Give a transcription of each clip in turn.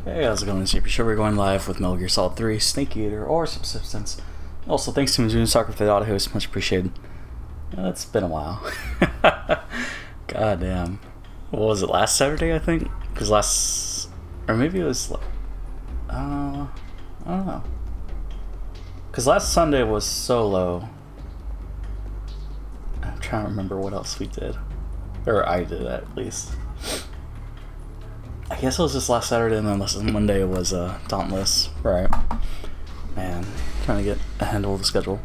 Hey, how's it going? It's JPChivalry going live with Metal Gear Solid 3, Snake Eater, or Subsistence. Also, thanks to Mizuno Soccer for the auto host, much appreciated. Yeah, it's been a while. God damn. What was it, last Saturday, I think? Because or maybe it was, I don't know. Because last Sunday was solo. I'm trying to remember what else we did. Or I did, at least. I guess it was just last Saturday, and then last Monday was Dauntless. Right. Man, trying to get a handle of the schedule.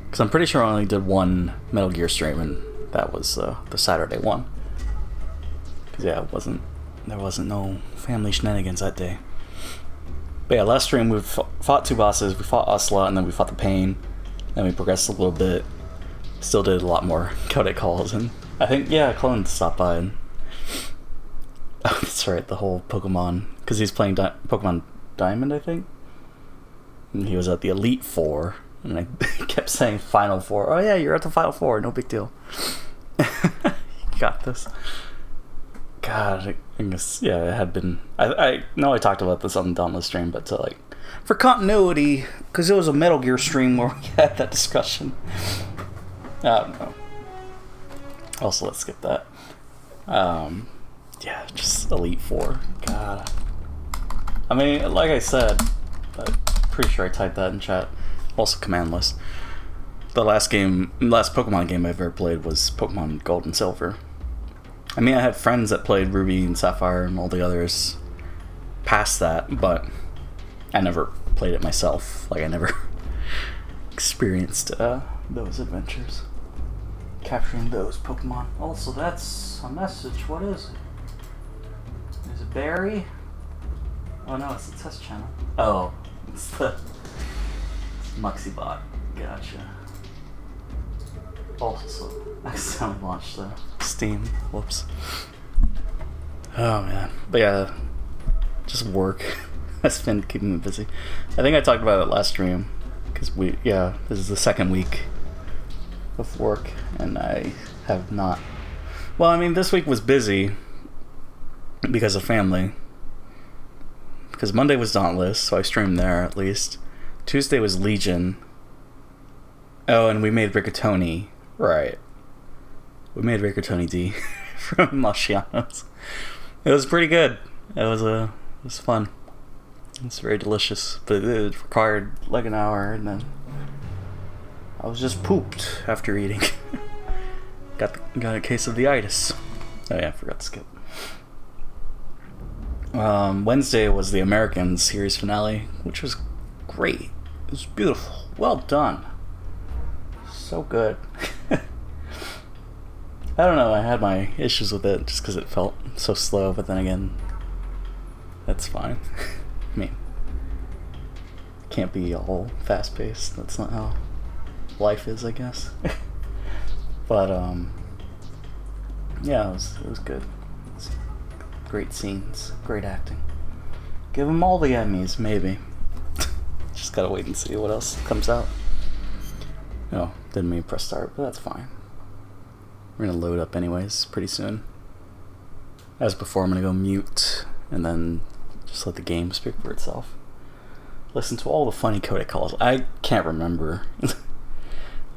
Because I'm pretty sure I only did one Metal Gear stream, and that was the Saturday one. Because, yeah, there wasn't no family shenanigans that day. But yeah, last stream we fought two bosses. We fought Ocelot, and then we fought the Pain. Then we progressed a little bit. Still did a lot more codec calls, and I think, yeah, Clone stopped by, and oh, that's right, the whole Pokemon, because he's playing Pokemon Diamond, I think, and he was at the Elite Four, and I kept saying Final Four. Oh yeah, you're at the Final Four, no big deal. You got this. God, I guess, yeah, it had been, I know I talked about this on the Dauntless stream, but for continuity, because it was a Metal Gear stream where we had that discussion. I don't know. Also, let's skip that. Yeah, just Elite Four. God. I mean, like I said, I'm pretty sure I typed that in chat. Also, commandless. The last Pokemon game I've ever played was Pokemon Gold and Silver. I mean, I had friends that played Ruby and Sapphire and all the others past that, but I never played it myself. Like, I never experienced those adventures. Capturing those Pokemon. Also, that's a message. What is it? Is it Barry? Oh no, it's the test channel. Oh, it's Muxibot. Gotcha. Also, I accidentally launched Steam. Whoops. Oh man. But yeah, just work. That's been keeping me busy. I think I talked about it last stream. Because this is the second week of work, and I have not. Well, I mean, this week was busy because of family. Because Monday was Dauntless, so I streamed there at least. Tuesday was Legion. Oh, and we made Rigatoni. Right. We made Rigatoni D from Marciano's. It was pretty good. It was fun. It's very delicious, but it required like an hour, and then I was just pooped after eating. Got a case of the itis. Oh yeah, I forgot to skip. Wednesday was the American series finale, which was great. It was beautiful. Well done. So good. I don't know, I had my issues with it just because it felt so slow, but then again, that's fine. I mean, can't be all fast-paced. That's not how life is, I guess. But yeah, it was good. Great scenes, great acting. Give them all the Emmys, maybe. Just gotta wait and see what else comes out. Oh, didn't mean to press start, but that's fine. We're gonna load up anyways pretty soon. As before, I'm gonna go mute and then just let the game speak for itself. Listen to all the funny codec calls. I can't remember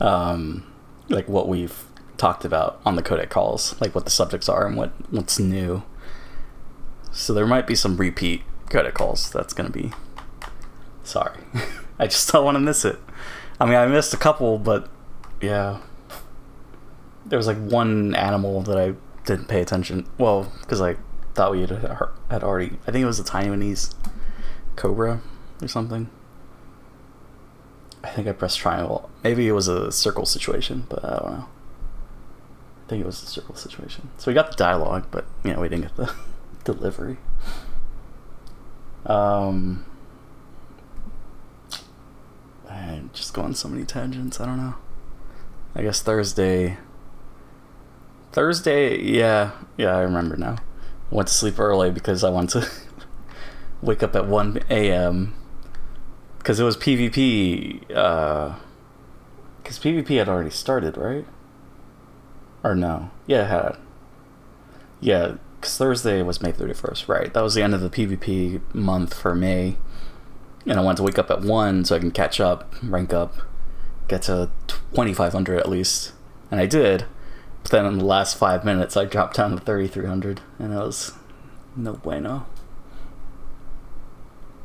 like what we've talked about on the codec calls, like what the subjects are and what's new. So there might be some repeat codec calls. That's gonna be sorry. I just don't want to miss it. I mean, I missed a couple, but yeah, there was like one animal that I didn't pay attention. Well, because I thought we had already. I think it was a Taiwanese cobra or something. I think I pressed triangle. Maybe it was a circle situation, but I don't know. I think it was a circle situation. So we got the dialogue, but we didn't get the delivery. I'm just going on so many tangents. I don't know. I guess Thursday, yeah, I remember now. I went to sleep early because I wanted to wake up at 1 a.m. because it was PvP. Because PvP had already started, right? Or no? Yeah, it had. Yeah, because Thursday was May 31st, right? That was the end of the PvP month for May. And I wanted to wake up at 1 so I can catch up, rank up, get to 2,500 at least. And I did. But then in the last 5 minutes, I dropped down to 3,300. And it was no bueno.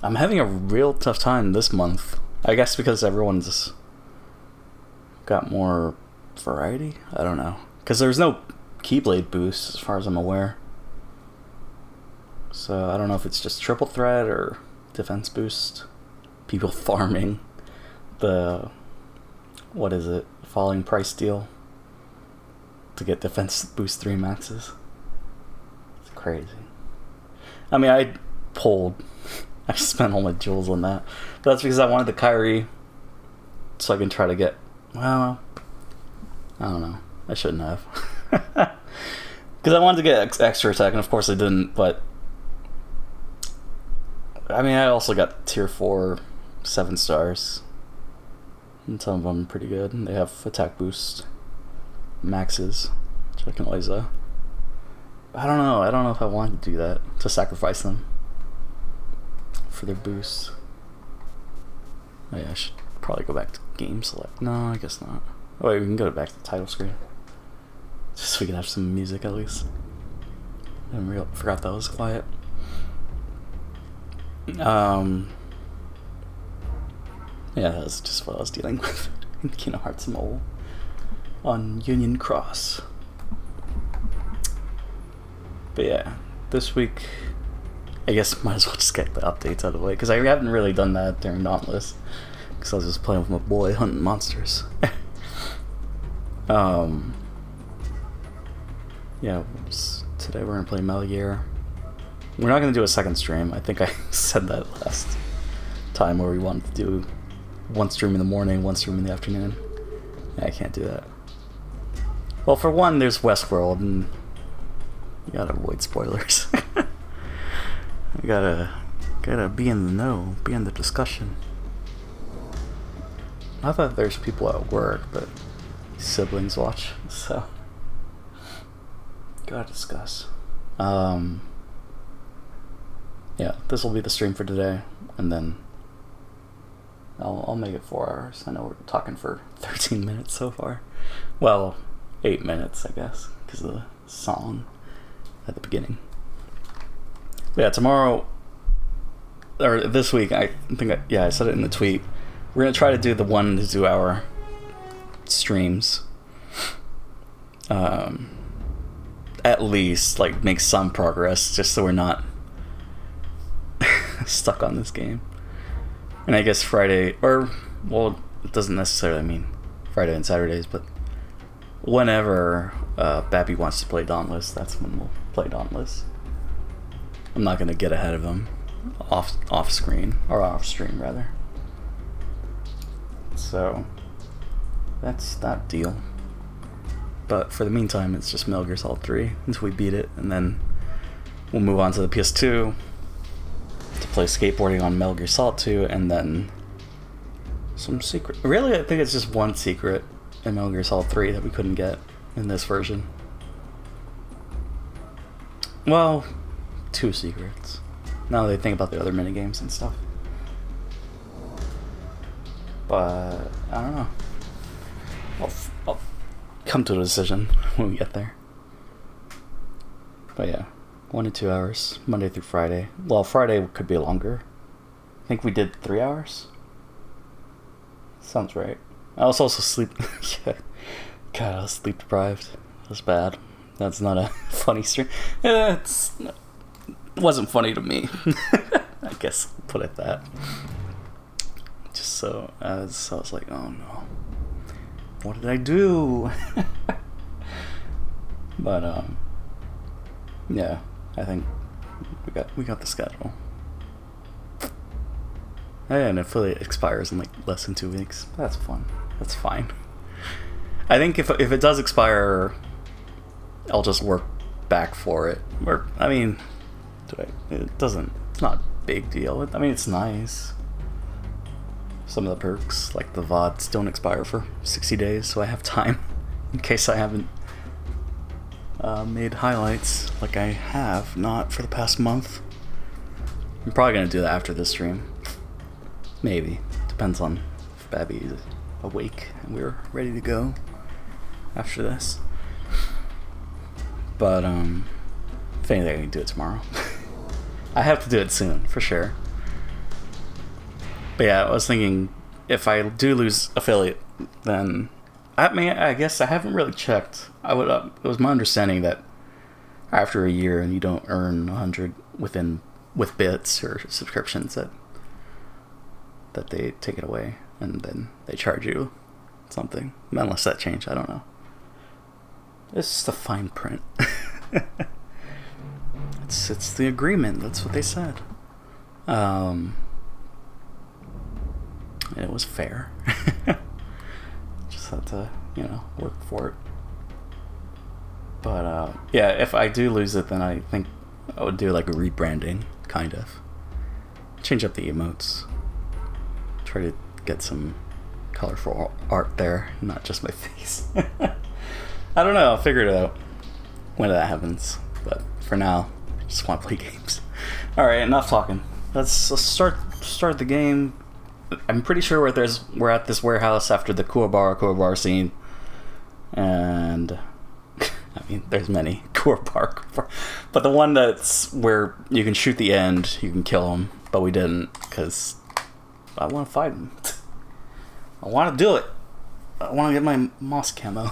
I'm having a real tough time this month. I guess because everyone's got more variety? I don't know. Because there's no Keyblade boost as far as I'm aware. So I don't know if it's just triple threat or defense boost. People farming the, what is it, falling price deal to get defense boost 3 maxes. It's crazy. I mean, I spent all my jewels on that. But that's because I wanted the Kyrie so I can try to get, well, I don't know. I shouldn't have. Because I wanted to get extra attack, and of course I didn't, but I mean, I also got tier 4 7 stars, and some of them are pretty good. They have attack boost maxes, which I can always I don't know if I want to do that, to sacrifice them for their boosts. Oh yeah, I should probably go back to game select. No, I guess not. Oh wait, we can go back to the title screen, just so we can have some music at least. I forgot that was quiet. Yeah, that's just what I was dealing with in Kingdom Hearts Mole on Union Cross. But yeah, this week, I guess might as well just get the updates out of the way, because I haven't really done that during Dauntless, because I was just playing with my boy hunting monsters. Yeah, today we're going to play Metal Gear. We're not going to do a second stream. I think I said that last time, where we wanted to do one stream in the morning, one stream in the afternoon. Yeah, I can't do that. Well, for one, there's Westworld, and you gotta avoid spoilers. You gotta be in the know, be in the discussion. Not that there's people at work, but siblings watch, so gotta discuss. Yeah, this will be the stream for today, and then I'll make it 4 hours. I know we're talking for 13 minutes so far. Well, 8 minutes, I guess, because of the song at the beginning. But yeah, tomorrow, or this week, I think, I said it in the tweet, we're going to try to do the 1 to 2 hour streams. At least, like, make some progress, just so we're not stuck on this game. And I guess Friday, or, well, it doesn't necessarily mean Friday and Saturdays, but whenever Bappy wants to play Dauntless, that's when we'll play Dauntless. I'm not going to get ahead of him off screen, or off stream rather. So that's that deal. But for the meantime, it's just Metal Gear Solid 3 until we beat it, and then we'll move on to the PS2 to play skateboarding on Metal Gear Solid 2, and then some secret. Really, I think it's just one secret in Metal Gear Solid 3 that we couldn't get in this version. Well, 2 secrets. Now that I think about the other minigames and stuff. But I don't know. I'll come to a decision when we get there. But yeah, 1 to 2 hours, Monday through Friday. Well, Friday could be longer. I think we did 3 hours. Sounds right. I was also sleep. Yeah. God, I was sleep deprived. That's bad. That's not a funny stream. Yeah, it wasn't funny to me. I guess I'll put it that. Just so I was like, oh no, what did I do? But yeah, I think we got the schedule. And it fully expires in like less than 2 weeks. That's fun. That's fine. I think if it does expire, I'll just work back for it. Or I mean, it's not a big deal. I mean, it's nice. Some of the perks, like the VODs, don't expire for 60 days, so I have time in case I haven't made highlights like I have not for the past month. I'm probably gonna do that after this stream. Maybe. Depends on if Babby is awake and we're ready to go after this. But if anything, I can do it tomorrow. I have to do it soon for sure. But yeah, I was thinking if I do lose affiliate, then I guess I haven't really checked. It was my understanding that after a year and you don't earn 100 with bits or subscriptions that they take it away and then they charge you something. Unless that changed, I don't know. It's just a fine print. It's the agreement. That's what they said. And it was fair. Just had to, work for it. But yeah, if I do lose it, then I think I would do like a rebranding, kind of. Change up the emotes. Try to get some colorful art there, not just my face. I don't know, I'll figure it out when that happens. But for now, I just want to play games. Alright, enough talking. Let's start the game. I'm pretty sure we're at this warehouse after the Kuwabara scene. And I mean, there's many Kuwabara, but the one that's where you can shoot the end, you can kill him, but we didn't because I want to fight him. I want to do it. I want to get my moss camo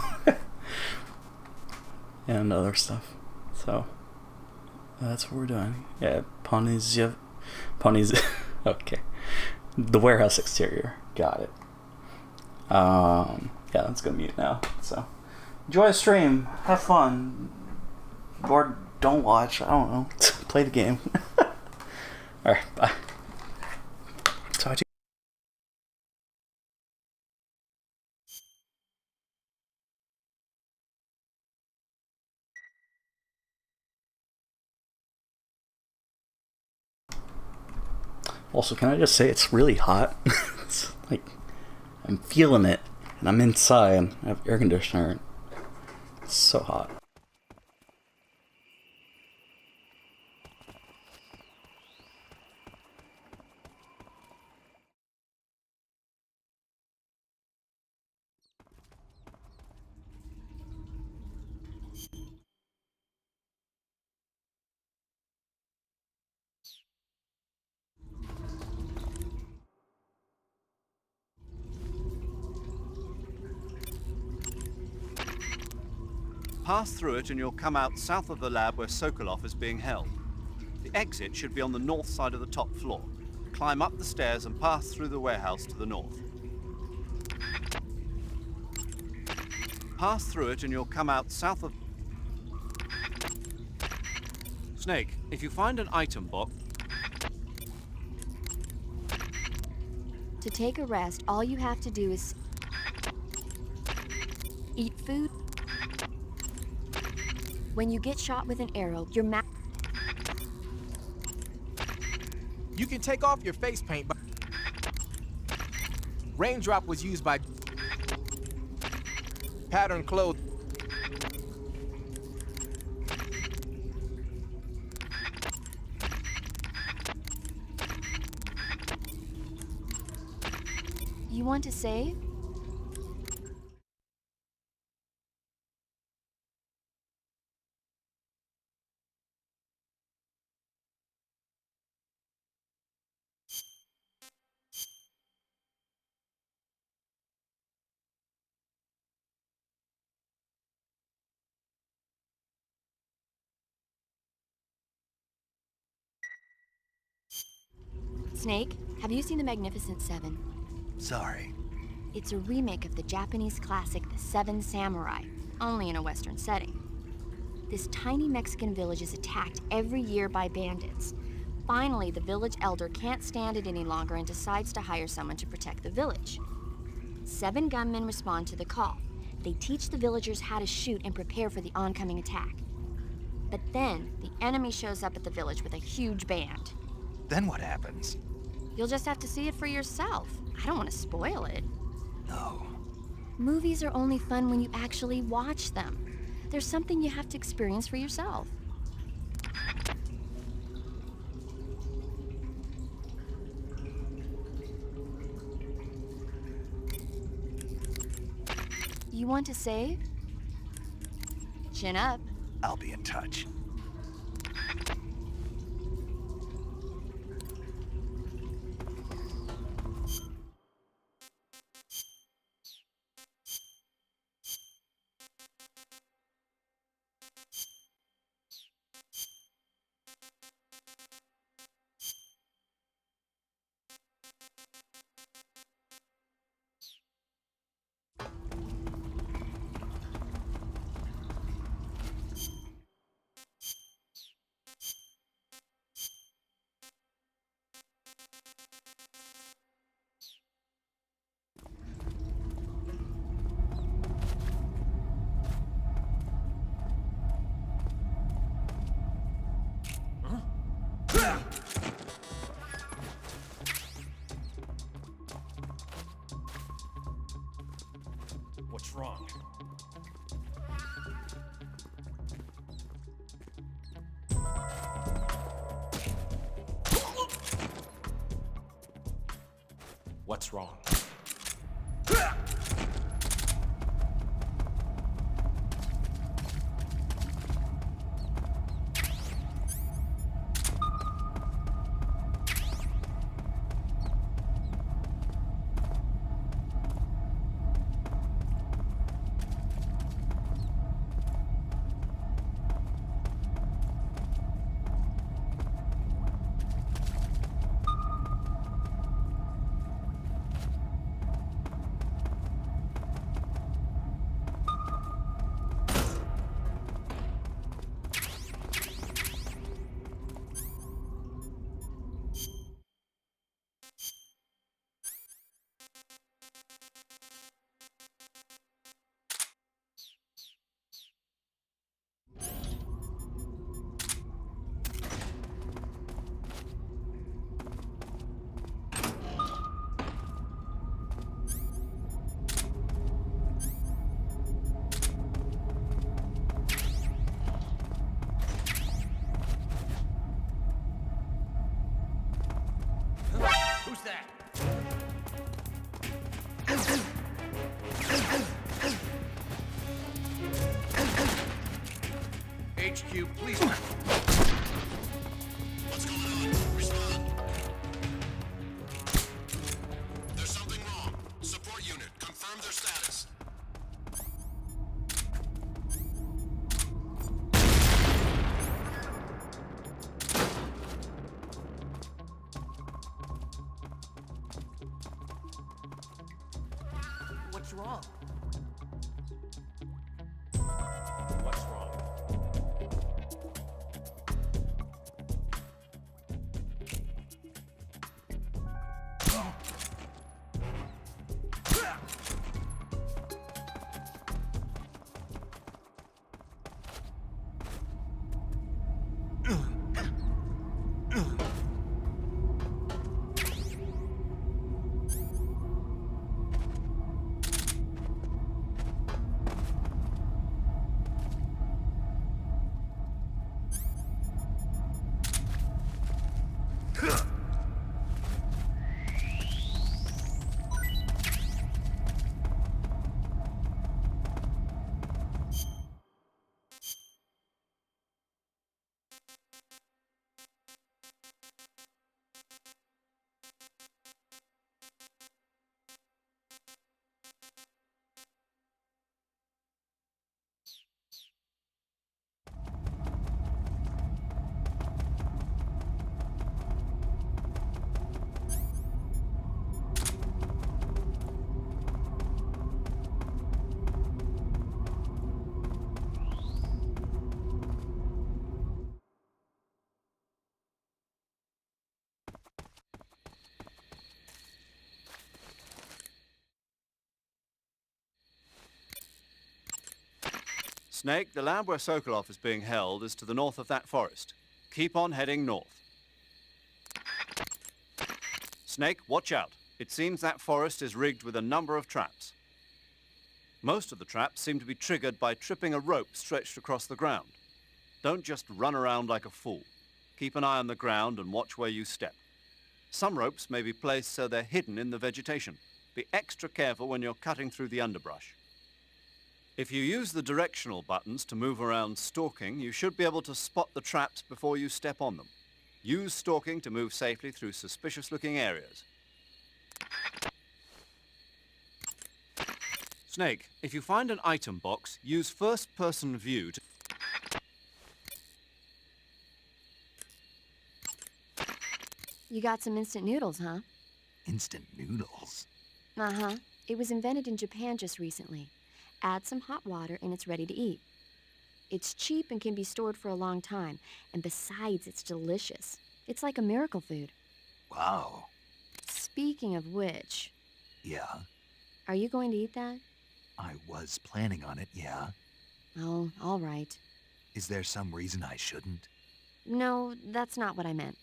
and other stuff. So that's what we're doing. Yeah, ponies. Okay. The warehouse exterior. Got it. Yeah, let's go mute now. So enjoy the stream. Have fun. Or don't watch. I don't know. Play the game. Alright, bye. Talk to you. Also, can I just say it's really hot? It's like I'm feeling it, and I'm inside. I have air conditioner. It's so hot. Pass through it and you'll come out south of the lab where Sokolov is being held. The exit should be on the north side of the top floor. Climb up the stairs and pass through the warehouse to the north. Pass through it and you'll come out south of... Snake, if you find an item box... To take a rest, all you have to do is... eat food. When you get shot with an arrow, your You can take off your face paint, but raindrop was used by pattern clothes. You want to save? Snake, have you seen The Magnificent Seven? Sorry. It's a remake of the Japanese classic The Seven Samurai, only in a Western setting. This tiny Mexican village is attacked every year by bandits. Finally, the village elder can't stand it any longer and decides to hire someone to protect the village. 7 gunmen respond to the call. They teach the villagers how to shoot and prepare for the oncoming attack. But then, the enemy shows up at the village with a huge band. Then what happens? You'll just have to see it for yourself. I don't want to spoil it. No. Movies are only fun when you actually watch them. There's something you have to experience for yourself. You want to save? Chin up. I'll be in touch. What's wrong? What's wrong? Who's that? HQ, please. What's going on? Respond. There's something wrong. Support unit, confirm their status. What's wrong? What's wrong? Snake, the lab where Sokolov is being held is to the north of that forest. Keep on heading north. Snake, watch out. It seems that forest is rigged with a number of traps. Most of the traps seem to be triggered by tripping a rope stretched across the ground. Don't just run around like a fool. Keep an eye on the ground and watch where you step. Some ropes may be placed so they're hidden in the vegetation. Be extra careful when you're cutting through the underbrush. If you use the directional buttons to move around stalking, you should be able to spot the traps before you step on them. Use stalking to move safely through suspicious-looking areas. Snake, if you find an item box, use first-person view to... You got some instant noodles, huh? Instant noodles? Uh-huh. It was invented in Japan just recently. Add some hot water and it's ready to eat. It's cheap and can be stored for a long time. And besides, it's delicious. It's like a miracle food. Wow. Speaking of which, Yeah, are you going to eat that? I was planning on it, yeah. Oh, all right. Is there some reason I shouldn't? No, that's not what I meant.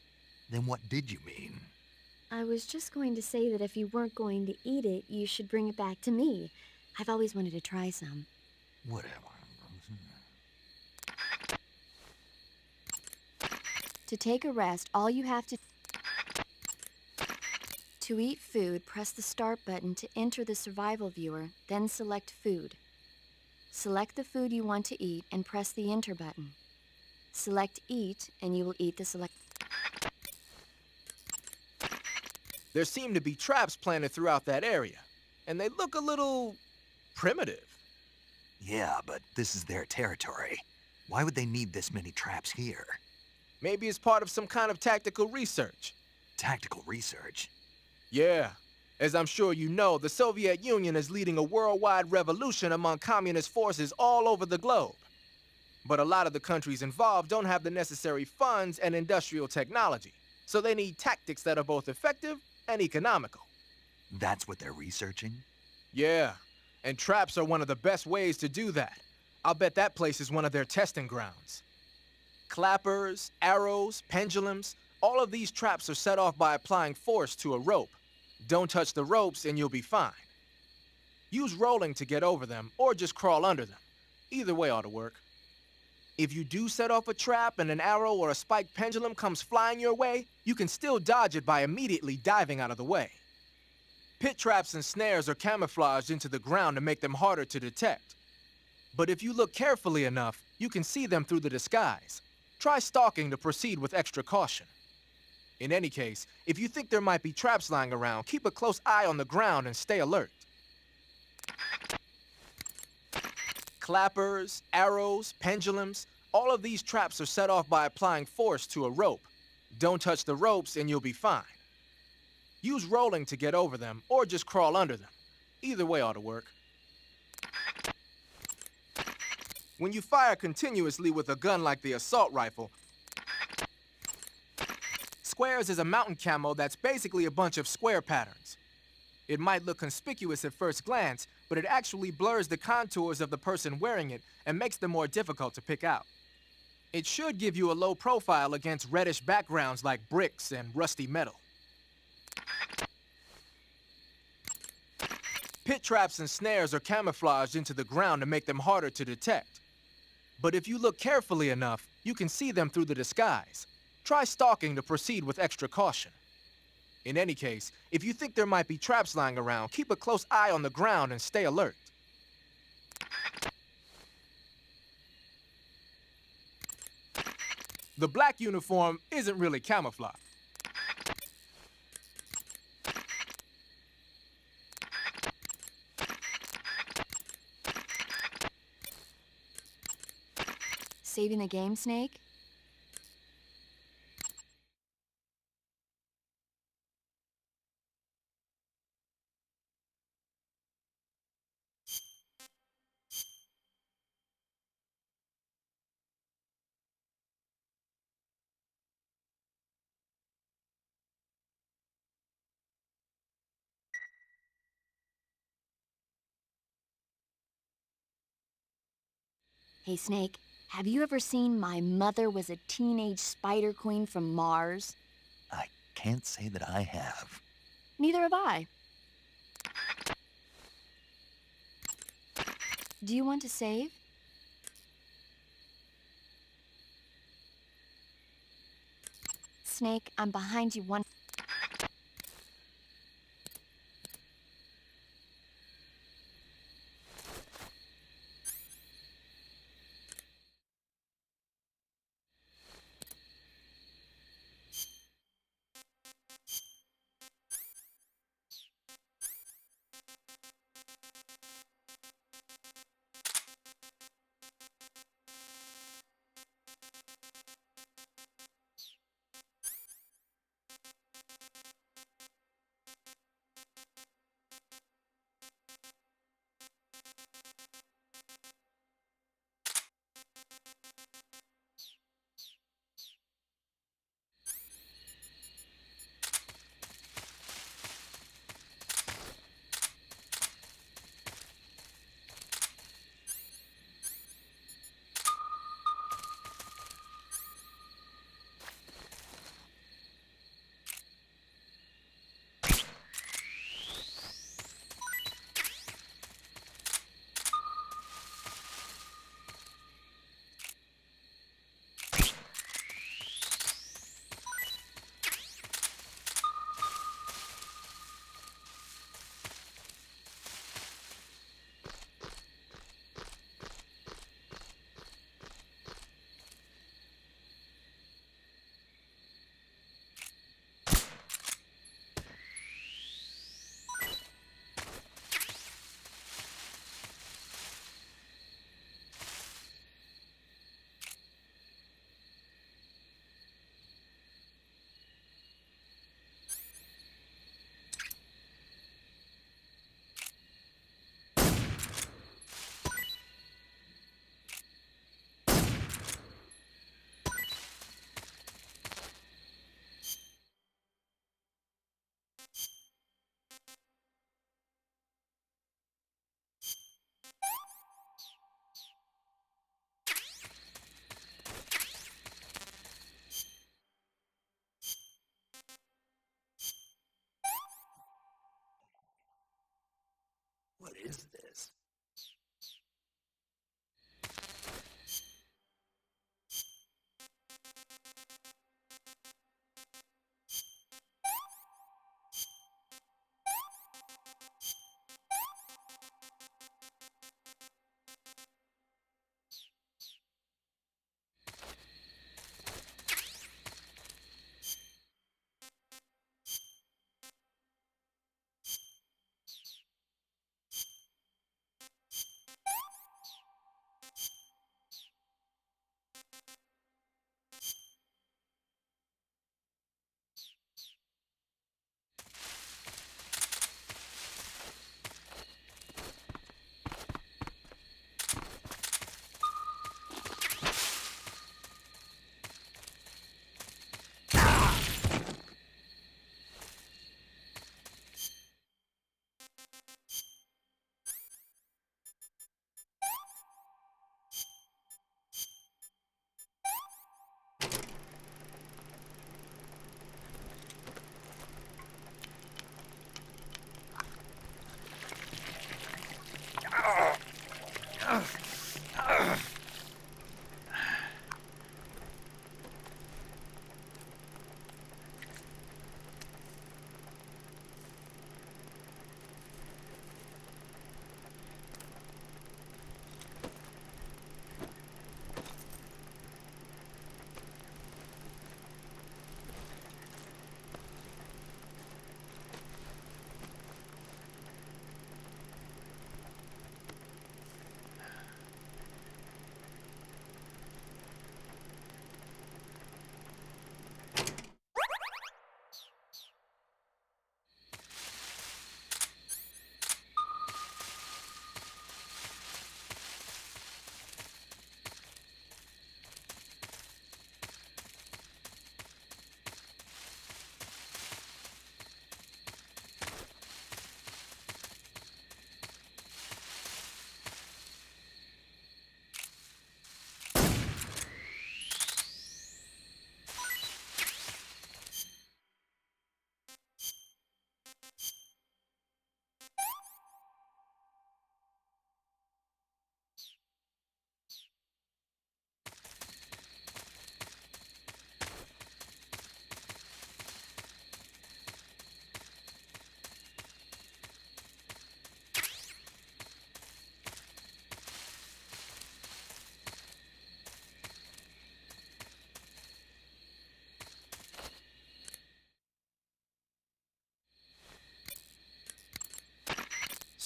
Then what did you mean? I was just going to say that if you weren't going to eat it, you should bring it back to me. I've always wanted to try some. Whatever. To take a rest, all you have to... To eat food, press the Start button to enter the survival viewer, then select Food. Select the food you want to eat and press the Enter button. Select Eat, and you will eat the select... There seem to be traps planted throughout that area, and they look a little primitive. Yeah, but this is their territory. Why would they need this many traps here? Maybe it's part of some kind of tactical research. Tactical research? Yeah. As I'm sure you know, the Soviet Union is leading a worldwide revolution among communist forces all over the globe. But a lot of the countries involved don't have the necessary funds and industrial technology, so they need tactics that are both effective and economical. That's what they're researching? Yeah, and traps are one of the best ways to do that. I'll bet that place is one of their testing grounds. Clappers, arrows, pendulums, all of these traps are set off by applying force to a rope. Don't touch the ropes and you'll be fine. Use rolling to get over them, or just crawl under them. Either way ought to work. If you do set off a trap and an arrow or a spiked pendulum comes flying your way, you can still dodge it by immediately diving out of the way. Pit traps and snares are camouflaged into the ground to make them harder to detect. But if you look carefully enough, you can see them through the disguise. Try stalking to proceed with extra caution. In any case, if you think there might be traps lying around, keep a close eye on the ground and stay alert. Clappers, arrows, pendulums, all of these traps are set off by applying force to a rope. Don't touch the ropes and you'll be fine. Use rolling to get over them, or just crawl under them. Either way ought to work. When you fire continuously with a gun like the assault rifle, squares is a mountain camo that's basically a bunch of square patterns. It might look conspicuous at first glance, but it actually blurs the contours of the person wearing it and makes them more difficult to pick out. It should give you a low profile against reddish backgrounds like bricks and rusty metal. Pit traps and snares are camouflaged into the ground to make them harder to detect. But if you look carefully enough, you can see them through the disguise. Try stalking to proceed with extra caution. In any case, if you think there might be traps lying around, keep a close eye on the ground and stay alert. The black uniform isn't really camouflage. Saving the game, Snake? Hey, Snake, have you ever seen My Mother Was a Teenage Spider Queen from Mars? I can't say that I have. Neither have I. Do you want to save? Snake, I'm behind you one.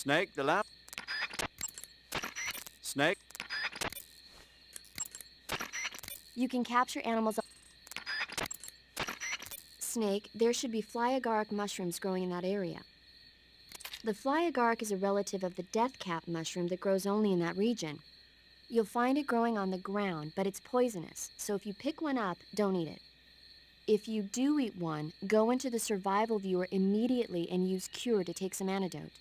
Snake, the lab. Snake. You can capture animals. Snake, there should be fly agaric mushrooms growing in that area. The fly agaric is a relative of the death cap mushroom that grows only in that region. You'll find it growing on the ground, but it's poisonous, so if you pick one up, don't eat it. If you do eat one, go into the survival viewer immediately and use Cure to take some antidote.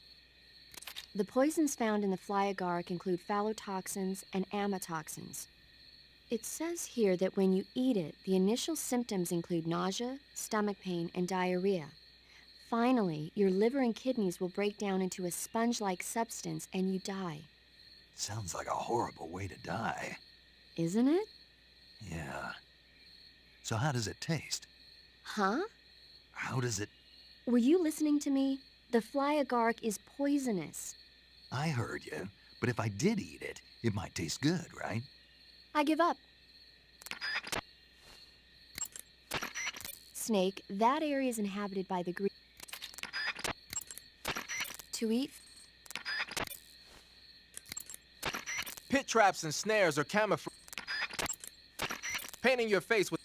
The poisons found in the fly agaric include phallotoxins and amatoxins. It says here that when you eat it, the initial symptoms include nausea, stomach pain, and diarrhea. Finally, your liver and kidneys will break down into a sponge-like substance and you die. Sounds like a horrible way to die. Isn't it? Yeah. So how does it taste? Huh? How does it... Were you listening to me? The fly agaric is poisonous. I heard you, but if I did eat it, it might taste good, right? I give up. Snake, that area is inhabited by the green. To eat? Pit traps and snares are camouflage. Painting your face with...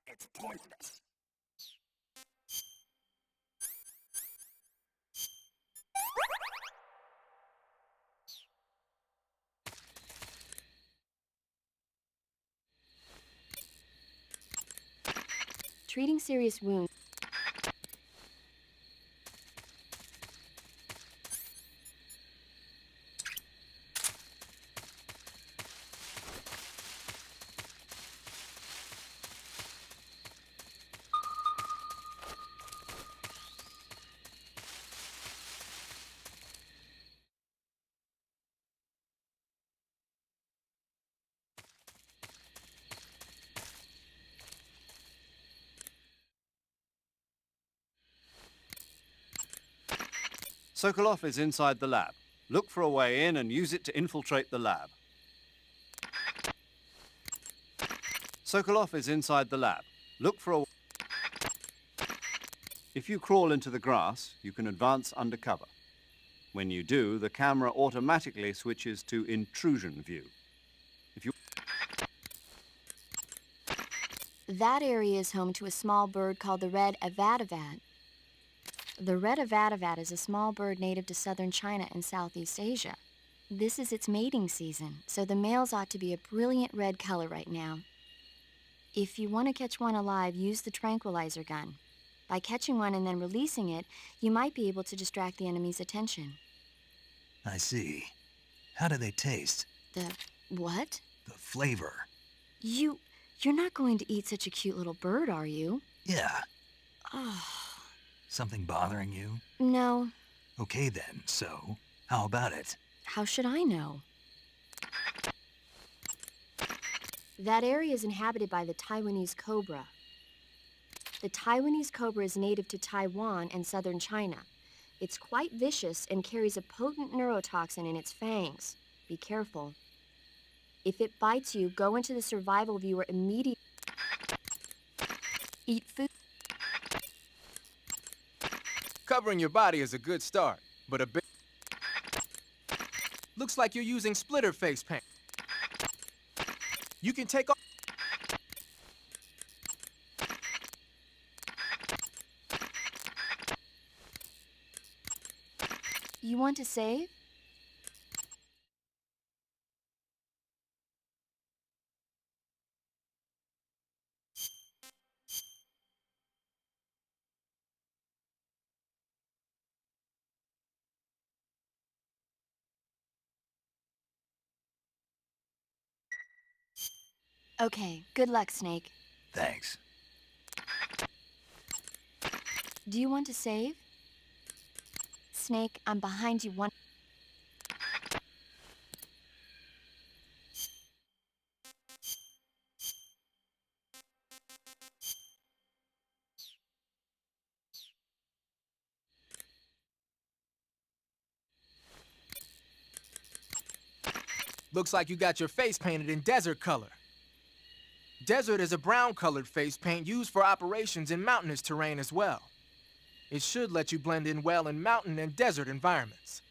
It's poisonous. Treating serious wounds. Sokolov is inside the lab. Look for a way in and use it to infiltrate the lab. Sokolov is inside the lab. Look for a... If you crawl into the grass, you can advance undercover. When you do, the camera automatically switches to intrusion view. If you... That area is home to a small bird called the red avadavat. The red avadavat is a small bird native to southern China and Southeast Asia. This is its mating season, so the males ought to be a brilliant red color right now. If you want to catch one alive, use the tranquilizer gun. By catching one and then releasing it, you might be able to distract the enemy's attention. I see. How do they taste? The what? The flavor. You're not going to eat such a cute little bird, are you? Yeah. Oh, Something bothering you? no. Okay then, so how about it? How should I know? That area is inhabited by the Taiwanese cobra. The Taiwanese cobra is native to Taiwan and southern China. It's quite vicious and carries a potent neurotoxin in its fangs. Be careful. If it bites you, go into the survival viewer immediately. Eat food. Covering your body is a good start, but a bit... Looks like you're using splitter face paint. You can take off... You want to save? Okay, good luck, Snake. Thanks. Do you want to save? Snake, I'm behind you one. Looks like you got your face painted in desert color. Desert is a brown-colored face paint used for operations in mountainous terrain as well. It should let you blend in well in mountain and desert environments.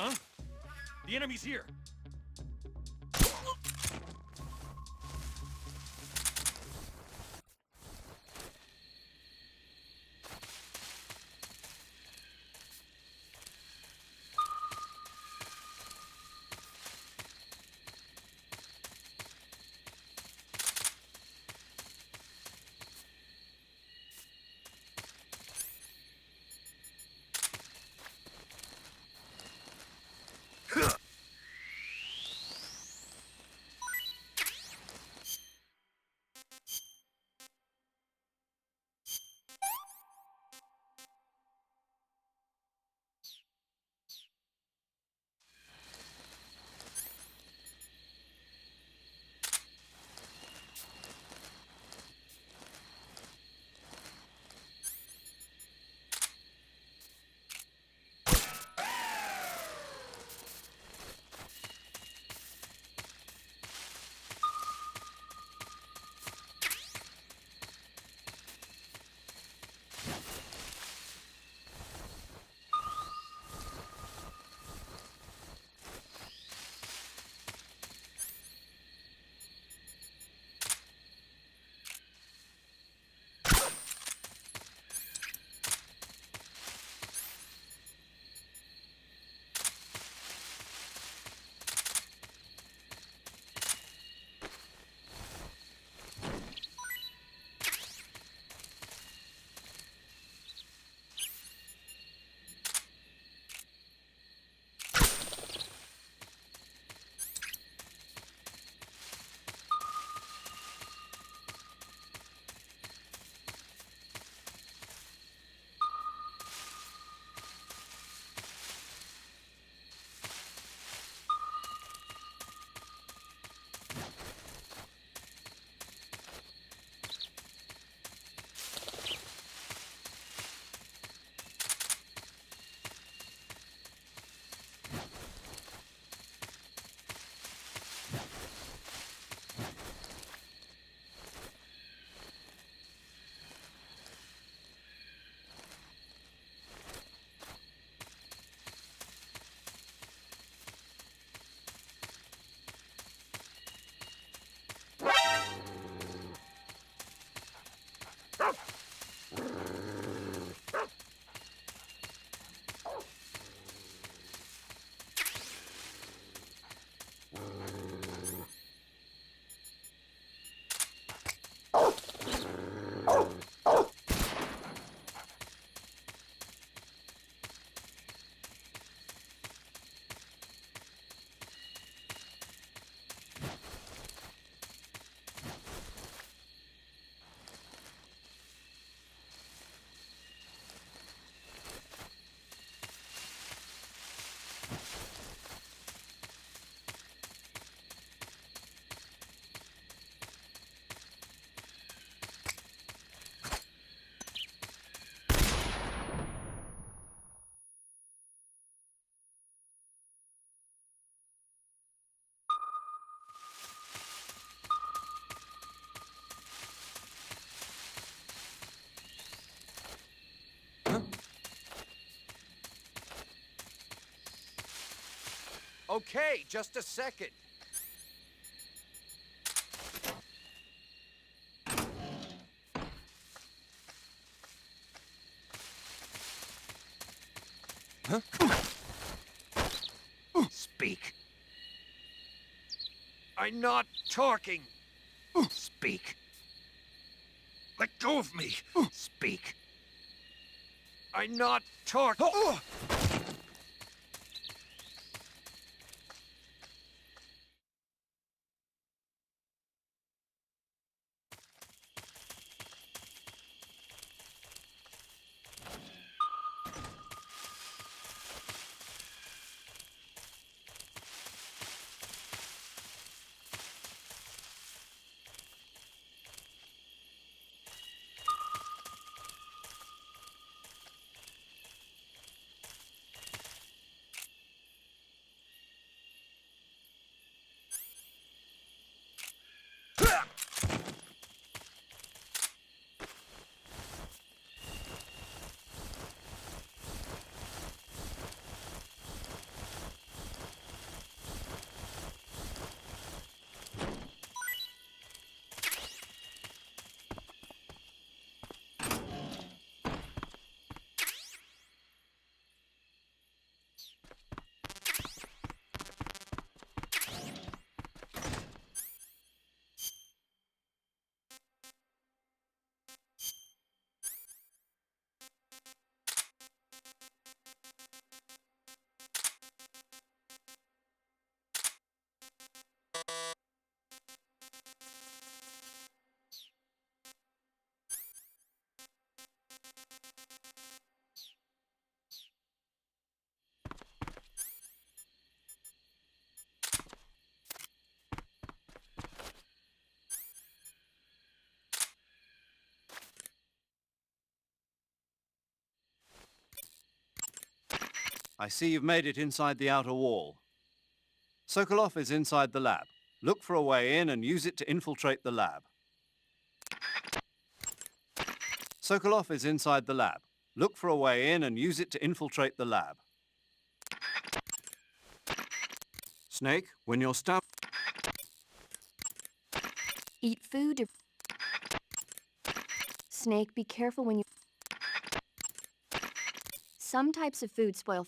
Huh? The enemy's here. Okay, just a second. Speak. I'm not talking. Speak. Let go of me. Speak. I'm not talking. I see you've made it inside the outer wall. Sokolov is inside the lab. Look for a way in and use it to infiltrate the lab. Sokolov is inside the lab. Look for a way in and use it to infiltrate the lab. Snake, when you're stuck... Eat food to... Snake, be careful when you... Some types of food spoil...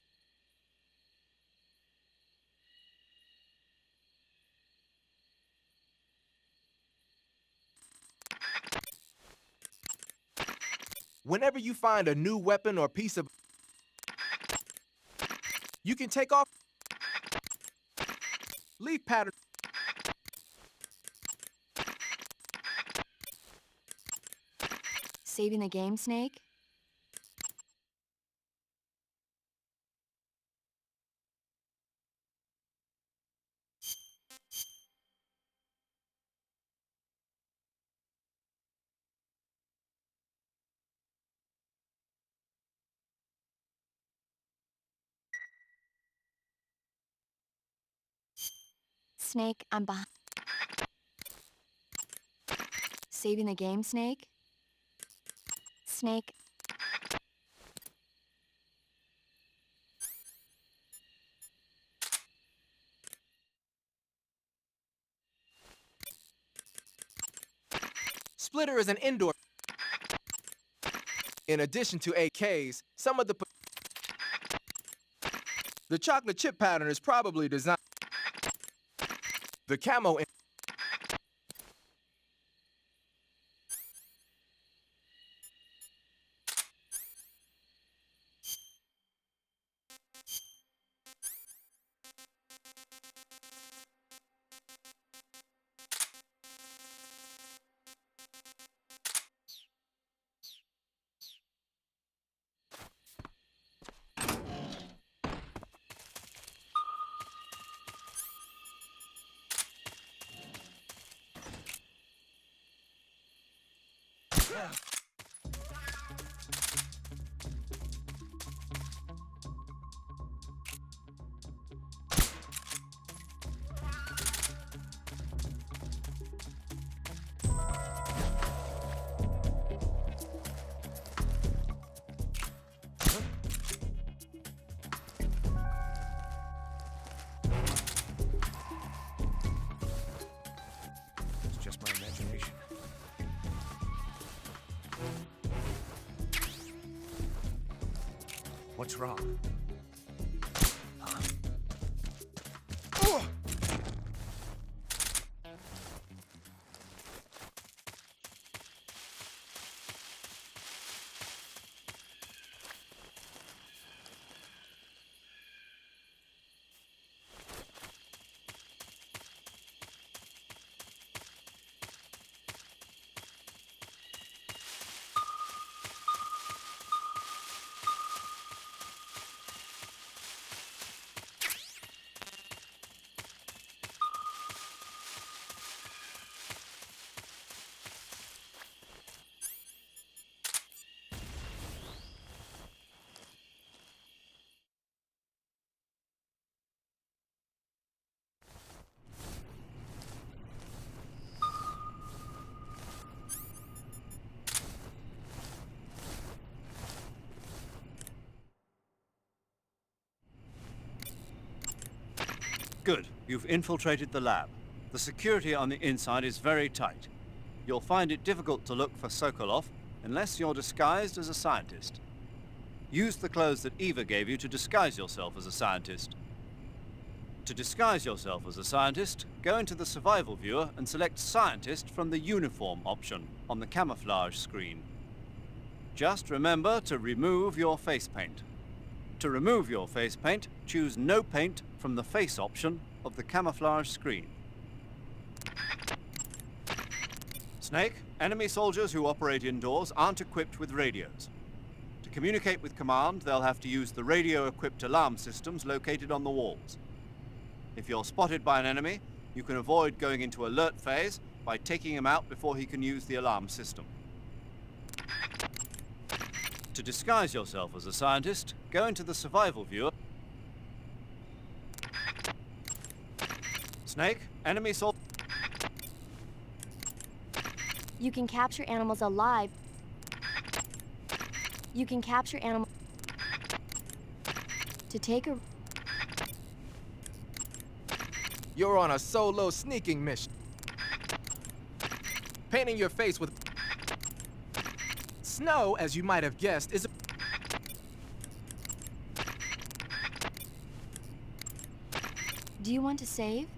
Whenever you find a new weapon or piece of... You can take off... Leaf pattern... Saving the game, Snake? Snake, I'm behind. Saving the game, Snake? Snake. Splitter is an indoor... In addition to AKs, some of the... The chocolate chip pattern is probably designed... The camo... What's wrong? Good. You've infiltrated the lab. The security on the inside is very tight. You'll find it difficult to look for Sokolov unless you're disguised as a scientist. Use the clothes that Eva gave you to disguise yourself as a scientist. To disguise yourself as a scientist, go into the survival viewer and select Scientist from the Uniform option on the camouflage screen. Just remember to remove your face paint. To remove your face paint, choose No Paint from the Face option of the camouflage screen. Snake, enemy soldiers who operate indoors aren't equipped with radios. To communicate with command, they'll have to use the radio-equipped alarm systems located on the walls. If you're spotted by an enemy, you can avoid going into alert phase by taking him out before he can use the alarm system. To disguise yourself as a scientist, go into the survival viewer. Snake, enemy soldier. You can capture animals alive. You can capture animals to take a... You're on a solo sneaking mission. Painting your face with snow, as you might have guessed, is a... Do you want to save?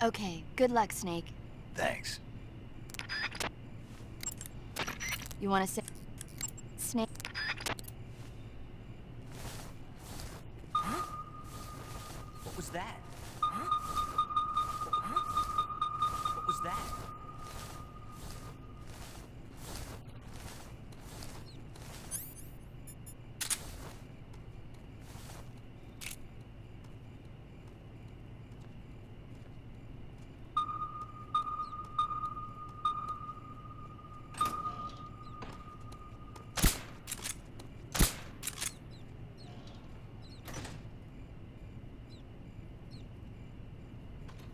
Okay, good luck, Snake. Thanks. You want to say... Snake... What was that? What was that?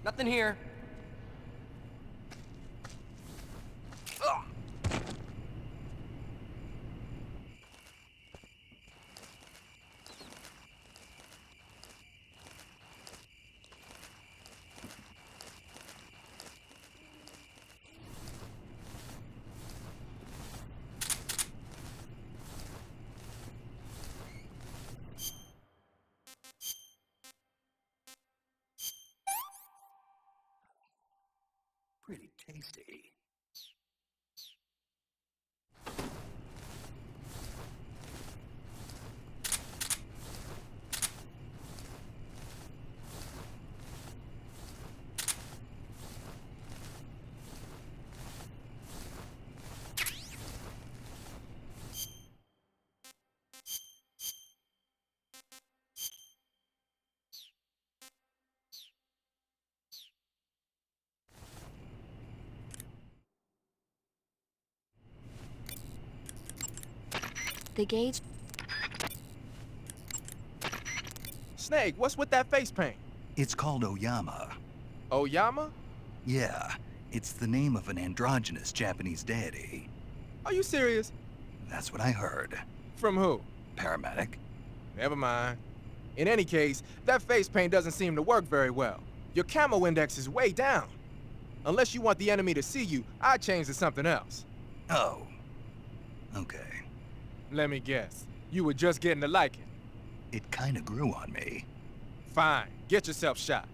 Nothing here. Pretty tasty. The gauge... Snake, what's with that face paint? It's called Oyama. Oyama? Yeah, it's the name of an androgynous Japanese deity. Are you serious? That's what I heard. From who? Paramedic? Never mind. In any case, that face paint doesn't seem to work very well. Your camo index is way down. Unless you want the enemy to see you, I'd change to something else. Oh. Okay. Let me guess. You were just getting to like it. It kinda grew on me. Fine. Get yourself shot.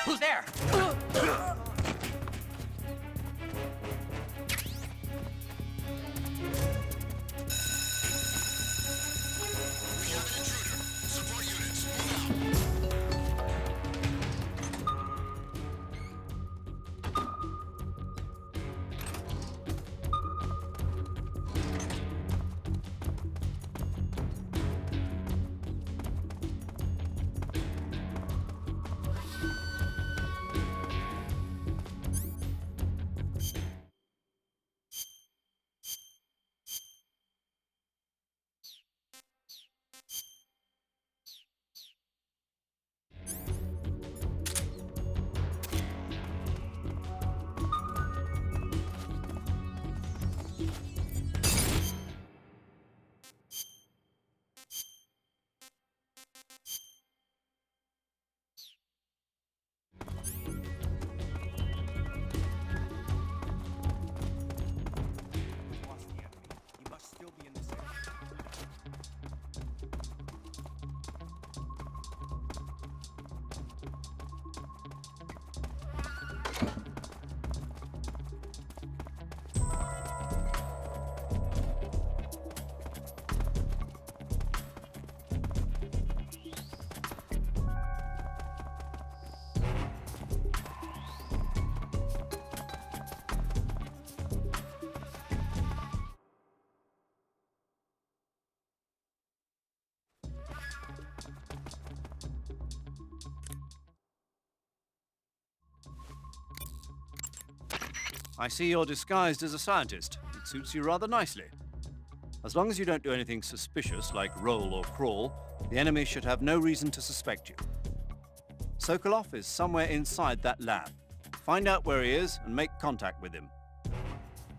Who's there? We have an intruder. Support units, move out. Lost the enemy. You must still be in this area. I see you're disguised as a scientist. It suits you rather nicely. As long as you don't do anything suspicious, like roll or crawl, the enemy should have no reason to suspect you. Sokolov is somewhere inside that lab. Find out where he is and make contact with him.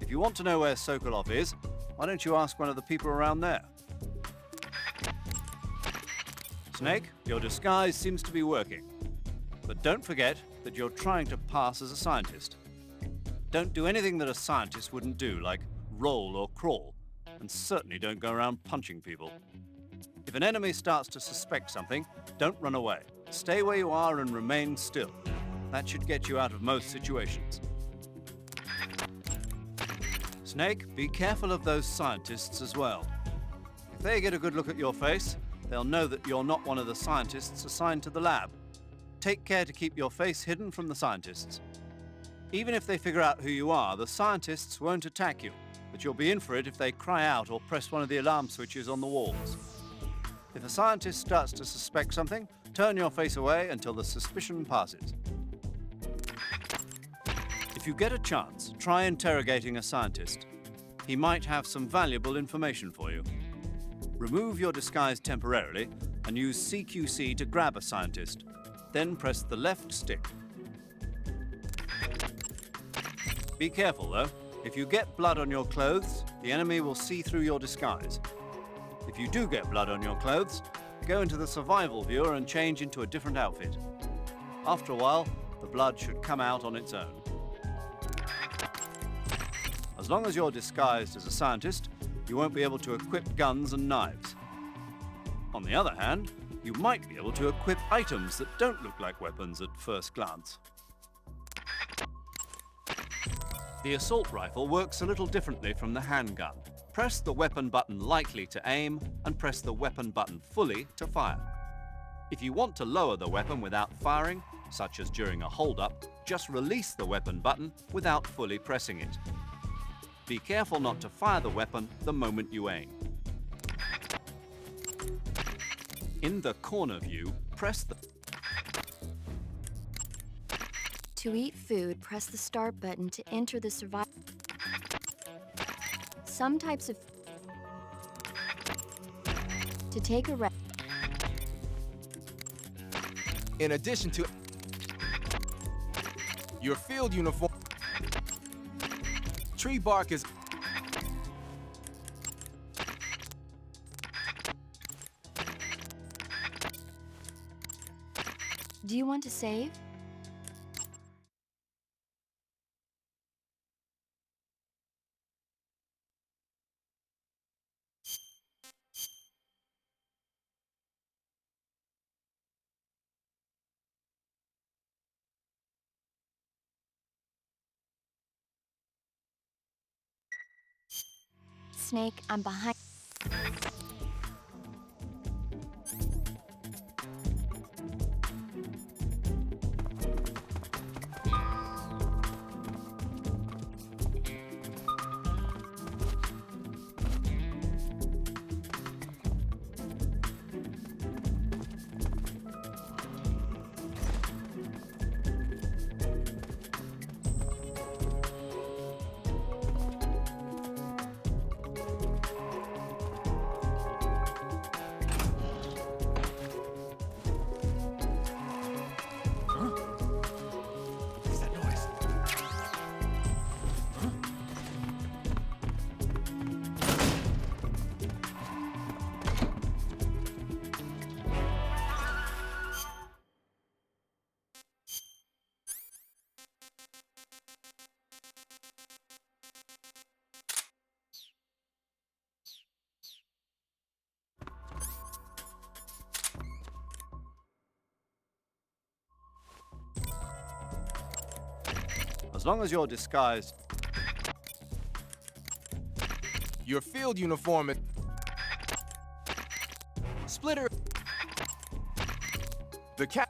If you want to know where Sokolov is, why don't you ask one of the people around there? Snake, your disguise seems to be working. But don't forget that you're trying to pass as a scientist. Don't do anything that a scientist wouldn't do, like roll or crawl, and certainly don't go around punching people. If an enemy starts to suspect something, don't run away. Stay where you are and remain still. That should get you out of most situations. Snake, be careful of those scientists as well. If they get a good look at your face, they'll know that you're not one of the scientists assigned to the lab. Take care to keep your face hidden from the scientists. Even if they figure out who you are, the scientists won't attack you, but you'll be in for it if they cry out or press one of the alarm switches on the walls. If a scientist starts to suspect something, turn your face away until the suspicion passes. If you get a chance, try interrogating a scientist. He might have some valuable information for you. Remove your disguise temporarily and use CQC to grab a scientist. Then press the left stick. Be careful though. If you get blood on your clothes, the enemy will see through your disguise. If you do get blood on your clothes, go into the survival viewer and change into a different outfit. After a while, the blood should come out on its own. As long as you're disguised as a scientist, you won't be able to equip guns and knives. On the other hand, you might be able to equip items that don't look like weapons at first glance. The assault rifle works a little differently from the handgun. Press the weapon button lightly to aim and press the weapon button fully to fire. If you want to lower the weapon without firing, such as during a hold-up, just release the weapon button without fully pressing it. Be careful not to fire the weapon the moment you aim. In the corner view, press the... To eat food, press the start button to enter the survival. Some types of... To take a rest. In addition to your field uniform, tree bark is... Do you want to save? Snake, I'm behind. What's that noise? As long as you're disguised... Your field uniform is... Splitter... The cat...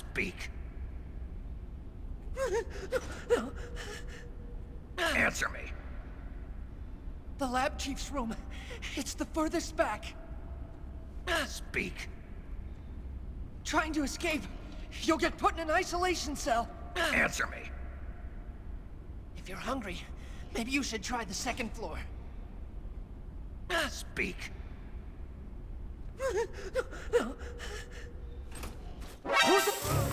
Speak. Answer me. The lab chief's room. It's the furthest back. Speak. Trying to escape. You'll get put in an isolation cell. Answer me. If you're hungry, maybe you should try the second floor. Speak. Who's the...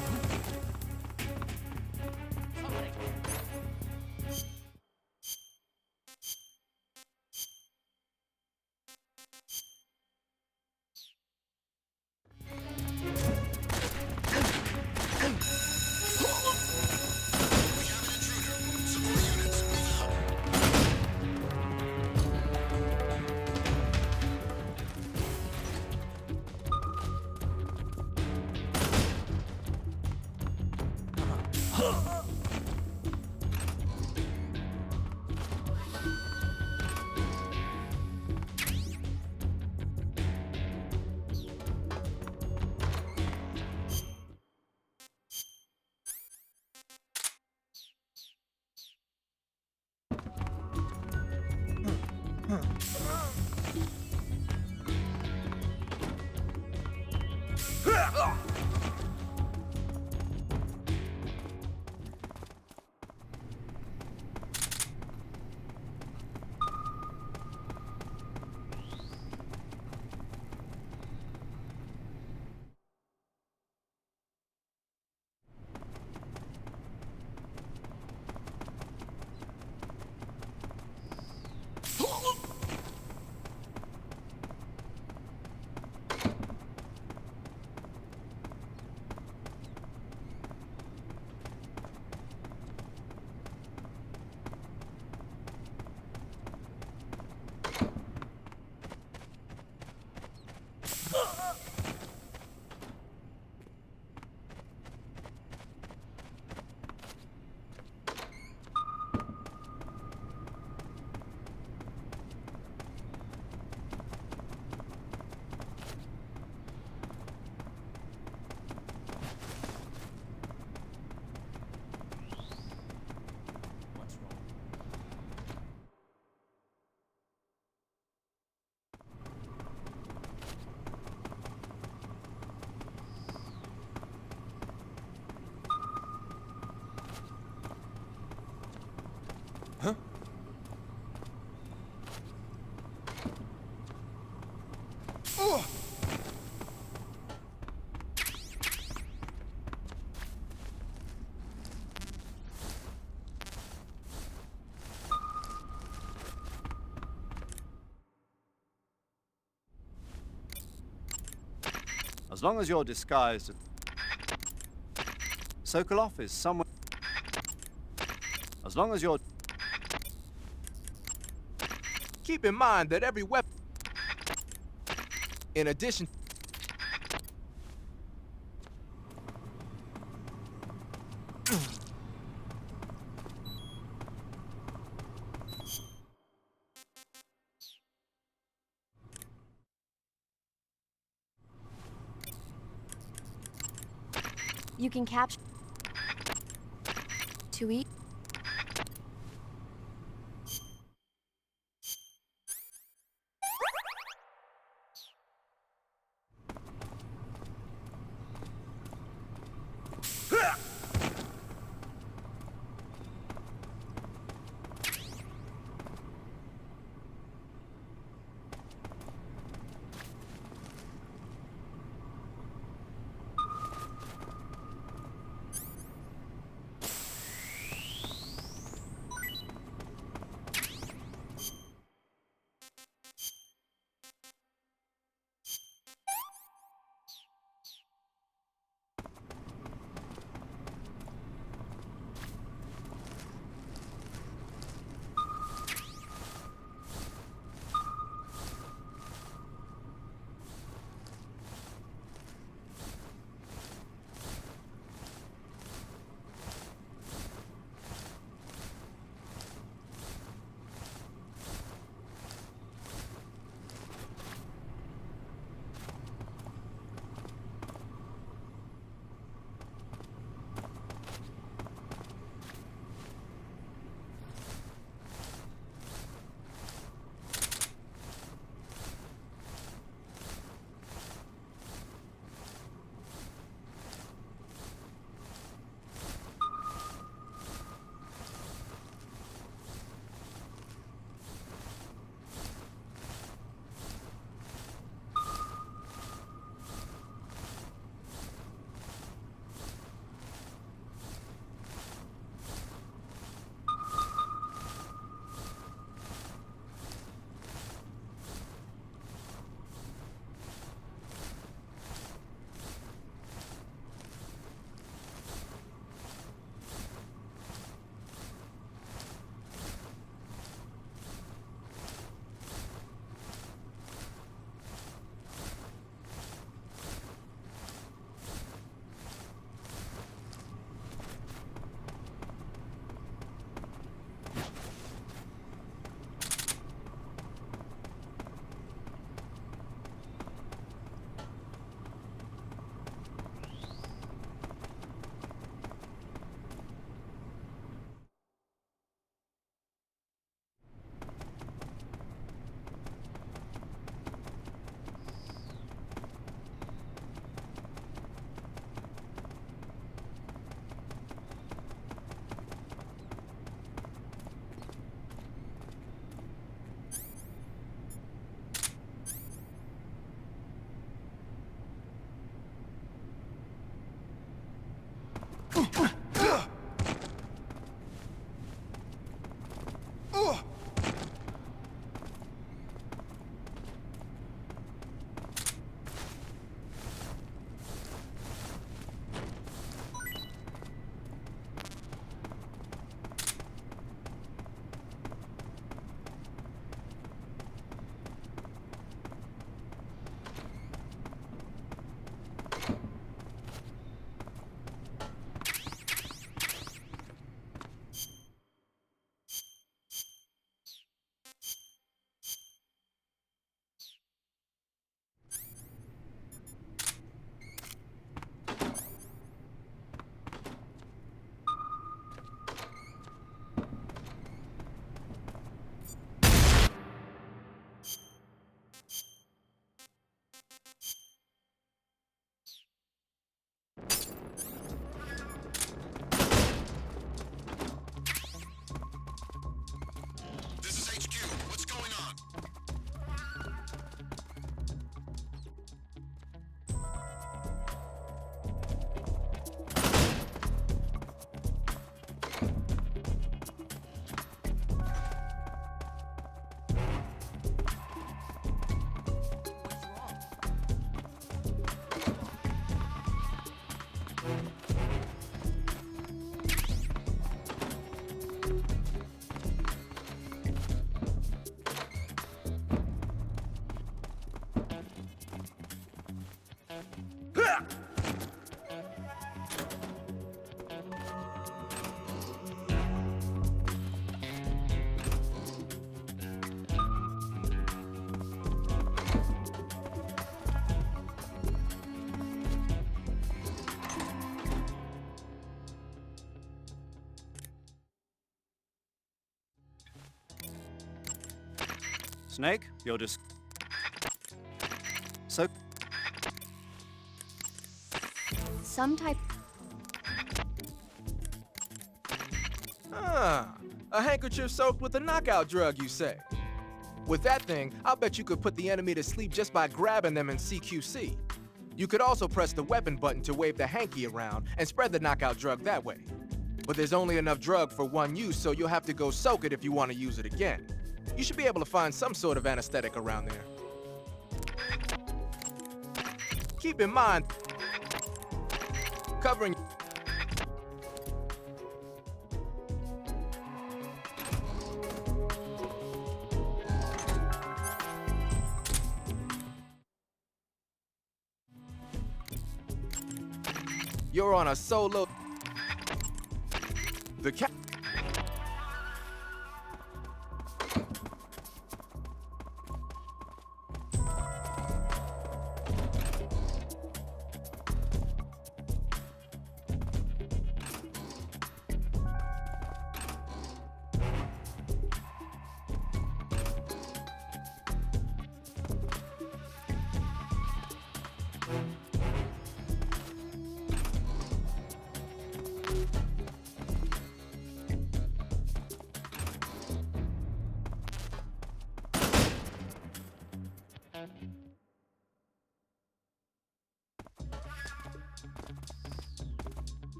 As long as you're disguised, Sokolov is somewhere. As long as you're. Keep in mind that every weapon, in addition, You can capture to eat. Snake, you're just... So... Some type. Ah, a handkerchief soaked with a knockout drug, you say? With that thing, I'll bet you could put the enemy to sleep just by grabbing them in CQC. You could also press the weapon button to wave the hanky around and spread the knockout drug that way. But there's only enough drug for one use, so you'll have to go soak it if you want to use it again. You should be able to find some sort of anesthetic around there. Keep in mind, covering... You're on a solo... The cat...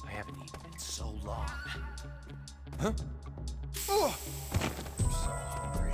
I haven't eaten in so long. Huh? Oh! I'm so hungry.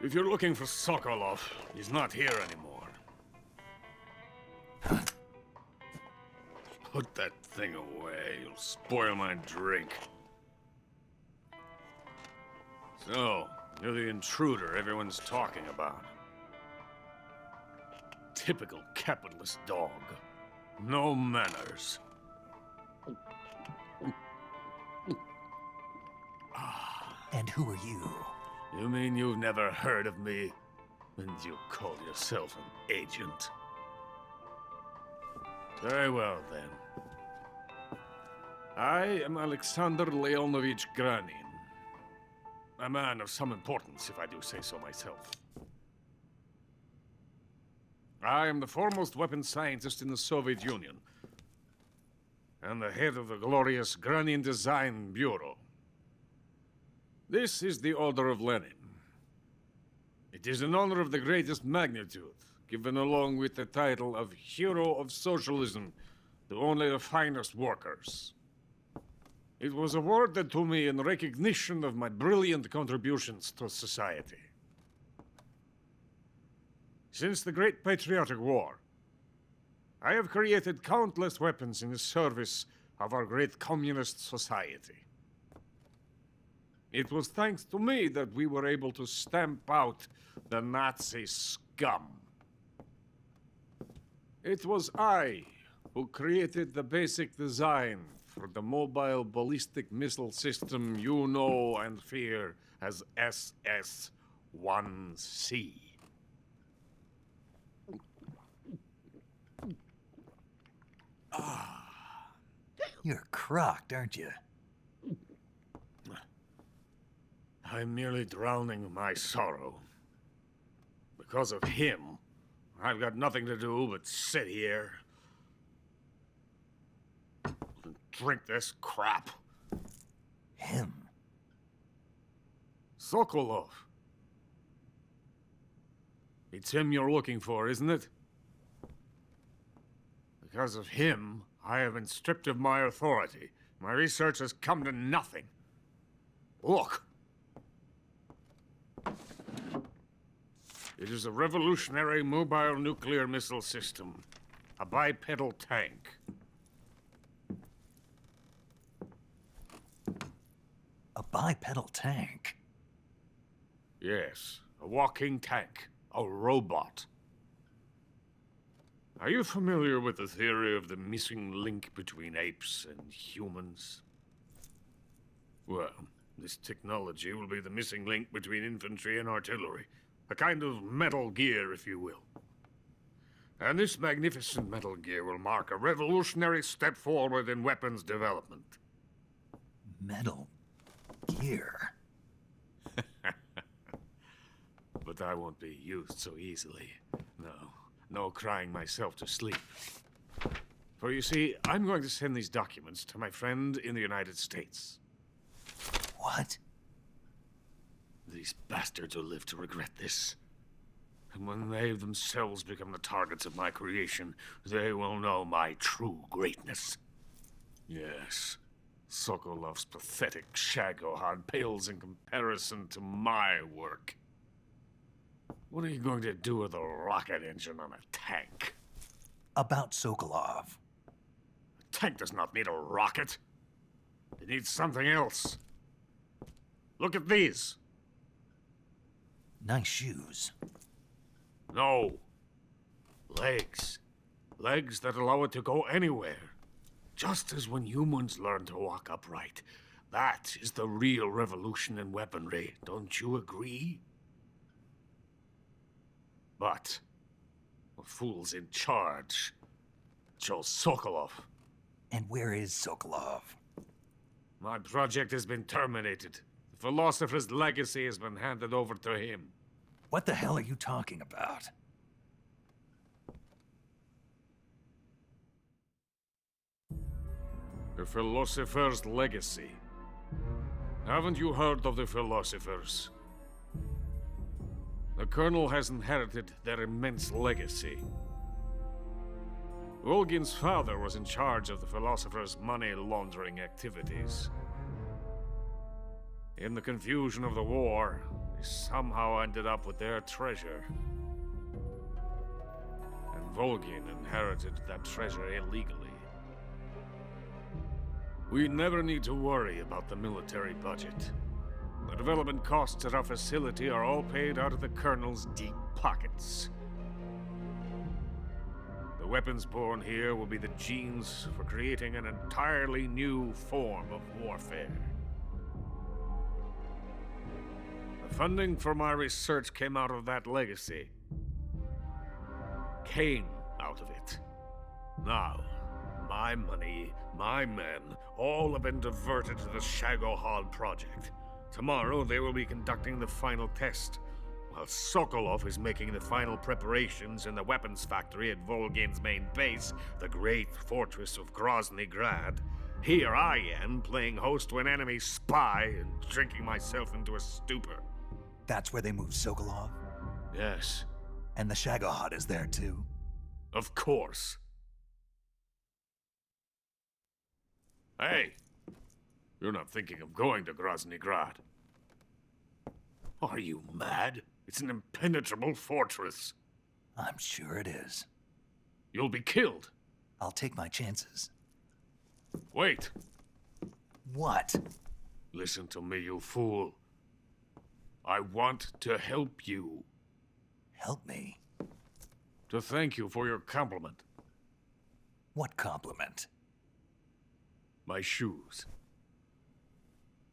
If you're looking for Sokolov, he's not here anymore. Put that thing away. You'll spoil my drink. So, you're the intruder everyone's talking about. Typical capitalist dog. No manners. And who are you? You mean you've never heard of me? And you call yourself an agent? Very well, then. I am Alexander Leonovich Granin. A man of some importance, if I do say so myself. I am the foremost weapons scientist in the Soviet Union, and the head of the glorious Granin Design Bureau. This is the Order of Lenin. It is an honor of the greatest magnitude, given along with the title of Hero of Socialism to only the finest workers. It was awarded to me in recognition of my brilliant contributions to society. Since the Great Patriotic War, I have created countless weapons in the service of our great communist society. It was thanks to me that we were able to stamp out the Nazi scum. It was I who created the basic design for the mobile ballistic missile system you know and fear as SS-1C. You're crocked, aren't you? I'm merely drowning my sorrow. Because of him, I've got nothing to do but sit here and drink this crap. Him? Sokolov. It's him you're looking for, isn't it? Because of him, I have been stripped of my authority. My research has come to nothing. Look. It is a revolutionary mobile nuclear missile system. A bipedal tank. A bipedal tank? Yes, a walking tank. A robot. Are you familiar with the theory of the missing link between apes and humans? Well, this technology will be the missing link between infantry and artillery. A kind of Metal Gear, if you will. And this magnificent Metal Gear will mark a revolutionary step forward in weapons development. Metal Gear? But I won't be used so easily. No crying myself to sleep. For you see, I'm going to send these documents to my friend in the United States. What? These bastards will live to regret this. And when they themselves become the targets of my creation, they will know my true greatness. Yes, Sokolov's pathetic Shagohod pales in comparison to my work. What are you going to do with a rocket engine on a tank? About Sokolov. A tank does not need a rocket. It needs something else. Look at these. Nice shoes. No. Legs. Legs that allow it to go anywhere. Just as when humans learn to walk upright. That is the real revolution in weaponry. Don't you agree? But the fool's in charge. Joe Sokolov. And where is Sokolov? My project has been terminated. The philosopher's legacy has been handed over to him. What the hell are you talking about? The philosopher's legacy. Haven't you heard of the philosophers? The Colonel has inherited their immense legacy. Volgin's father was in charge of the philosophers' money laundering activities. In the confusion of the war, we somehow ended up with their treasure. And Volgin inherited that treasure illegally. We never need to worry about the military budget. The development costs at our facility are all paid out of the Colonel's deep pockets. The weapons born here will be the genes for creating an entirely new form of warfare. The funding for my research came out of that legacy. Came out of it. Now, my money, my men, all have been diverted to the Shagohod project. Tomorrow they will be conducting the final test, while Sokolov is making the final preparations in the weapons factory at Volgin's main base, the great fortress of Grozny Grad. Here I am, playing host to an enemy spy and drinking myself into a stupor. That's where they moved Sokolov? Yes. And the Shagohod is there too? Of course. Hey! You're not thinking of going to Grozny Grad. Are you mad? It's an impenetrable fortress. I'm sure it is. You'll be killed. I'll take my chances. Wait. What? Listen to me, you fool. I want to help you. Help me? To thank you for your compliment. What compliment? My shoes.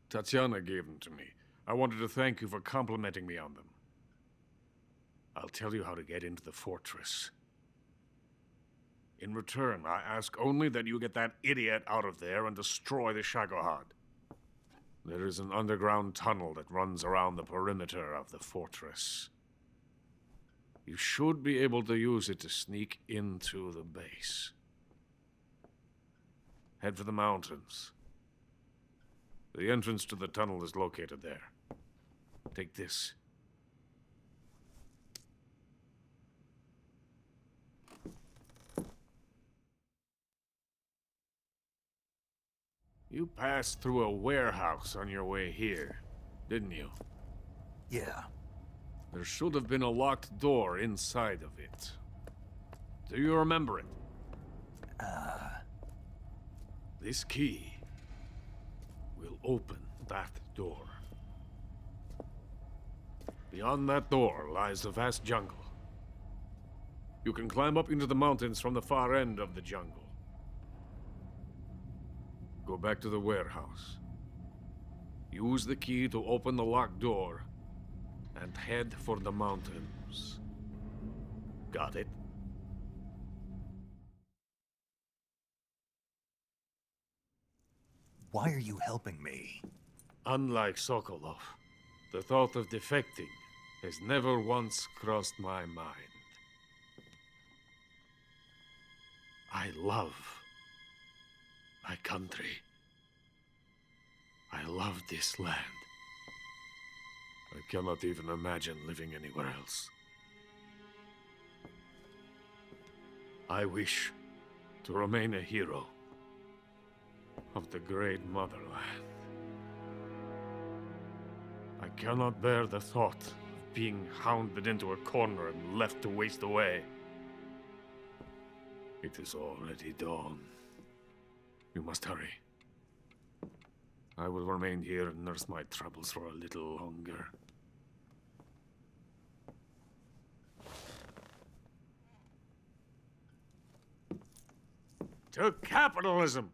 Tatiana gave them to me. I wanted to thank you for complimenting me on them. I'll tell you how to get into the fortress. In return, I ask only that you get that idiot out of there and destroy the Shagohod. There is an underground tunnel that runs around the perimeter of the fortress. You should be able to use it to sneak into the base. Head for the mountains. The entrance to the tunnel is located there. Take this. You passed through a warehouse on your way here, didn't you? Yeah. There should have been a locked door inside of it. Do you remember it? This key will open that door. Beyond that door lies a vast jungle. You can climb up into the mountains from the far end of the jungle. Go back to the warehouse. Use the key to open the locked door and head for the mountains. Got it? Why are you helping me? Unlike Sokolov, the thought of defecting has never once crossed my mind. I love my country. I love this land. I cannot even imagine living anywhere else. I wish to remain a hero of the great motherland. I cannot bear the thought of being hounded into a corner and left to waste away. It is already dawn. You must hurry. I will remain here and nurse my troubles for a little longer. To capitalism!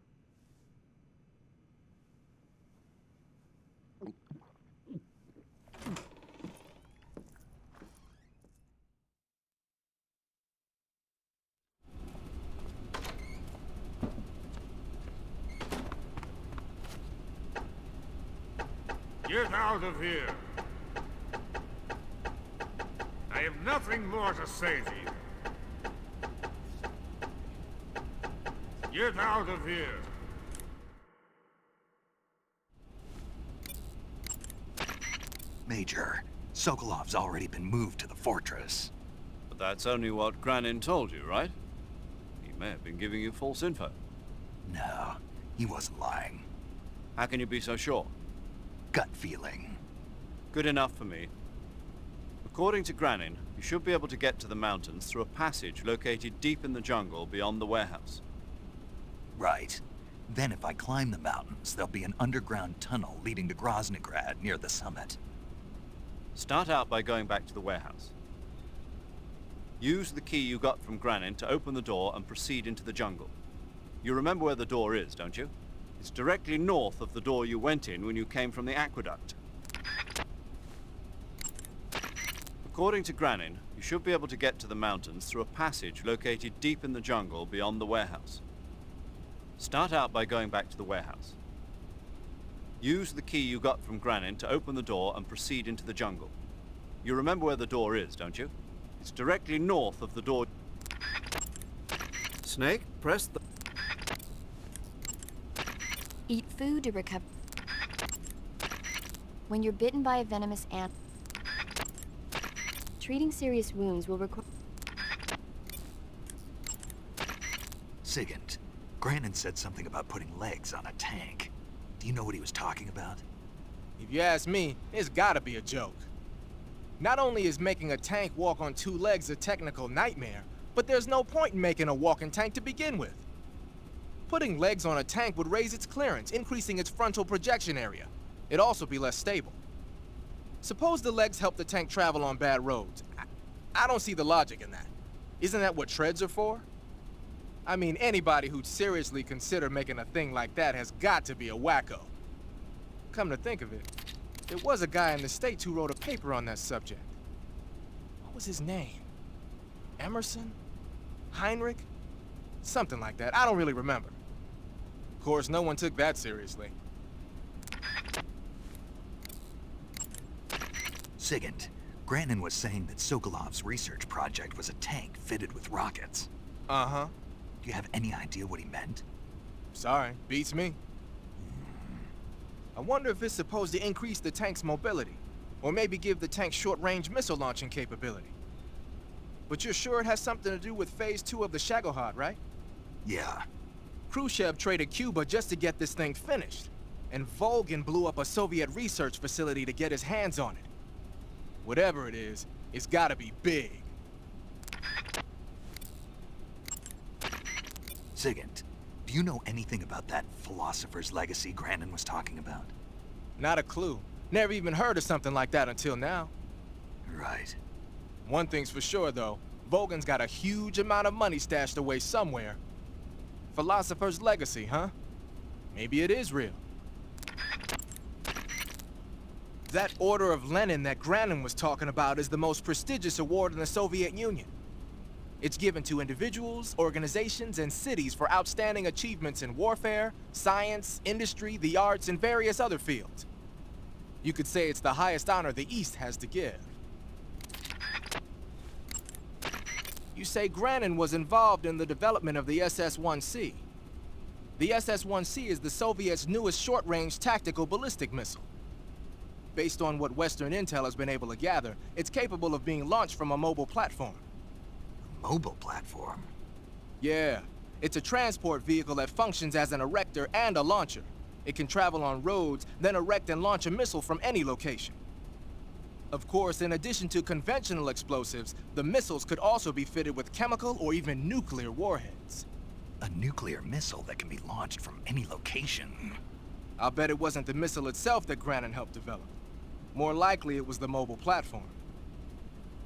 Get out of here! I have nothing more to say to you. Get out of here! Major, Sokolov's already been moved to the fortress. But that's only what Granin told you, right? He may have been giving you false info. No, he wasn't lying. How can you be so sure? Gut feeling. Good enough for me. According to Granin, you should be able to get to the mountains through a passage located deep in the jungle beyond the warehouse. Right. Then if I climb the mountains, there'll be an underground tunnel leading to Groznygrad near the summit. Start out by going back to the warehouse. Use the key you got from Granin to open the door and proceed into the jungle. You remember where the door is, don't you? It's directly north of the door you went in when you came from the aqueduct. According to Granin, you should be able to get to the mountains through a passage located deep in the jungle beyond the warehouse. Start out by going back to the warehouse. Use the key you got from Granin to open the door and proceed into the jungle. You remember where the door is, don't you? It's directly north of the door. Snake, press the... Eat food to recover. When you're bitten by a venomous ant, treating serious wounds will require... Sigint, Granin said something about putting legs on a tank. Do you know what he was talking about? If you ask me, it's gotta be a joke. Not only is making a tank walk on two legs a technical nightmare, but there's no point in making a walking tank to begin with. Putting legs on a tank would raise its clearance, increasing its frontal projection area. It'd also be less stable. Suppose the legs help the tank travel on bad roads. I don't see the logic in that. Isn't that what treads are for? I mean, anybody who'd seriously consider making a thing like that has got to be a wacko. Come to think of it, there was a guy in the States who wrote a paper on that subject. What was his name? Emerson? Heinrich? Something like that. I don't really remember. Of course, no one took that seriously. Sigint, Granin was saying that Sokolov's research project was a tank fitted with rockets. Uh-huh. Do you have any idea what he meant? Sorry, beats me. I wonder if it's supposed to increase the tank's mobility, or maybe give the tank short-range missile launching capability. But you're sure it has something to do with Phase 2 of the Shagohod, right? Yeah. Khrushchev traded Cuba just to get this thing finished, and Volgin blew up a Soviet research facility to get his hands on it. Whatever it is, it's gotta be big. Sigint, do you know anything about that philosopher's legacy Granin was talking about? Not a clue. Never even heard of something like that until now. Right. One thing's for sure, though. Volgin's got a huge amount of money stashed away somewhere. Philosopher's legacy, huh? Maybe it is real. That Order of Lenin that Granin was talking about is the most prestigious award in the Soviet Union. It's given to individuals, organizations, and cities for outstanding achievements in warfare, science, industry, the arts, and various other fields. You could say it's the highest honor the East has to give. You say Granin was involved in the development of the SS-1C. The SS-1C is the Soviets' newest short-range tactical ballistic missile. Based on what Western intel has been able to gather, it's capable of being launched from a mobile platform. Mobile platform? Yeah, it's a transport vehicle that functions as an erector and a launcher. It can travel on roads, then erect and launch a missile from any location. Of course, in addition to conventional explosives, the missiles could also be fitted with chemical or even nuclear warheads. A nuclear missile that can be launched from any location. I'll bet it wasn't the missile itself that Granin helped develop. More likely, it was the mobile platform.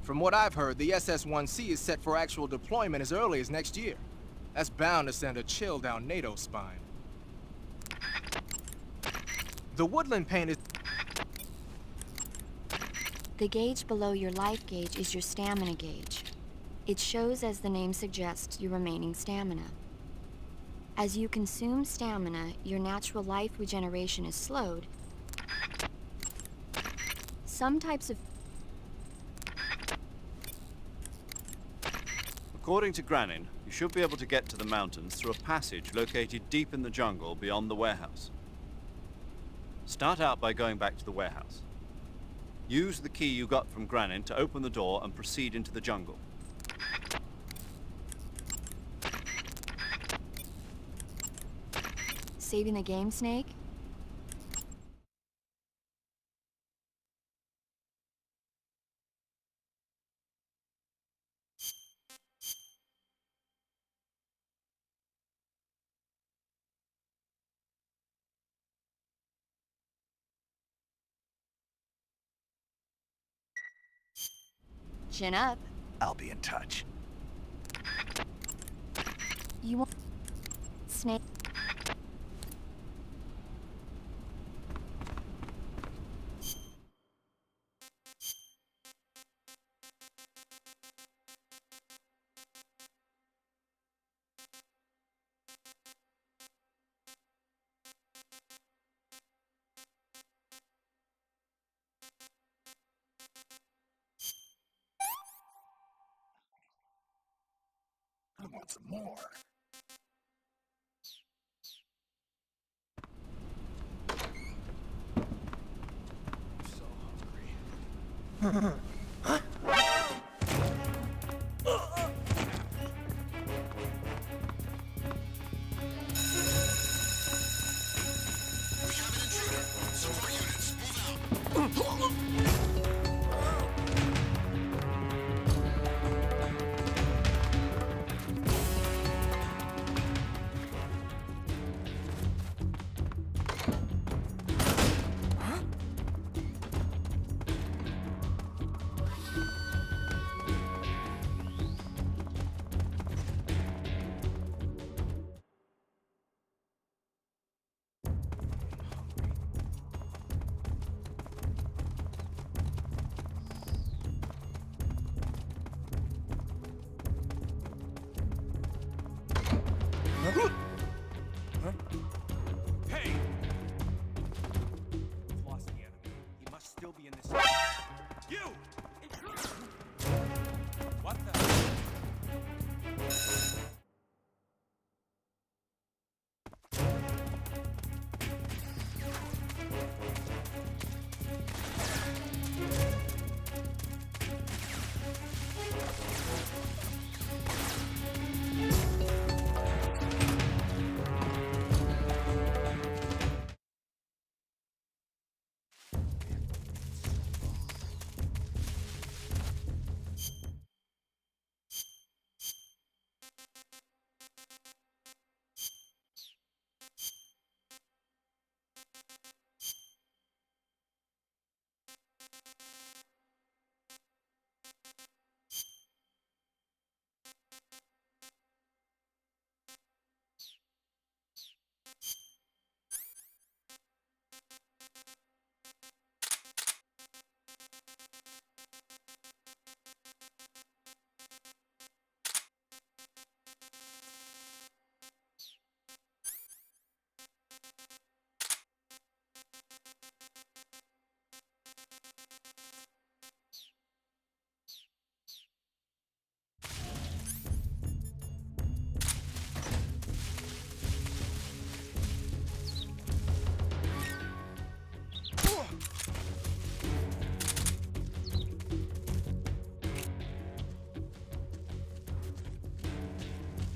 From what I've heard, the SS-1C is set for actual deployment as early as next year. That's bound to send a chill down NATO's spine. The woodland paint is... The gauge below your life gauge is your stamina gauge. It shows, as the name suggests, your remaining stamina. As you consume stamina, your natural life regeneration is slowed. Some types of... According to Granin, you should be able to get to the mountains through a passage located deep in the jungle beyond the warehouse. Start out by going back to the warehouse. Use the key you got from Granin to open the door and proceed into the jungle. Saving the game, Snake? Chin up. I'll be in touch. You want snake? I want some more. So hungry. We have an intruder. Support units, move out. Hey! We've lost the enemy. He must still be in this area. You! What the?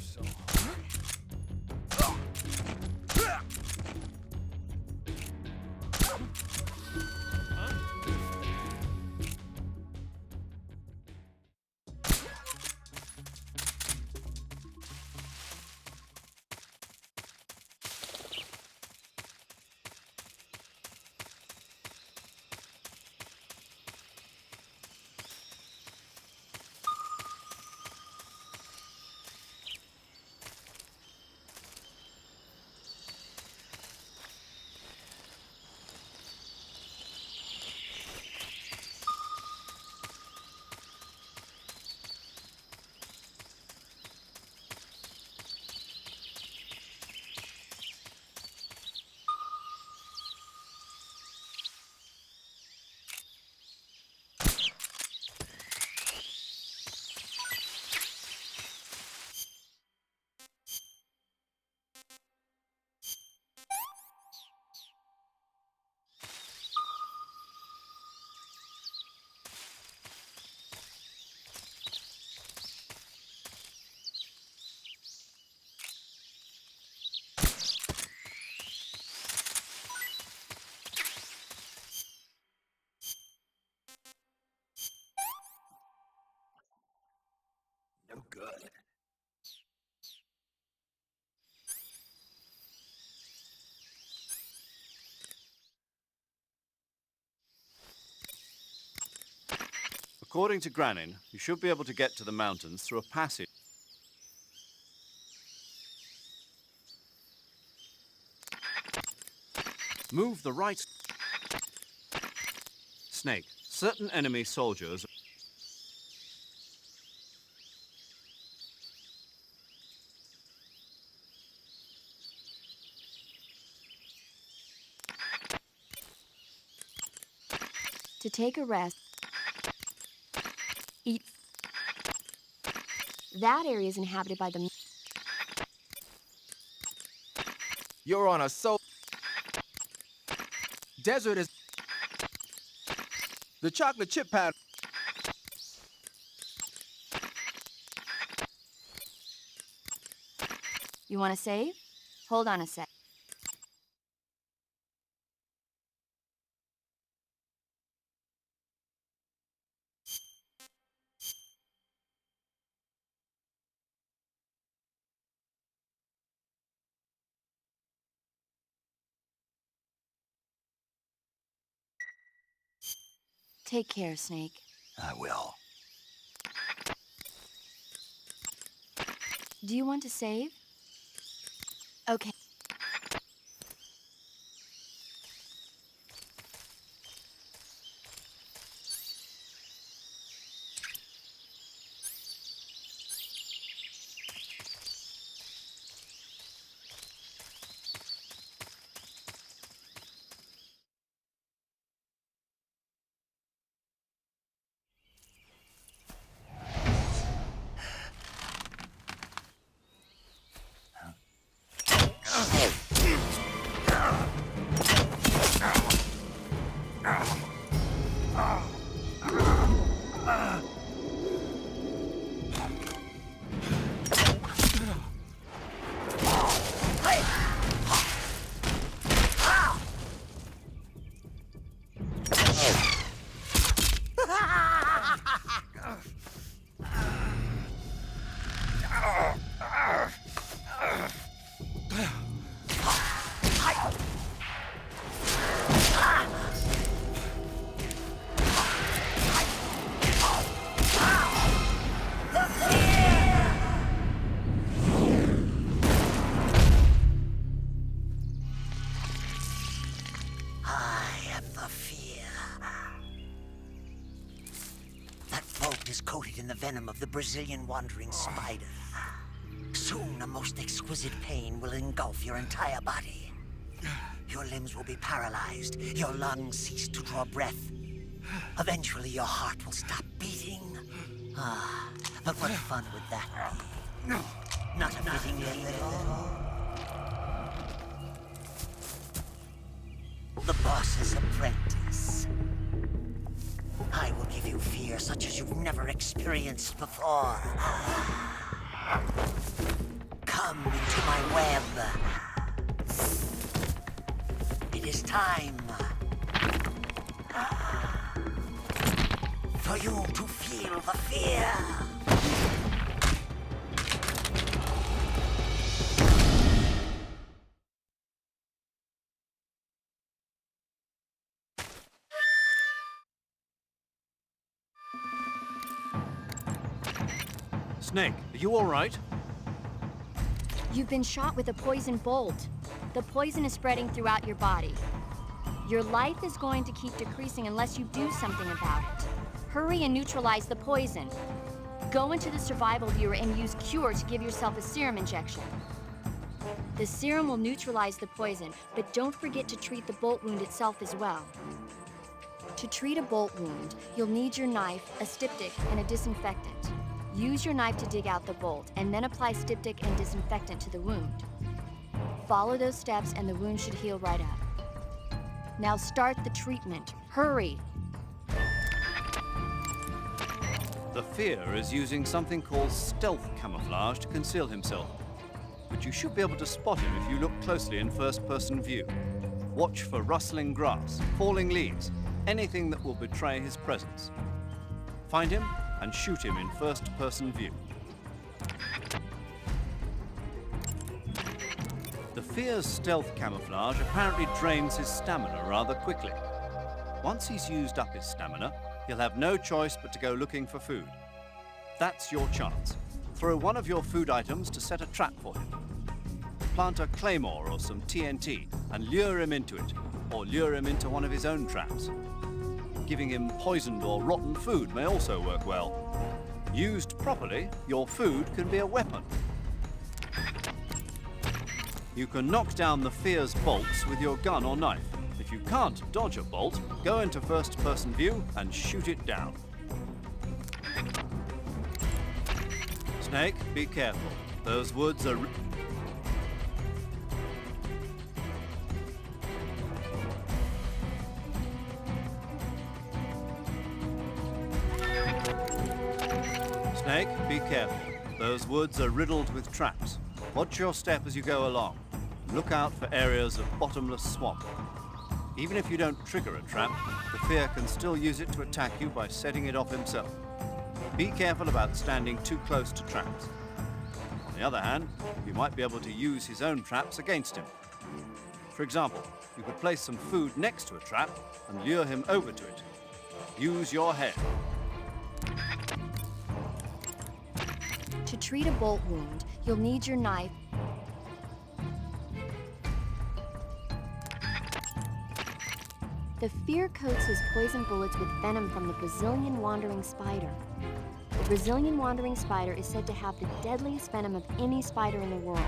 So hungry. No good. According to Granin, you should be able to get to the mountains through a passage. Move the right... Snake, certain enemy soldiers... To take a rest, eat. That area is inhabited by the... You're on a desert is... The chocolate chip pad... You want to save? Hold on a sec. Take care, Snake. I will. Do you want to save? Okay. Coated in the venom of the Brazilian wandering spider. Soon, a most exquisite pain will engulf your entire body. Your limbs will be paralyzed, your lungs cease to draw breath. Eventually, your heart will stop beating. Ah, but what fun would that be? Not a fitting end at all. The boss's apprentice. I will give you fear such as you've never experienced before. Come into my web. It is time for you to feel the fear. Snake, are you all right? You've been shot with a poison bolt. The poison is spreading throughout your body. Your life is going to keep decreasing unless you do something about it. Hurry and neutralize the poison. Go into the survival viewer and use Cure to give yourself a serum injection. The serum will neutralize the poison, but don't forget to treat the bolt wound itself as well. To treat a bolt wound, you'll need your knife, a styptic, and a disinfectant. Use your knife to dig out the bolt, and then apply styptic and disinfectant to the wound. Follow those steps and the wound should heal right up. Now start the treatment. Hurry! The Fear is using something called stealth camouflage to conceal himself. But you should be able to spot him if you look closely in first-person view. Watch for rustling grass, falling leaves, anything that will betray his presence. Find him and shoot him in first-person view. The Fear's stealth camouflage apparently drains his stamina rather quickly. Once he's used up his stamina, You'll have no choice but to go looking for food. That's your chance. Throw one of your food items to set a trap for him. Plant a claymore or some TNT and lure him into it, or lure him into one of his own traps. Giving him poisoned or rotten food may also work well. Used properly, your food can be a weapon. You can knock down the fear's bolts with your gun or knife. If you can't dodge a bolt, go into first-person view and shoot it down. Snake, be careful. Those woods are... Snake, be careful. Those woods are riddled with traps. Watch your step as you go along. Look out for areas of bottomless swamp. Even if you don't trigger a trap, the fear can still use it to attack you by setting it off himself. Be careful about standing too close to traps. On the other hand, you might be able to use his own traps against him. For example, you could place some food next to a trap and lure him over to it. Use your head. To treat a bolt wound, you'll need your knife. The fear coats his poison bullets with venom from the Brazilian wandering spider. The Brazilian wandering spider is said to have the deadliest venom of any spider in the world.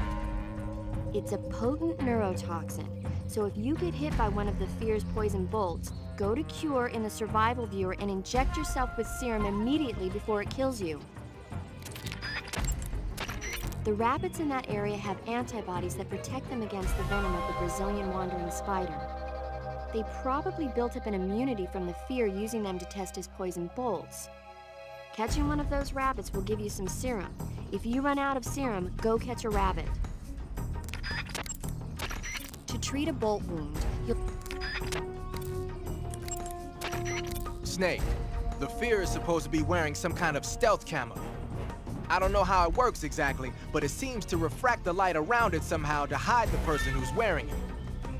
It's a potent neurotoxin, so if you get hit by one of the fear's poison bolts, go to Cure in the survival viewer and inject yourself with serum immediately before it kills you. The rabbits in that area have antibodies that protect them against the venom of the Brazilian wandering spider. They probably built up an immunity from the fear using them to test his poison bolts. Catching one of those rabbits will give you some serum. If you run out of serum, go catch a rabbit. To treat a bolt wound, you'll... Snake, the fear is supposed to be wearing some kind of stealth camo. I don't know how it works exactly, but it seems to refract the light around it somehow to hide the person who's wearing it.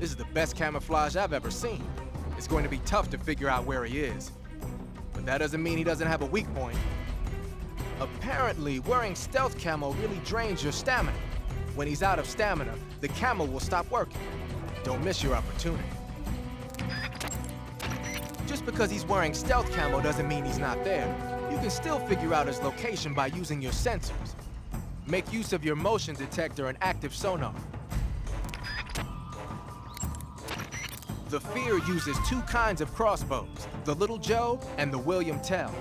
This is the best camouflage I've ever seen. It's going to be tough to figure out where he is. But that doesn't mean he doesn't have a weak point. Apparently, wearing stealth camo really drains your stamina. When he's out of stamina, the camo will stop working. Don't miss your opportunity. Just because he's wearing stealth camo doesn't mean he's not there. You can still figure out his location by using your sensors. Make use of your motion detector and active sonar. The Fear uses two kinds of crossbows, the Little Joe and the William Tell.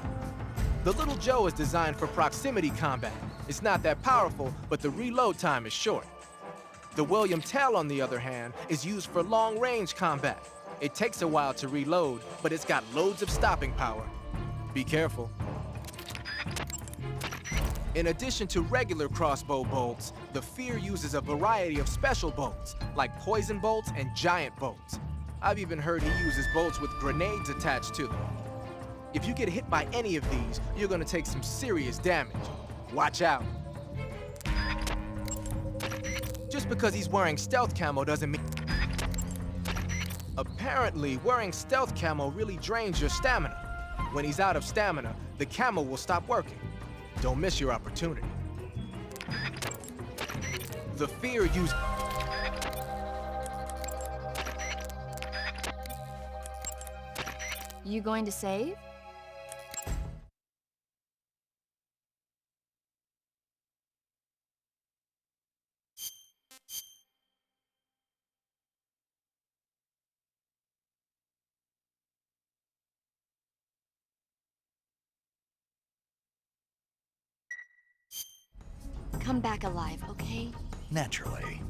The Little Joe is designed for proximity combat. It's not that powerful, but the reload time is short. The William Tell, on the other hand, is used for long-range combat. It takes a while to reload, but it's got loads of stopping power. Be careful. In addition to regular crossbow bolts, the Fear uses a variety of special bolts, like poison bolts and giant bolts. I've even heard he uses bolts with grenades attached to them. If you get hit by any of these, you're gonna take some serious damage. Watch out. Just because he's wearing stealth camo doesn't mean... Apparently, wearing stealth camo really drains your stamina. When he's out of stamina, the camo will stop working. Don't miss your opportunity. The Fear uses... You going to save? Come back alive, okay? Naturally.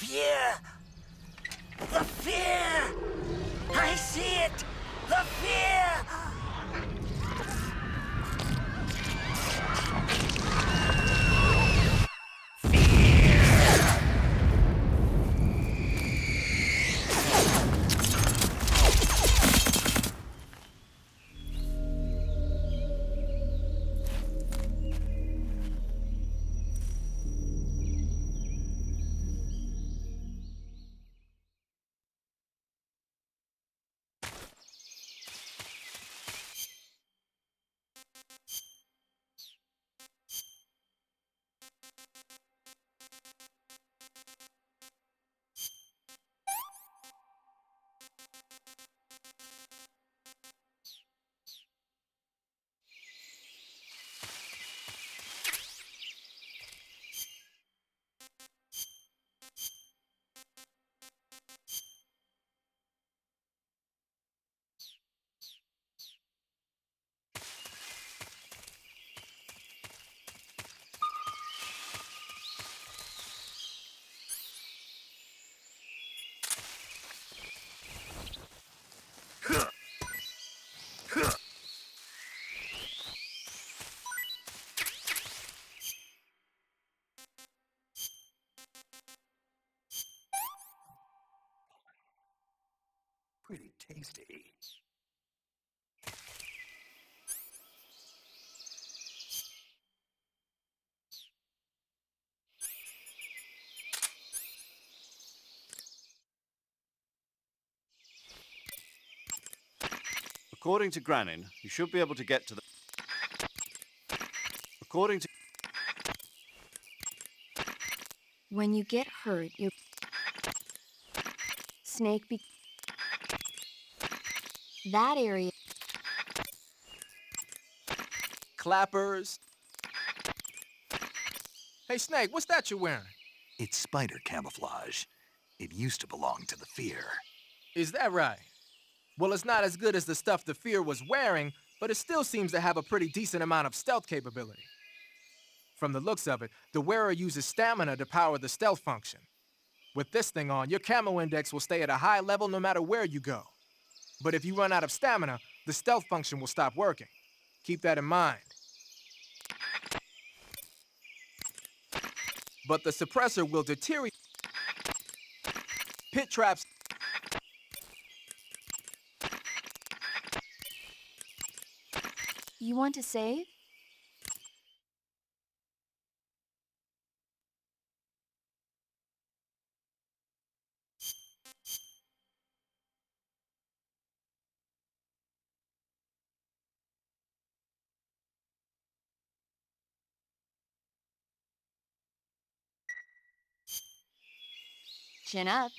fear! The fear! I see it! The fear! tasty. According to Granin, you should be able to get to the... According to... When you get hurt, your snake be... That area... Clappers. Hey, Snake, what's that you're wearing? It's spider camouflage. It used to belong to the Fear. Is that right? Well, it's not as good as the stuff the Fear was wearing, but it still seems to have a pretty decent amount of stealth capability. From the looks of it, the wearer uses stamina to power the stealth function. With this thing on, your camo index will stay at a high level no matter where you go. But if you run out of stamina, the stealth function will stop working. Keep that in mind. But the suppressor will deteriorate. Pit traps. You want to save? Chin up.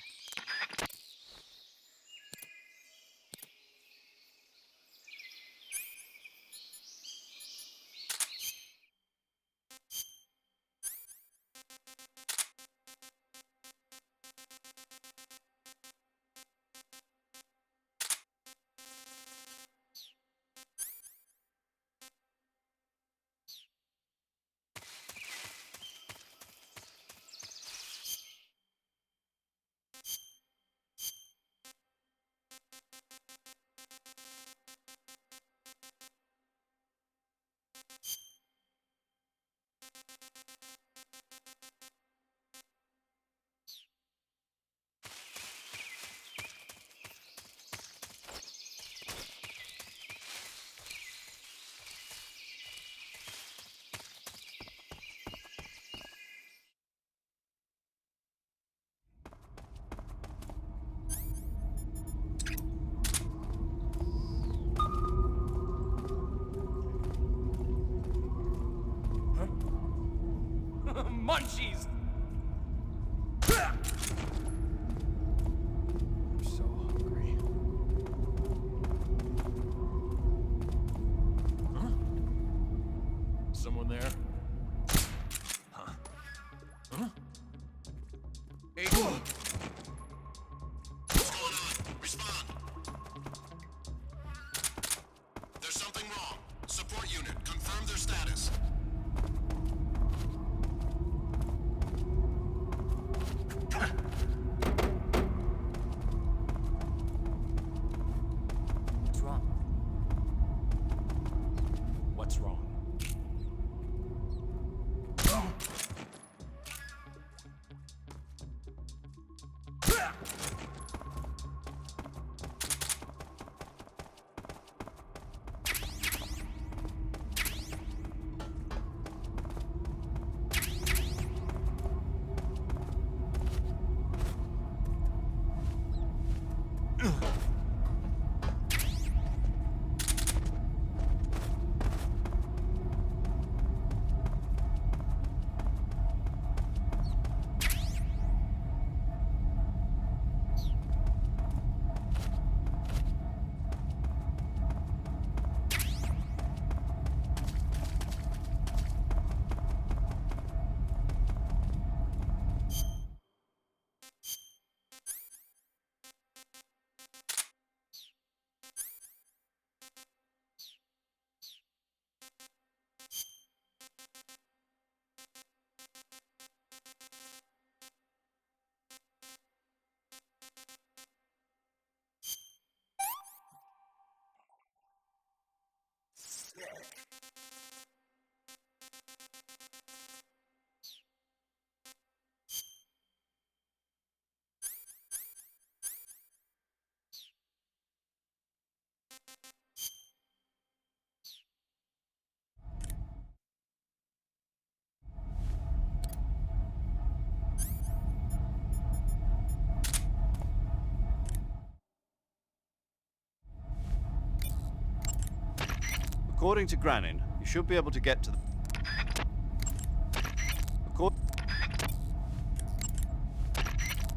According to Granin, you should be able to get to the...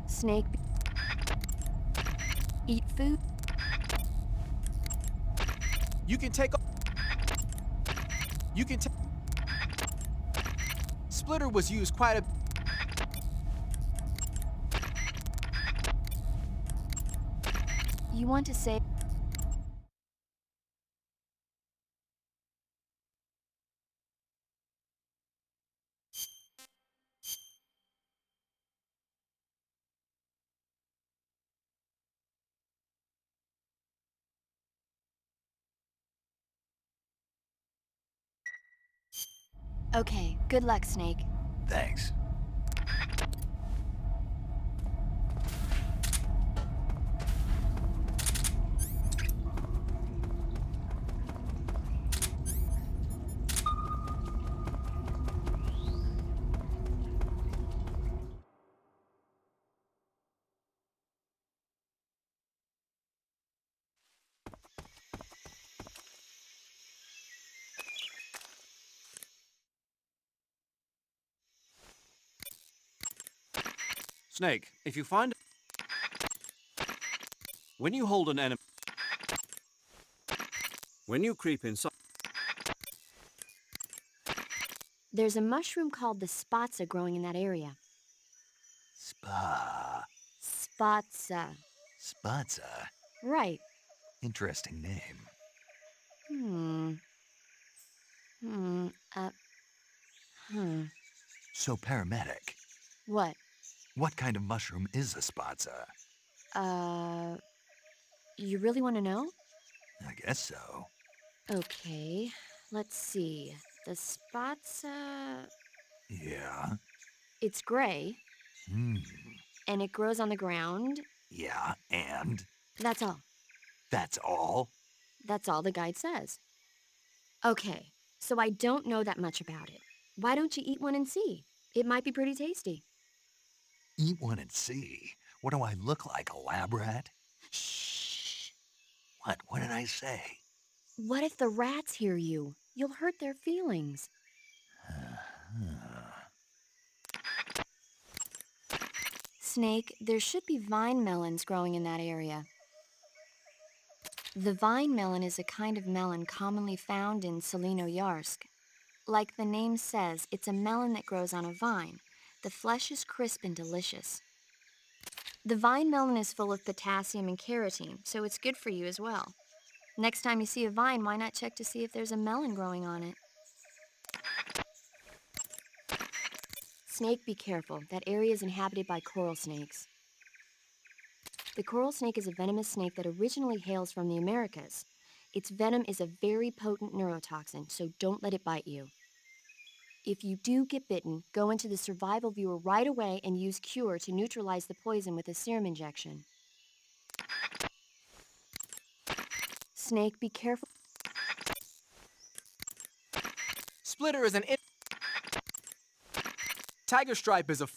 Snake. Eat food. You can take... You can take... Splitter was used quite a... You want to say... Okay, good luck, Snake. Thanks. Snake, if you find... When you hold an enemy... When you creep inside... There's a mushroom called the spatza growing in that area. Spatza. Spatza. Right. Interesting name. So, paramedic, What? what kind of mushroom is a spatza? You really want to know? I guess so. Okay, let's see. The spatza... Yeah. It's gray, and it grows on the ground. Yeah, and? That's all. That's all? That's all the guide says. Okay, so I don't know that much about it. Why don't you eat one and see? It might be pretty tasty. Eat one and see. What do I look like, a lab rat? Shh. What did I say? What if the rats hear you? You'll hurt their feelings. Snake, there should be vine melons growing in that area. The vine melon is a kind of melon commonly found in Solino-Yarsk. Like the name says, it's a melon that grows on a vine. The flesh is crisp and delicious. The vine melon is full of potassium and carotene, so it's good for you as well. Next time you see a vine, why not check to see if there's a melon growing on it? Snake, be careful. That area is inhabited by coral snakes. The coral snake is a venomous snake that originally hails from the Americas. Its venom is a very potent neurotoxin, so don't let it bite you. If you do get bitten, go into the survival viewer right away and use Cure to neutralize the poison with a serum injection. Snake, be careful. Splitter is an... Tiger Stripe is a...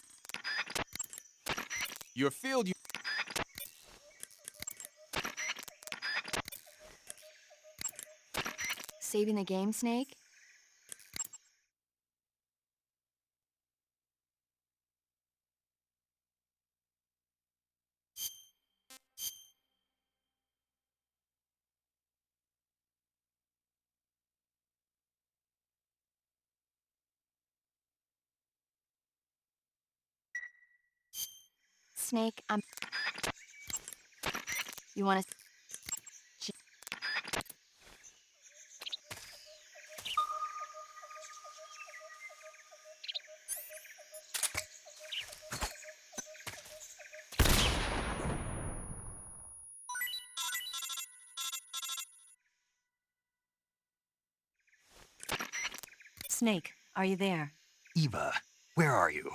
Your field... Saving the game, Snake? Snake, You want to... Snake, are you there? Eva, where are you?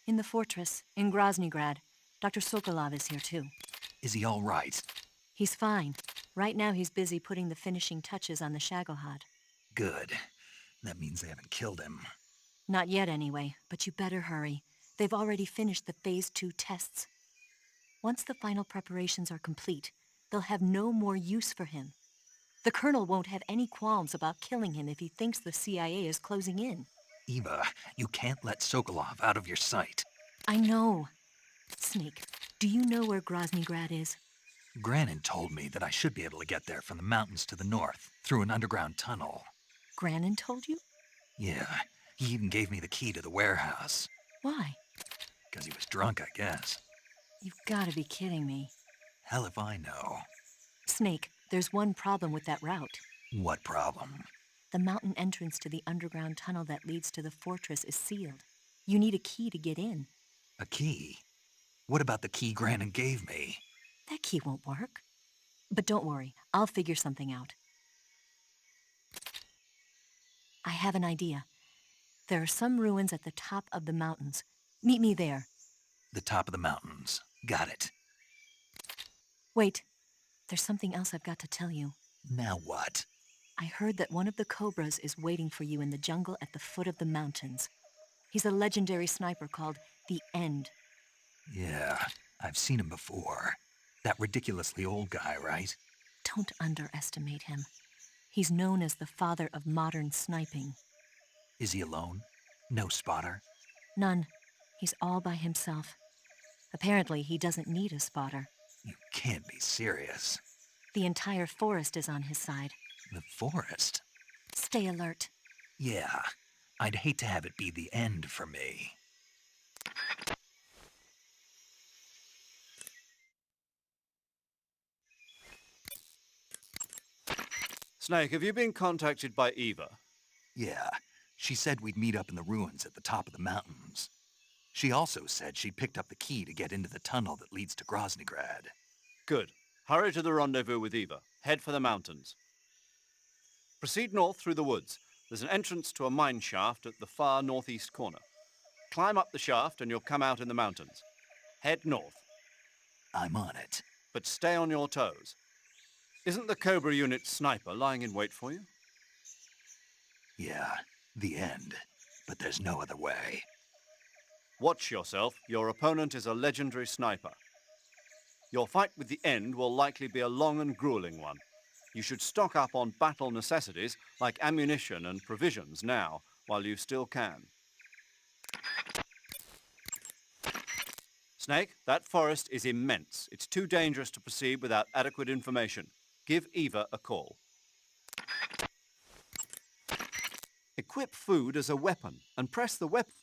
In the fortress, in Groznygrad. Dr. Sokolov is here too. Is he all right? He's fine. Right now he's busy putting the finishing touches on the Shagohod. Good. That means they haven't killed him. Not yet anyway, but you better hurry. They've already finished the Phase 2 tests. Once the final preparations are complete, they'll have no more use for him. The Colonel won't have any qualms about killing him if he thinks the CIA is closing in. Eva, you can't let Sokolov out of your sight. I know. Snake, do you know where Groznygrad is? Granin told me that I should be able to get there from the mountains to the north, through an underground tunnel. Granin told you? Yeah, he even gave me the key to the warehouse. Why? Because he was drunk, I guess. You've got to be kidding me. Hell if I know. Snake, there's one problem with that route. What problem? The mountain entrance to the underground tunnel that leads to the fortress is sealed. You need a key to get in. A key? What about the key Granin gave me? That key won't work. But don't worry, I'll figure something out. I have an idea. There are some ruins at the top of the mountains. Meet me there. The top of the mountains. Got it. Wait, there's something else I've got to tell you. Now what? I heard that one of the Cobras is waiting for you in the jungle at the foot of the mountains. He's a legendary sniper called the End. Yeah, I've seen him before. That ridiculously old guy, right? Don't underestimate him. He's known as the father of modern sniping. Is he alone? No spotter? None. He's all by himself. Apparently, he doesn't need a spotter. You can't be serious. The entire forest is on his side. The forest? Stay alert. Yeah, I'd hate to have it be the end for me. Snake, have you been contacted by Eva? Yeah, she said we'd meet up in the ruins at the top of the mountains. She also said she'd picked up the key to get into the tunnel that leads to Groznygrad. Good. Hurry to the rendezvous with Eva. Head for the mountains. Proceed north through the woods. There's an entrance to a mine shaft at the far northeast corner. Climb up the shaft and you'll come out in the mountains. Head north. I'm on it. But stay on your toes. Isn't the Cobra unit sniper lying in wait for you? Yeah, the end. But there's no other way. Watch yourself. Your opponent is a legendary sniper. Your fight with the End will likely be a long and grueling one. You should stock up on battle necessities like ammunition and provisions now, while you still can. Snake, that forest is immense. It's too dangerous to proceed without adequate information. Give Eva a call. Equip food as a weapon and press the weapon.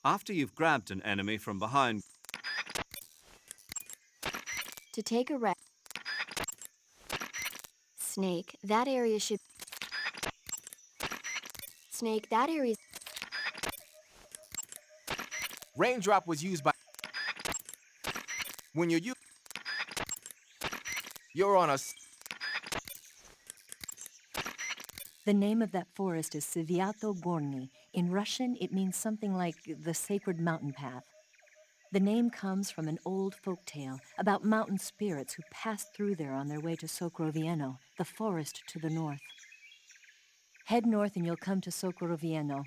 After you've grabbed an enemy from behind, To take a rest. Snake, that area should... Snake, that area... Raindrop was used by... When you're on a... The name of that forest is Sviato Gorny. In Russian, it means something like the sacred mountain path. The name comes from an old folk tale about mountain spirits who passed through there on their way to Sokrovieno, the forest to the north. Head north and you'll come to Sokrovieno.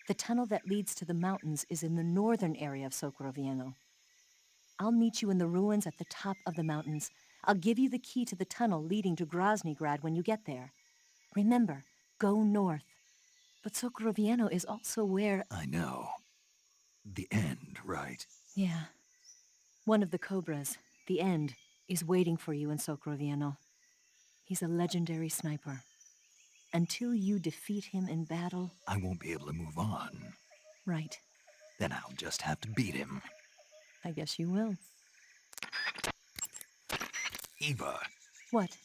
The tunnel that leads to the mountains is in the northern area of Sokrovieno. I'll meet you in the ruins at the top of the mountains. I'll give you the key to the tunnel leading to Groznygrad when you get there. Remember, go north. But Sokrovieno is also where... I know. The end, right? Yeah. One of the Cobras, the End, is waiting for you in Sokrovieno. He's a legendary sniper. Until you defeat him in battle... I won't be able to move on. Right. Then I'll just have to beat him. I guess you will. Eva. What?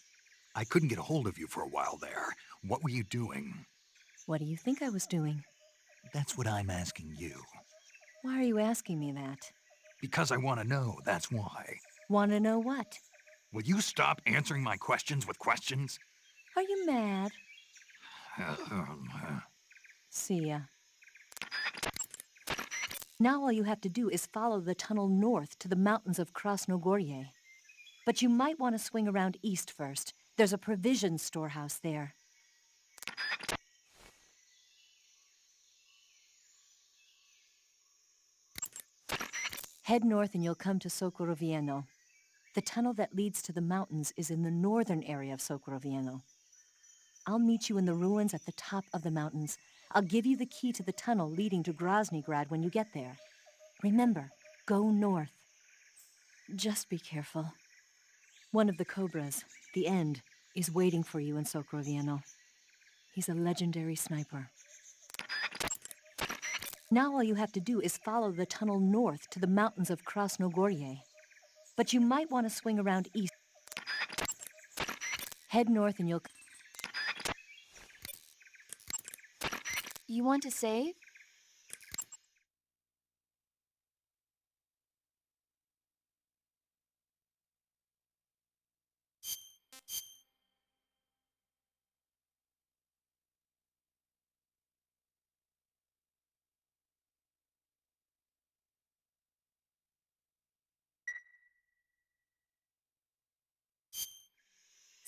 I couldn't get a hold of you for a while there. What were you doing? What do you think I was doing? That's what I'm asking you. Why are you asking me that? Because I want to know, that's why. Want to know what? Will you stop answering my questions with questions? Are you mad? See ya. Now all you have to do is follow the tunnel north to the mountains of Krasnogorye. But you might want to swing around east first. There's a provision storehouse there. Head north and you'll come to Sokorovieno. The tunnel that leads to the mountains is in the northern area of Sokrovieno. I'll meet you in the ruins at the top of the mountains. I'll give you the key to the tunnel leading to Groznygrad when you get there. Remember, go north. Just be careful. One of the Cobras, the End, is waiting for you in Sokrovieno. He's a legendary sniper. Now all you have to do is follow the tunnel north to the mountains of Krasnogorye. But you might want to swing around east. Head north and you'll... You want to save?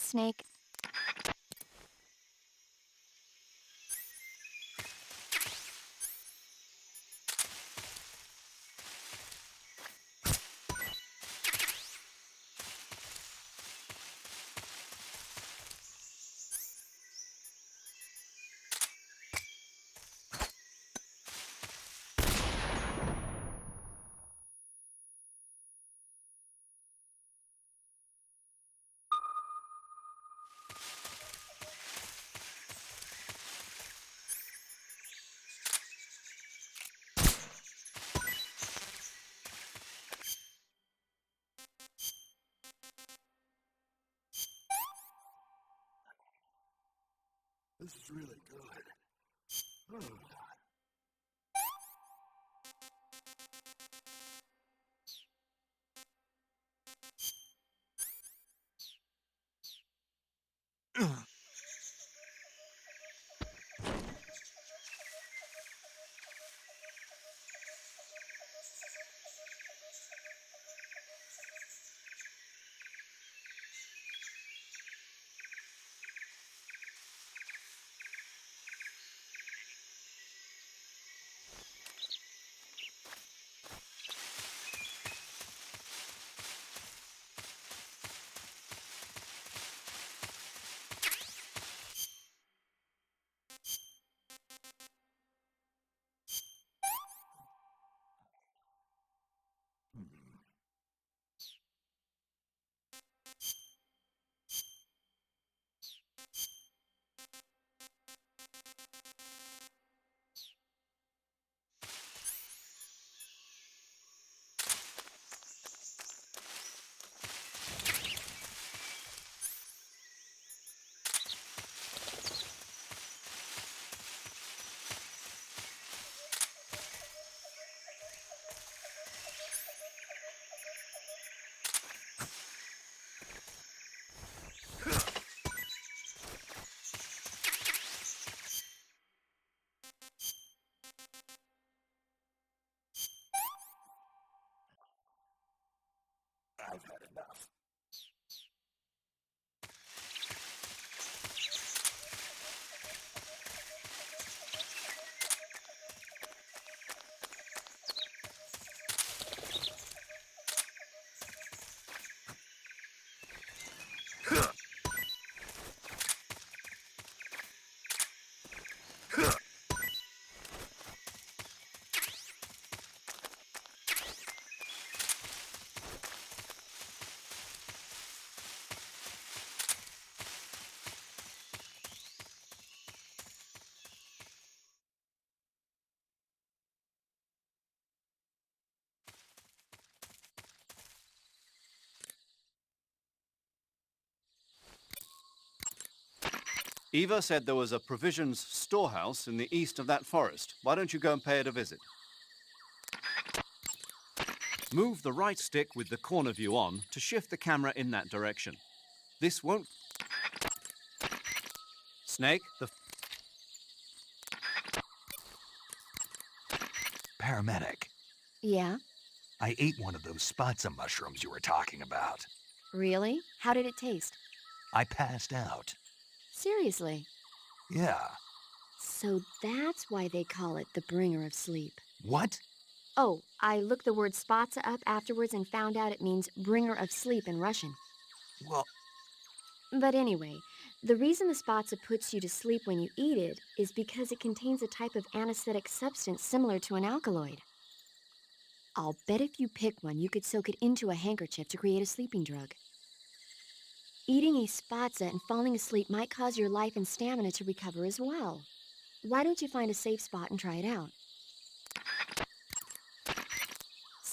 Snake. This is really good. I've had enough. Eva said there was a provisions storehouse in the east of that forest. Why don't you go and pay it a visit? Move the right stick with the corner view on to shift the camera in that direction. This won't... Snake, the... Paramedic, Yeah? I ate one of those spatza mushrooms you were talking about. Really? How did it taste? I passed out. Seriously? Yeah. So that's why they call it the bringer of sleep. What? Oh, I looked the word spatsa up afterwards and found out it means bringer of sleep in Russian. Well, But anyway, the reason the spatsa puts you to sleep when you eat it is because it contains a type of anesthetic substance similar to an alkaloid. I'll bet if you pick one, you could soak it into a handkerchief to create a sleeping drug. Eating a spatsa and falling asleep might cause your life and stamina to recover as well. Why don't you find a safe spot and try it out?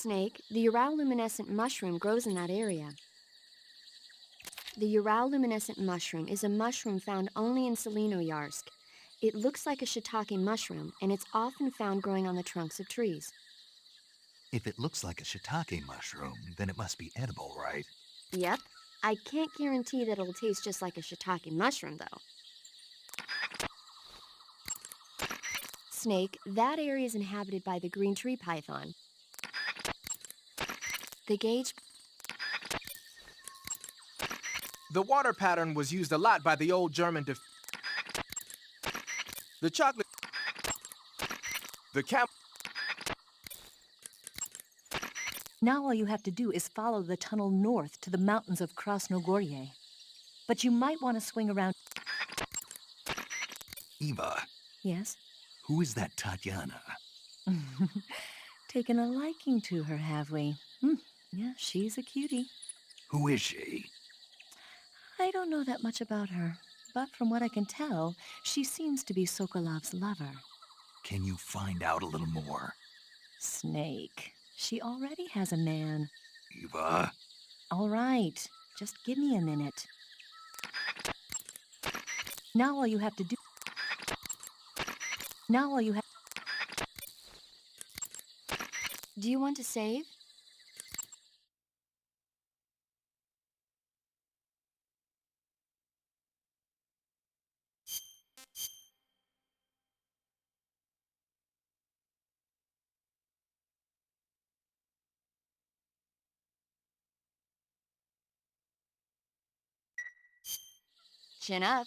Snake, the uralluminescent mushroom grows in that area. The uralluminescent mushroom is a mushroom found only in Selenoyarsk. It looks like a shiitake mushroom, and it's often found growing on the trunks of trees. if it looks like a shiitake mushroom, then it must be edible, right? Yep. I can't guarantee that it'll taste just like a shiitake mushroom, though. Snake, that area is inhabited by the green tree python. The gauge... The water pattern was used a lot by the old German The chocolate... The camp... Now all you have to do is follow the tunnel north to the mountains of Krasnogorye. But you might want to swing around... Eva, Yes? who is that Tatiana? Taken a liking to her, have we? Yeah, she's a cutie. Who is she? I don't know that much about her, but from what I can tell, she seems to be Sokolov's lover. Can you find out a little more? Snake. She already has a man. Eva? All right, just give me a minute. Now all you have to do... Now all you have... Do you want to save? Chin up.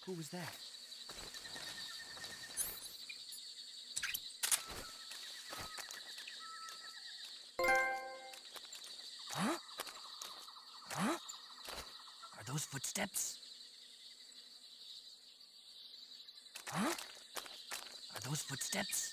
Who was that? Huh? Huh? Are those footsteps? Huh? Are those footsteps?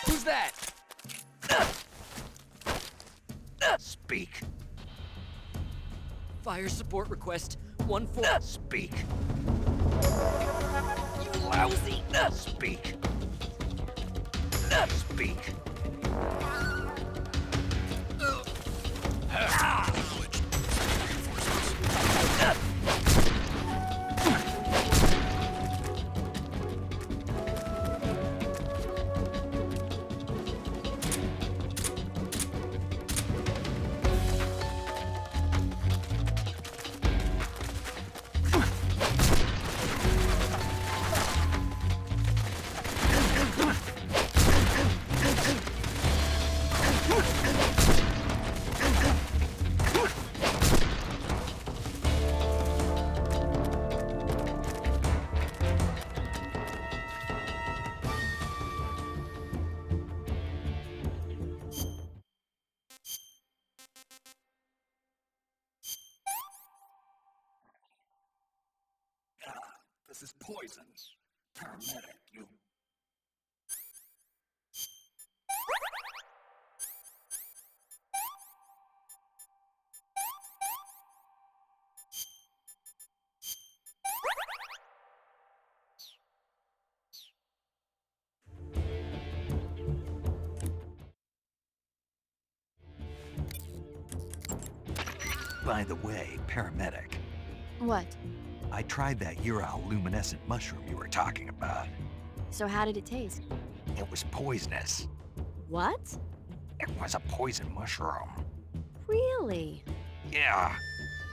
Who's that? Speak. Fire support request 1-4. Speak. You lousy! Speak. Speak. This is poison. Paramedic, you... By the way, paramedic, What? I tried that Ural luminescent mushroom you were talking about. So how did it taste? It was poisonous. What? It was a poison mushroom. Really? Yeah.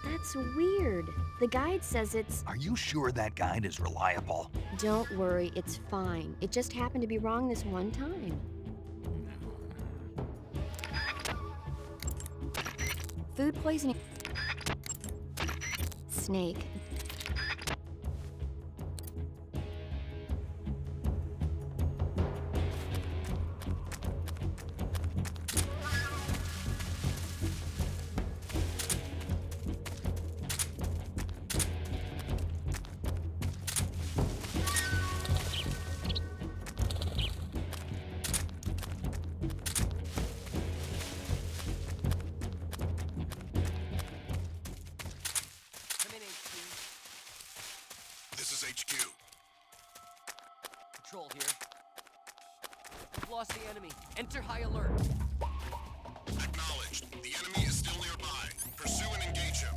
That's weird. The guide says it's... Are you sure that guide is reliable? Don't worry, it's fine. It just happened to be wrong this one time. Food poisoning... Snake. Come in, HQ. This is HQ. Patrol here. We've lost the enemy. Enter high alert. Acknowledged. The enemy is still nearby. Pursue and engage him.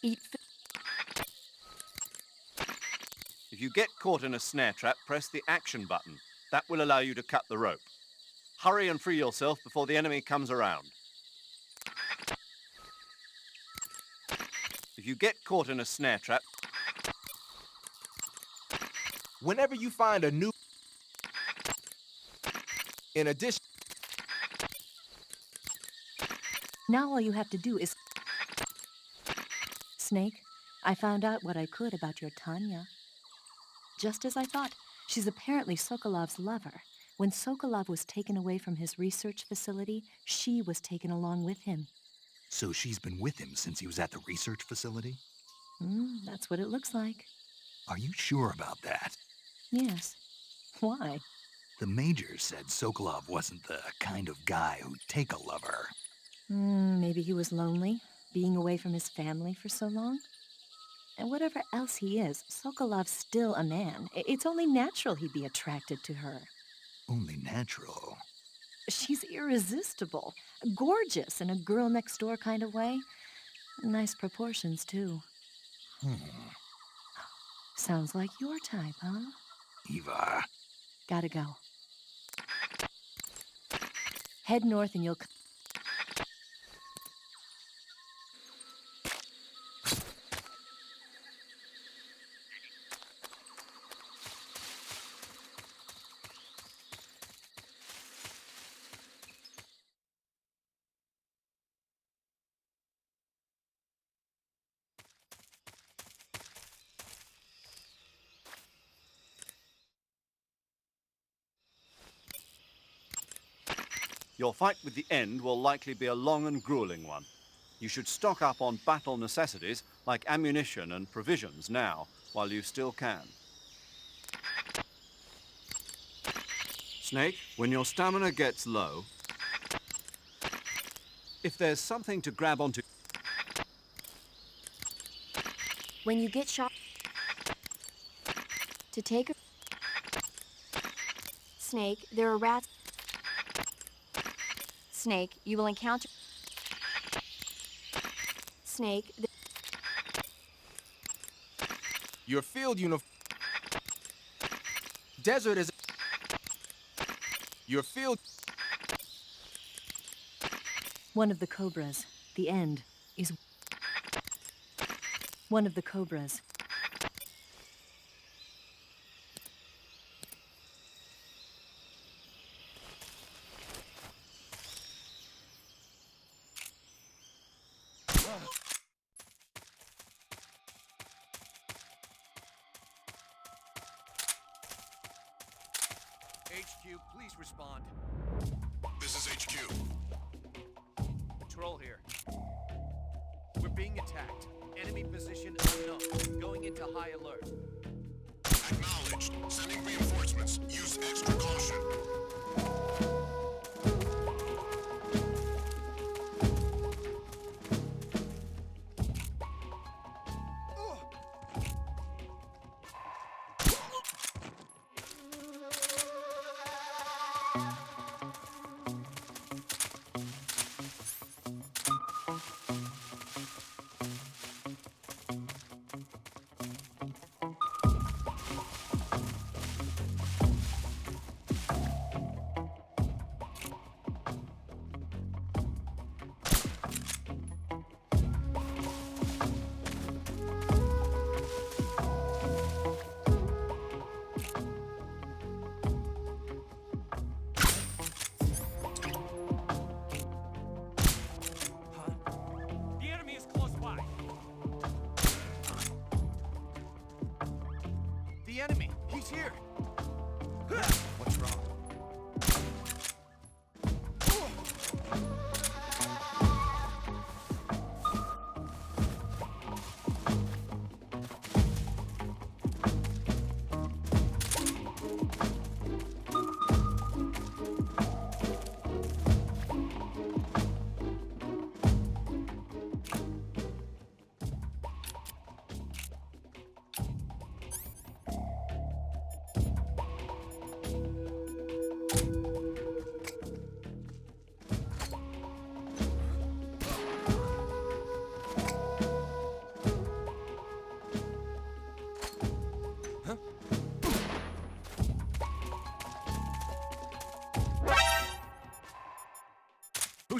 Eat If you get caught in a snare trap, press the action button. That will allow you to cut the rope. Hurry and free yourself before the enemy comes around. If you get caught in a snare trap, Whenever you find a new... In addition... Now all you have to do is... Snake, I found out what I could about your Tanya. Just as I thought, she's apparently Sokolov's lover. When Sokolov was taken away from his research facility, she was taken along with him. So she's been with him since he was at the research facility? That's what it looks like. Are you sure about that? Yes. Why? The Major said Sokolov wasn't the kind of guy who'd take a lover. Maybe he was lonely, being away from his family for so long. And whatever else he is, Sokolov's still a man. It's only natural he'd be attracted to her. Only natural. She's irresistible, gorgeous in a girl next door kind of way. Nice proportions, too. Sounds like your type, huh? Eva. Gotta go. Head north and you'll... your fight with the End will likely be a long and grueling one. You should stock up on battle necessities like ammunition and provisions now, while you still can. Snake, when your stamina gets low, if there's something to grab onto... When you get shot... To take a... Snake, there are rats... Snake, you will encounter... Snake, Your field uniform... Desert is... Your field... One of the Cobras, the End, is... One of the Cobras. HQ, please respond. This is HQ. Patrol here. We're being attacked. Enemy position unknown. Going into high alert. Acknowledged. Sending reinforcements. Use extra caution.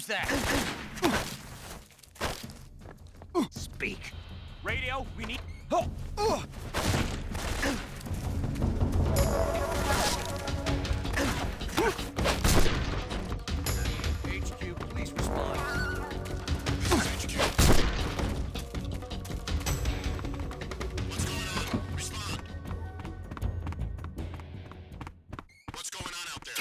Who's that? Speak. Radio, we need... HQ, please respond. HQ. What's going on? Respond. What's going on out there?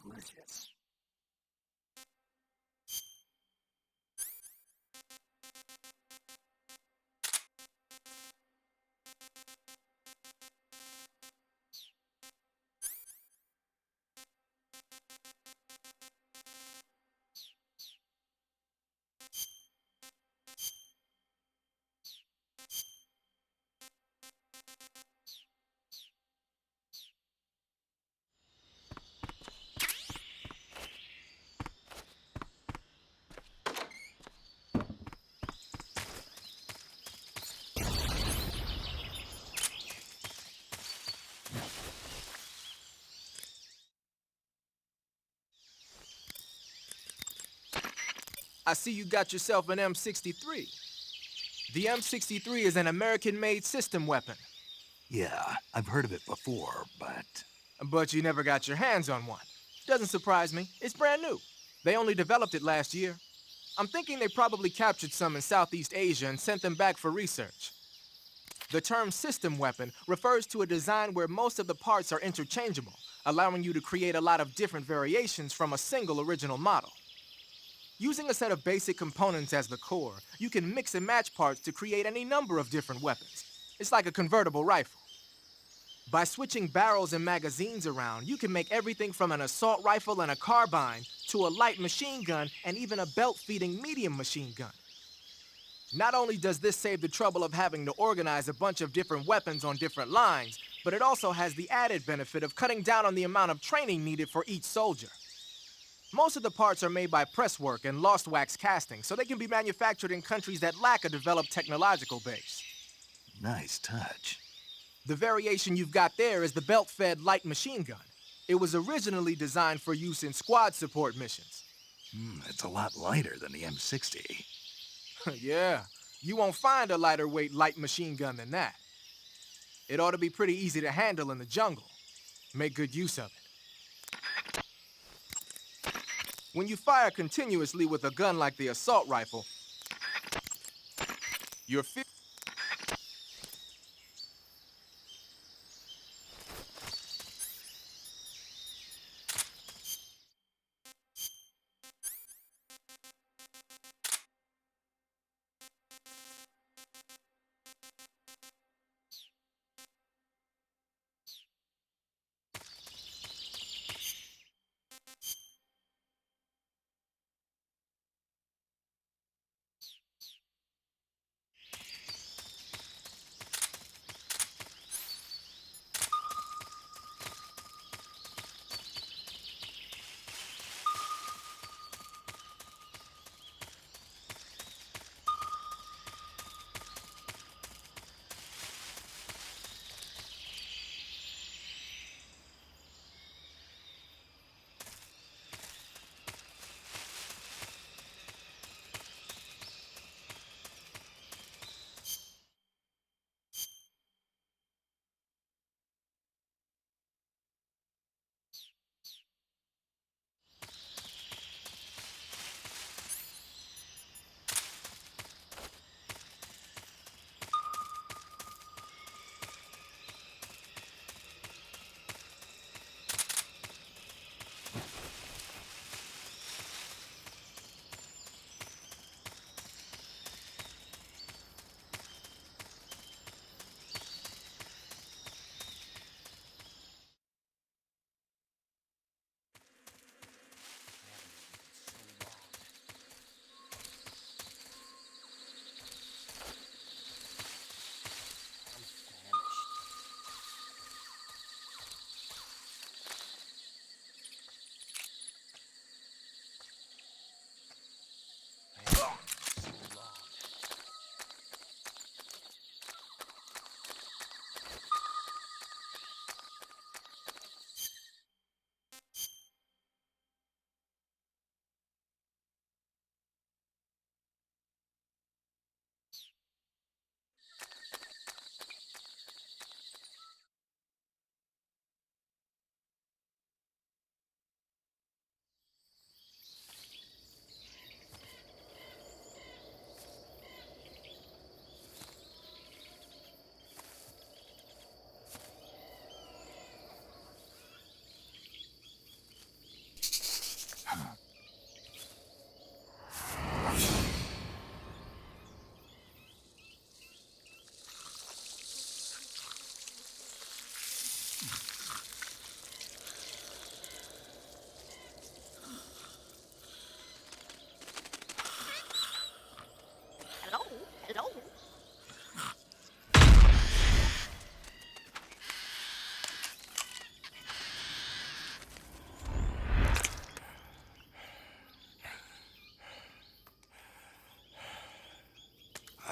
Delicious. I see you got yourself an M63. The M63 is an American-made system weapon. Yeah, I've heard of it before, But you never got your hands on one. Doesn't surprise me. It's brand new. They only developed it last year. I'm thinking they probably captured some in Southeast Asia and sent them back for research. The term system weapon refers to a design where most of the parts are interchangeable, allowing you to create a lot of different variations from a single original model. Using a set of basic components as the core, you can mix and match parts to create any number of different weapons. It's like a convertible rifle. By switching barrels and magazines around, you can make everything from an assault rifle and a carbine to a light machine gun and even a belt-feeding medium machine gun. Not only does this save the trouble of having to organize a bunch of different weapons on different lines, but it also has the added benefit of cutting down on the amount of training needed for each soldier. Most of the parts are made by presswork and lost wax casting, so they can be manufactured in countries that lack a developed technological base. nice touch. The variation you've got there is the belt-fed light machine gun. It was originally designed for use in squad support missions. It's a lot lighter than the M60. Yeah, you won't find a lighter weight light machine gun than that. It ought to be pretty easy to handle in the jungle. Make good use of it. When you fire continuously with a gun like the assault rifle, your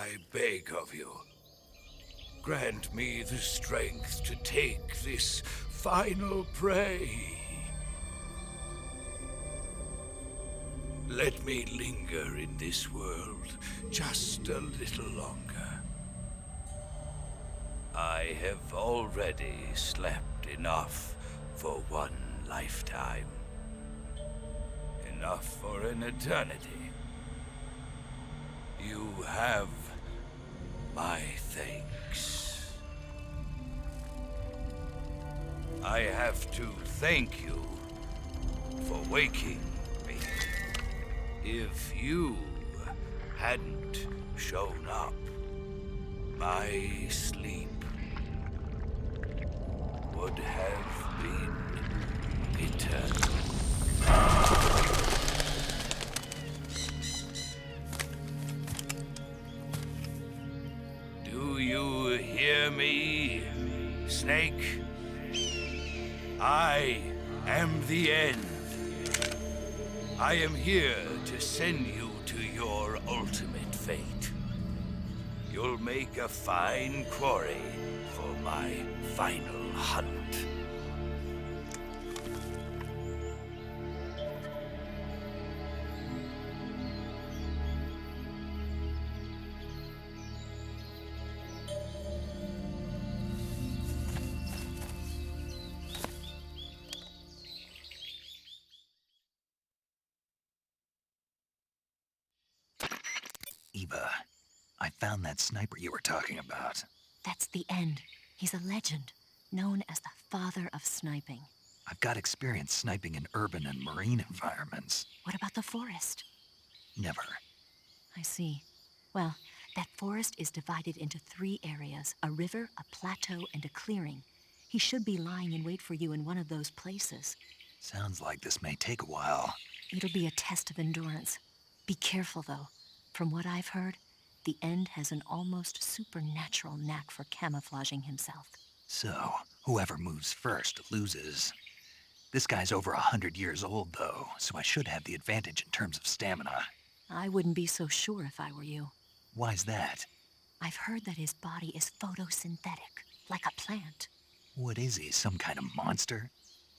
I beg of you, grant me the strength to take this final prey. Let me linger in this world just a little longer. I have already slept enough for one lifetime. Enough for an eternity. You have my thanks. I have to thank you for waking me. If you hadn't shown up, my sleep would have been eternal. Do you hear me, Snake? I am the end. I am here to send you to your ultimate fate. You'll make a fine quarry for my final hunt. Eva, I found that sniper you were talking about. That's the end. He's a legend, known as the father of sniping. I've got experience sniping in urban and marine environments. What about the forest? Never. I see. Well, that forest is divided into 3 areas, a river, a plateau, and a clearing. He should be lying in wait for you in one of those places. Sounds like this may take a while. It'll be a test of endurance. Be careful, though. From what I've heard, the End has an almost supernatural knack for camouflaging himself. So, whoever moves first loses. This guy's over 100 years old, though, so I should have the advantage in terms of stamina. I wouldn't be so sure if I were you. Why's that? I've heard that his body is photosynthetic, like a plant. What is he, some kind of monster?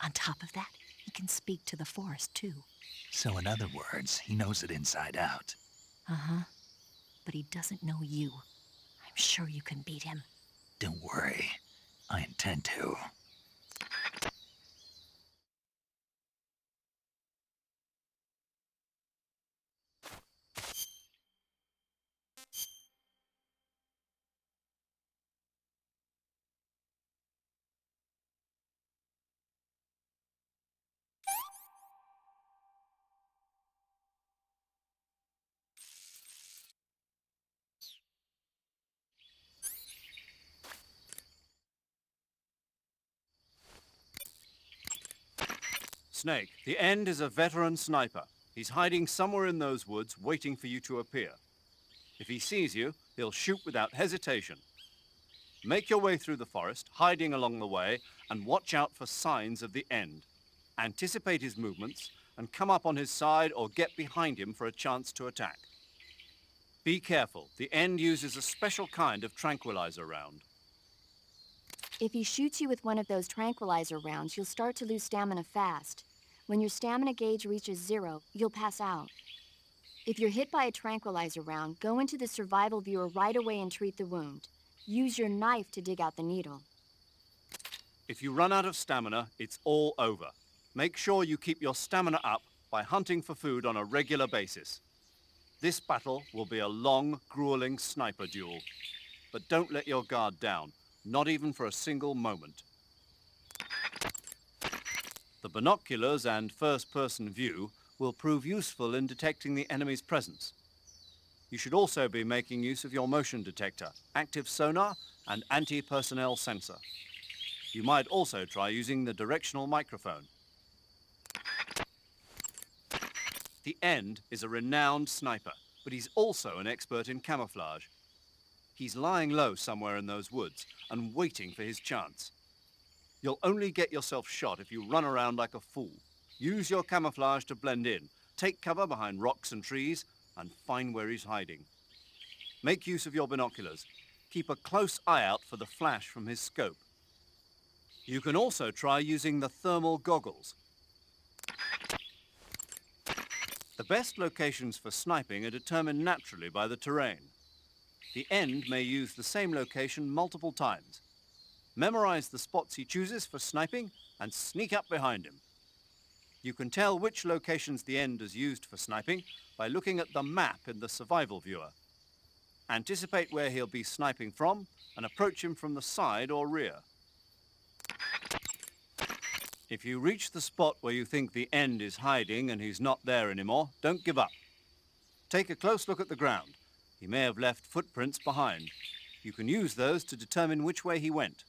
On top of that, he can speak to the forest, too. So in other words, he knows it inside out. Uh-huh. But he doesn't know you. I'm sure you can beat him. Don't worry. I intend to. Snake, the End is a veteran sniper. He's hiding somewhere in those woods, waiting for you to appear. If he sees you, he'll shoot without hesitation. Make your way through the forest, hiding along the way, and watch out for signs of the End. Anticipate his movements, and come up on his side or get behind him for a chance to attack. Be careful, the End uses a special kind of tranquilizer round. If he shoots you with one of those tranquilizer rounds, you'll start to lose stamina fast. When your stamina gauge reaches 0, you'll pass out. If you're hit by a tranquilizer round, go into the survival viewer right away and treat the wound. Use your knife to dig out the needle. If you run out of stamina, it's all over. Make sure you keep your stamina up by hunting for food on a regular basis. This battle will be a long, grueling sniper duel. But don't let your guard down, not even for a single moment. The binoculars and first-person view will prove useful in detecting the enemy's presence. You should also be making use of your motion detector, active sonar, and anti-personnel sensor. You might also try using the directional microphone. The End is a renowned sniper, but he's also an expert in camouflage. He's lying low somewhere in those woods and waiting for his chance. You'll only get yourself shot if you run around like a fool. Use your camouflage to blend in. Take cover behind rocks and trees and find where he's hiding. Make use of your binoculars. Keep a close eye out for the flash from his scope. You can also try using the thermal goggles. The best locations for sniping are determined naturally by the terrain. The end may use the same location multiple times. Memorize the spots he chooses for sniping and sneak up behind him. You can tell which locations the end has used for sniping by looking at the map in the survival viewer. Anticipate where he'll be sniping from and approach him from the side or rear. If you reach the spot where you think the end is hiding and he's not there anymore, don't give up. Take a close look at the ground. He may have left footprints behind. You can use those to determine which way he went.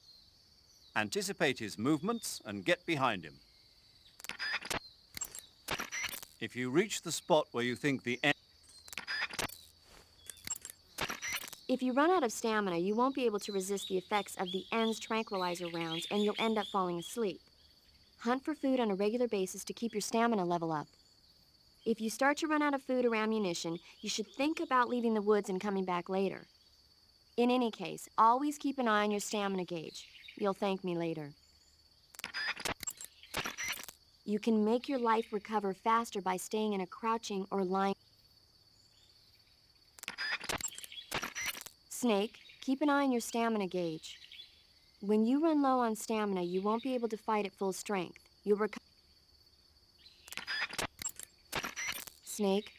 Anticipate his movements and get behind him. If you reach the spot where you think the end... If you run out of stamina, you won't be able to resist the effects of the end's tranquilizer rounds, and you'll end up falling asleep. Hunt for food on a regular basis to keep your stamina level up. If you start to run out of food or ammunition, you should think about leaving the woods and coming back later. In any case, always keep an eye on your stamina gauge. You'll thank me later. You can make your life recover faster by staying in a crouching or lying. Snake, keep an eye on your stamina gauge. When you run low on stamina, you won't be able to fight at full strength. You'll recover. Snake,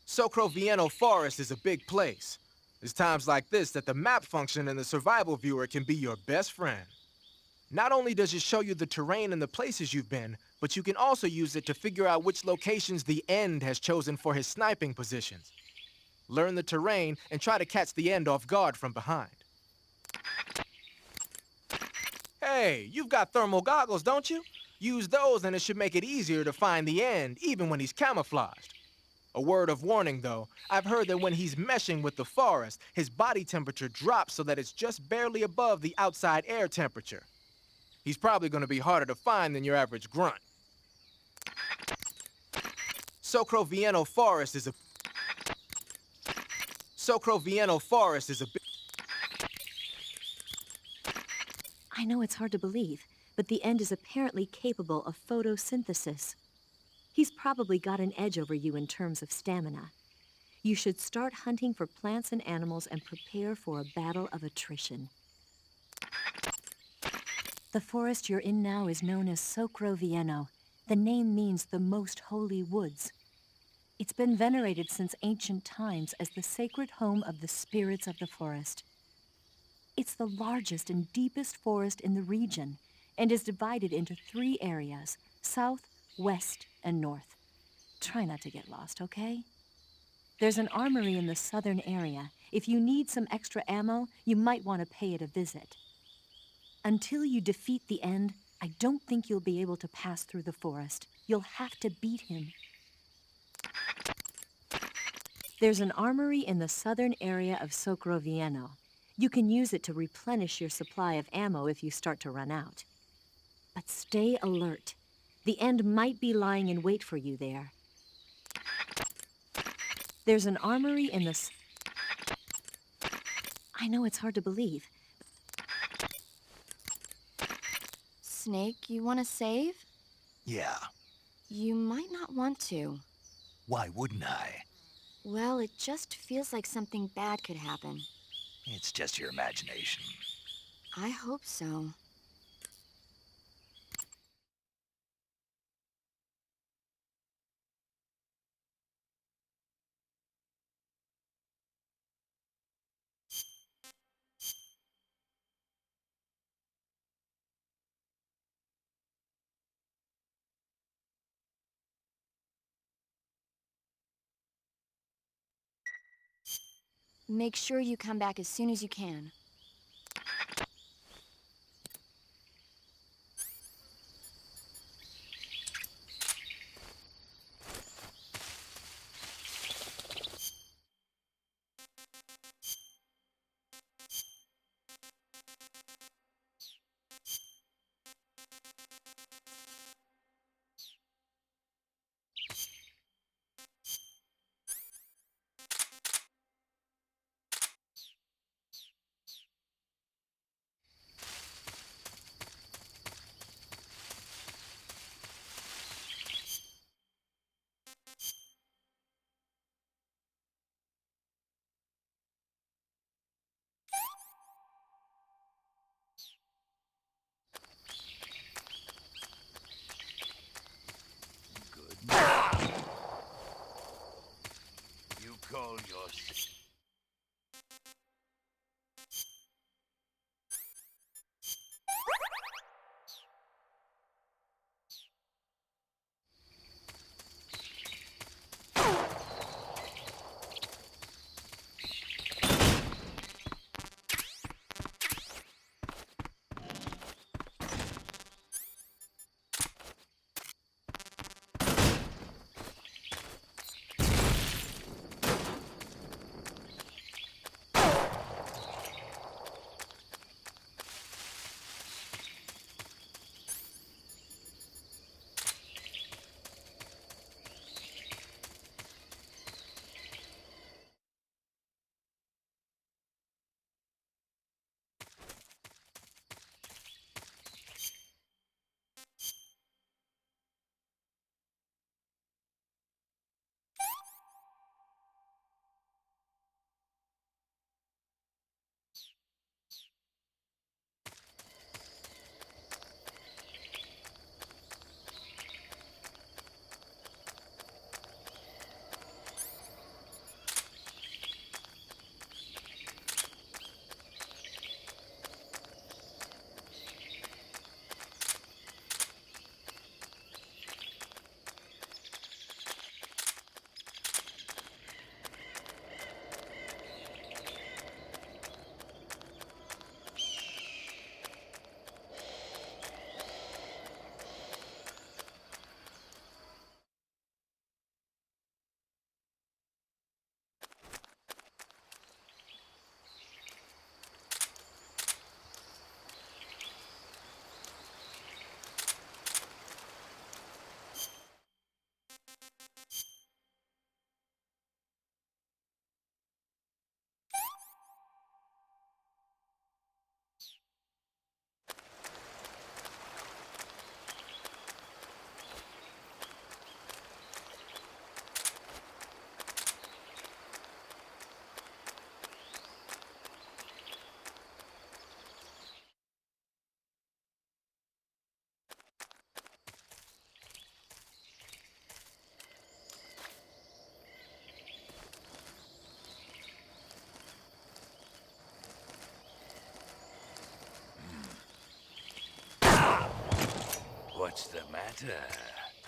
Socrovieno Forest is a big place. It's times like this that the map function in the survival viewer can be your best friend. Not only does it show you the terrain and the places you've been, but you can also use it to figure out which locations the end has chosen for his sniping positions. Learn the terrain and try to catch the end off guard from behind. Hey, you've got thermal goggles, don't you? Use those and it should make it easier to find the end, even when he's camouflaged. A word of warning, though. I've heard that when he's meshing with the forest, his body temperature drops so that it's just barely above the outside air temperature. He's probably going to be harder to find than your average grunt. Socrovieno Forest is a big... I know it's hard to believe, but the end is apparently capable of photosynthesis. He's probably got an edge over you in terms of stamina. You should start hunting for plants and animals and prepare for a battle of attrition. The forest you're in now is known as Socrovieno. The name means the most holy woods. It's been venerated since ancient times as the sacred home of the spirits of the forest. It's the largest and deepest forest in the region and is divided into 3 areas: south, west, and north. Try not to get lost, okay? There's an armory in the southern area. If you need some extra ammo, you might want to pay it a visit. Until you defeat the end, I don't think you'll be able to pass through the forest. You'll have to beat him. There's an armory in the southern area of Socrovieno. You can use it to replenish your supply of ammo if you start to run out. But stay alert. The end might be lying in wait for you there. There's an armory in the... I know it's hard to believe. Snake, you want to save? Yeah, You might not want to. why wouldn't I? Well, it just feels like something bad could happen. It's just your imagination. I hope so. Make sure you come back as soon as you can. What's the matter?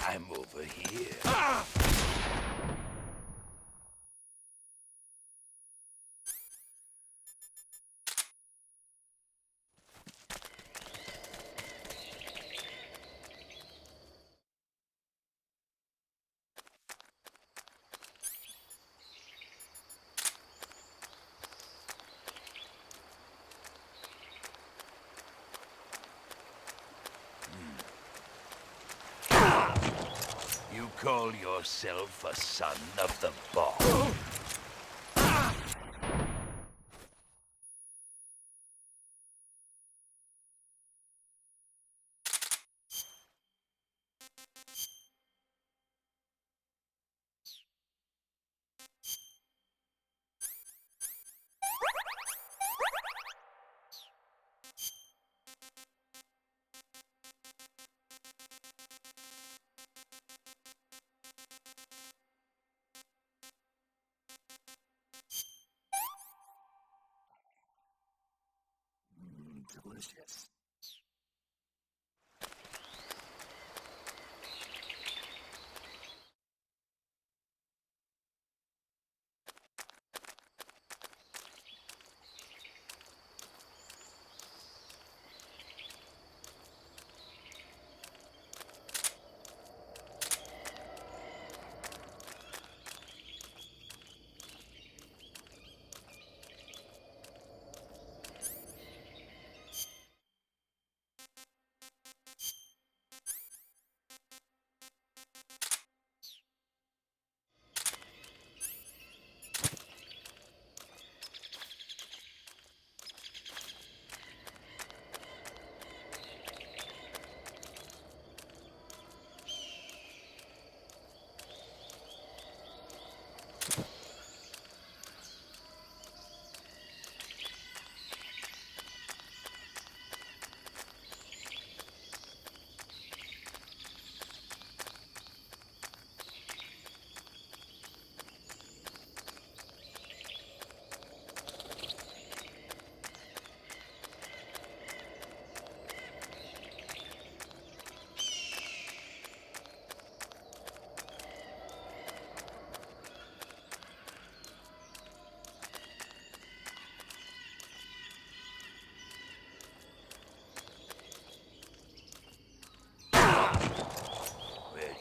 I'm over here. You call yourself a son of the bog? Delicious.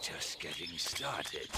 Just getting started.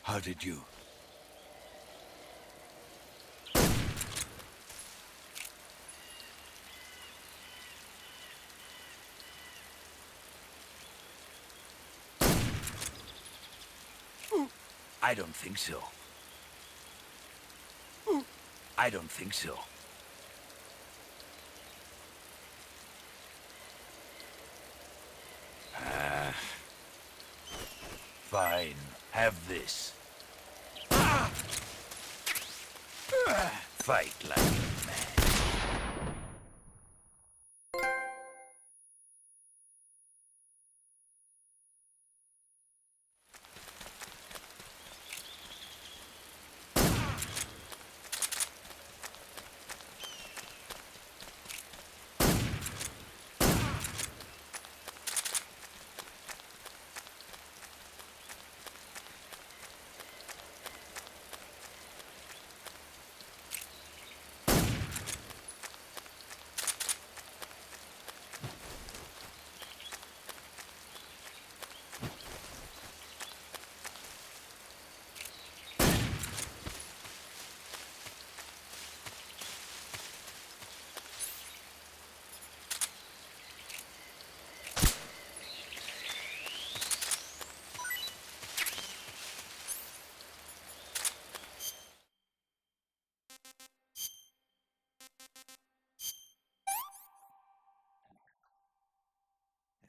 How did you? I don't think so. I don't think so. Fine. Have this. Fight like a man.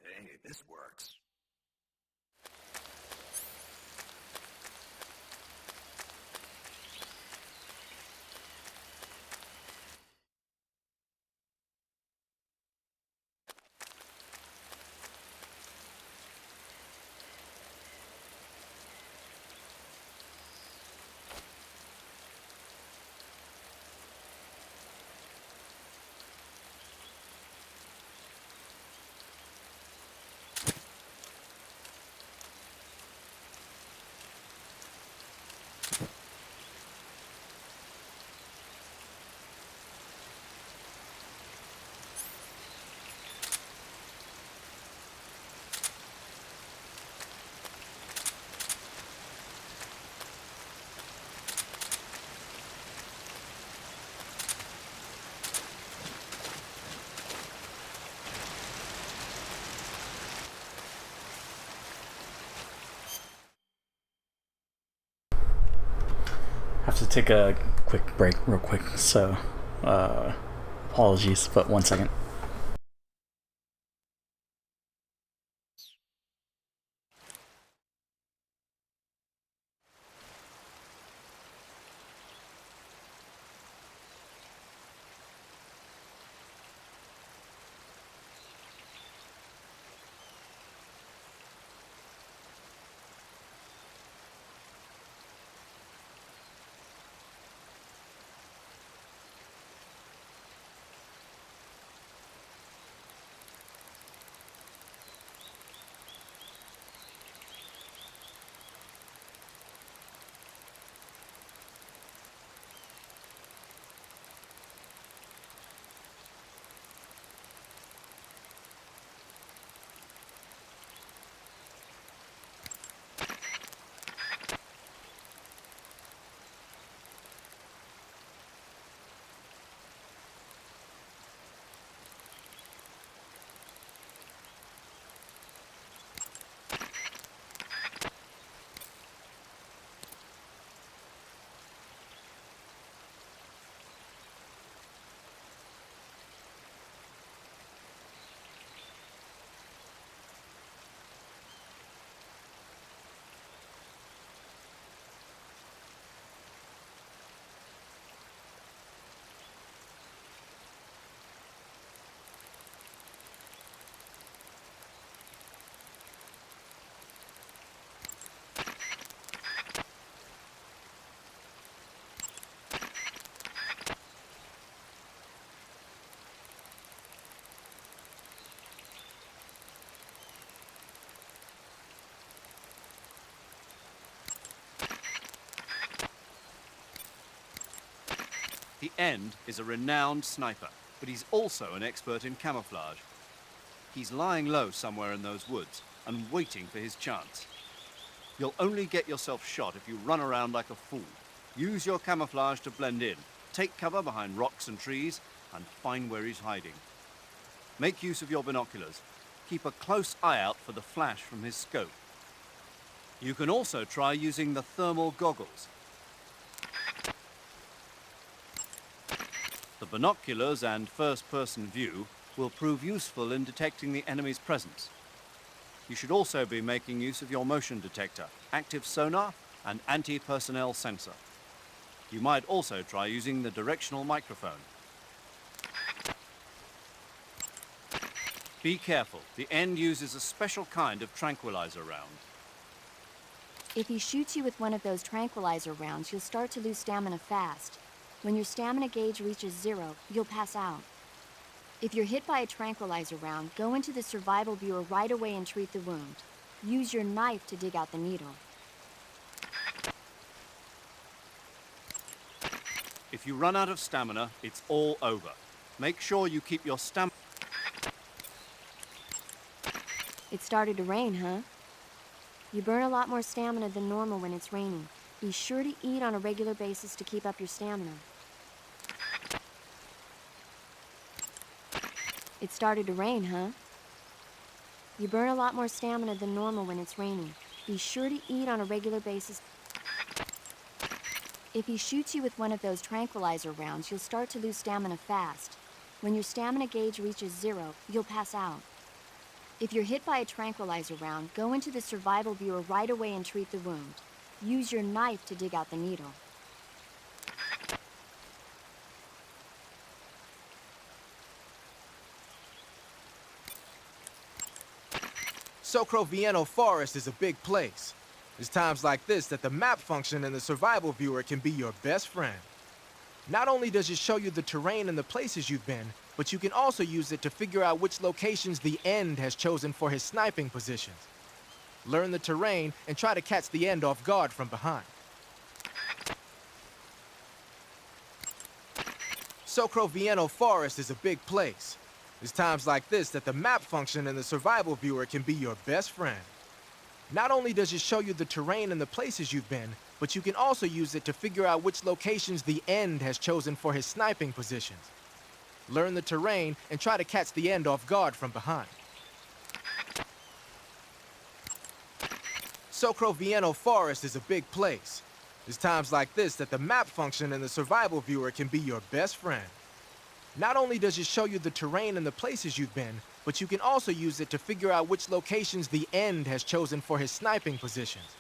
Hey, this works. Have to take a quick break real quick, so apologies, but 1 second. The End is a renowned sniper, but he's also an expert in camouflage. He's lying low somewhere in those woods and waiting for his chance. You'll only get yourself shot if you run around like a fool. Use your camouflage to blend in. Take cover behind rocks and trees and find where he's hiding. Make use of your binoculars. Keep a close eye out for the flash from his scope. You can also try using the thermal goggles. The binoculars and first-person view will prove useful in detecting the enemy's presence. You should also be making use of your motion detector, active sonar, and anti-personnel sensor. You might also try using the directional microphone. Be careful. The End uses a special kind of tranquilizer round. If he shoots you with one of those tranquilizer rounds, you'll start to lose stamina fast. When your stamina gauge reaches 0, you'll pass out. If you're hit by a tranquilizer round, go into the survival viewer right away and treat the wound. Use your knife to dig out the needle. If you run out of stamina, it's all over. Make sure you keep your stamina. It started to rain, huh? You burn a lot more stamina than normal when it's raining. Be sure to eat on a regular basis to keep up your stamina. It started to rain, huh? You burn a lot more stamina than normal when it's raining. Be sure to eat on a regular basis. If he shoots you with one of those tranquilizer rounds, you'll start to lose stamina fast. When your stamina gauge reaches 0, you'll pass out. If you're hit by a tranquilizer round, go into the survival viewer right away and treat the wound. Use your knife to dig out the needle. Socrovieno Forest is a big place. It's times like this that the map function in the survival viewer can be your best friend. Not only does it show you the terrain and the places you've been, but you can also use it to figure out which locations the End has chosen for his sniping positions. Learn the terrain and try to catch the End off guard from behind. Socrovieno Forest is a big place. It's times like this that the map function in the survival viewer can be your best friend. Not only does it show you the terrain and the places you've been, but you can also use it to figure out which locations the End has chosen for his sniping positions. Learn the terrain and try to catch the End off guard from behind. Socrovieno Forest is a big place. It's times like this that the map function in the survival viewer can be your best friend. Not only does it show you the terrain and the places you've been, but you can also use it to figure out which locations the End has chosen for his sniping positions.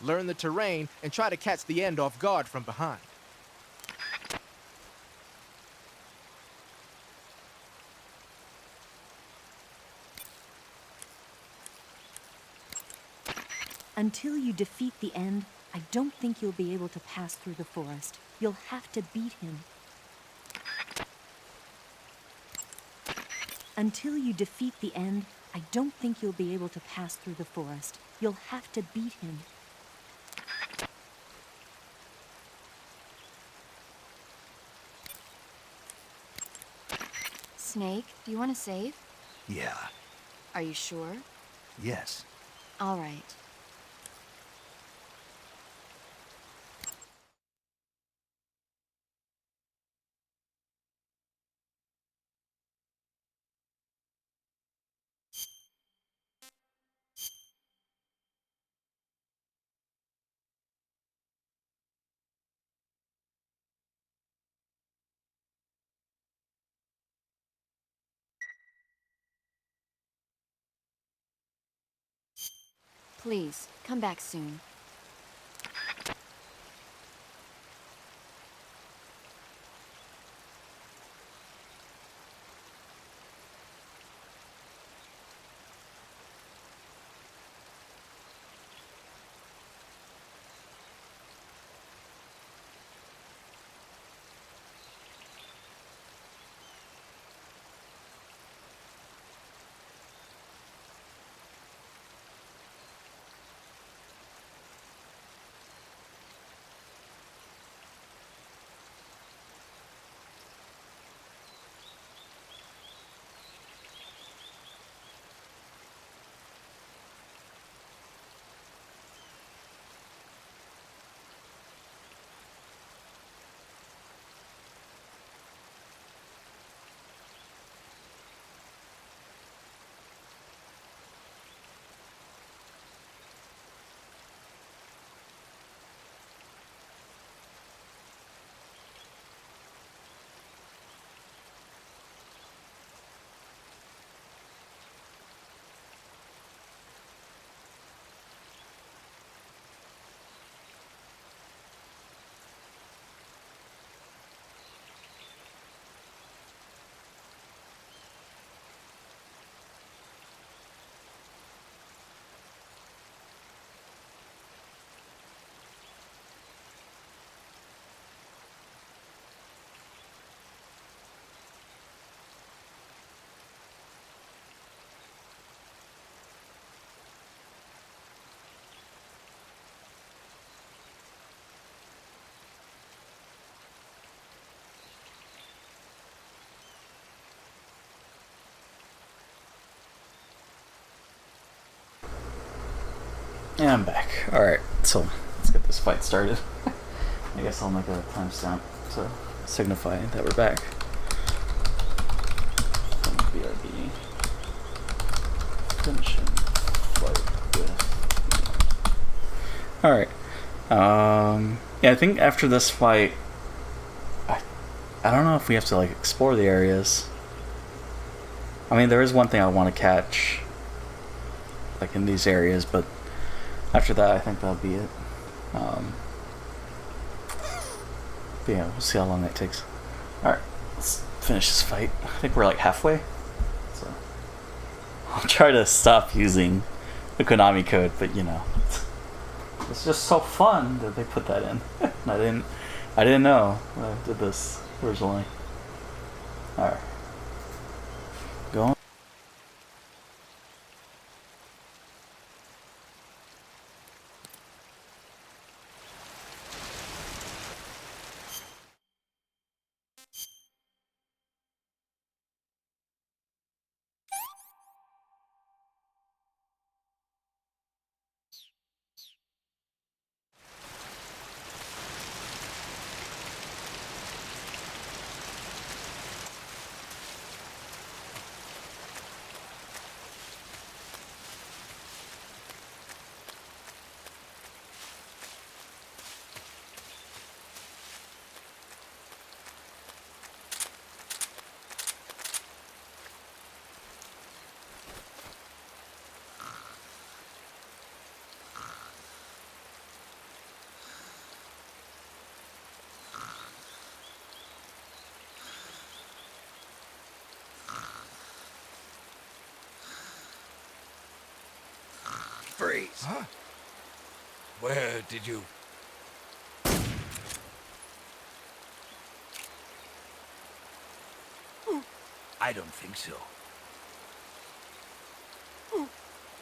Learn the terrain and try to catch the End off guard from behind. Until you defeat the End, I don't think you'll be able to pass through the forest. You'll have to beat him. Until you defeat the End, I don't think you'll be able to pass through the forest. You'll have to beat him. Snake, do you want to save? Yeah. Are you sure? Yes. All right. Please, come back soon. And I'm back. Alright, so let's get this fight started. I guess I'll make a timestamp to signify that we're back. BRB. Finishing fight with. Alright. Yeah, I think after this fight, I don't know if we have to like explore the areas. I mean, there is one thing I want to catch, like in these areas, but after that, I think that'll be it. But yeah, we'll see how long that takes. Alright, let's finish this fight. I think we're like halfway. So I'll try to stop using the Konami code, but you know, it's just so fun that they put that in. I didn't know when I did this originally. Alright. Go on. Freeze! Huh? Where did you... I don't think so.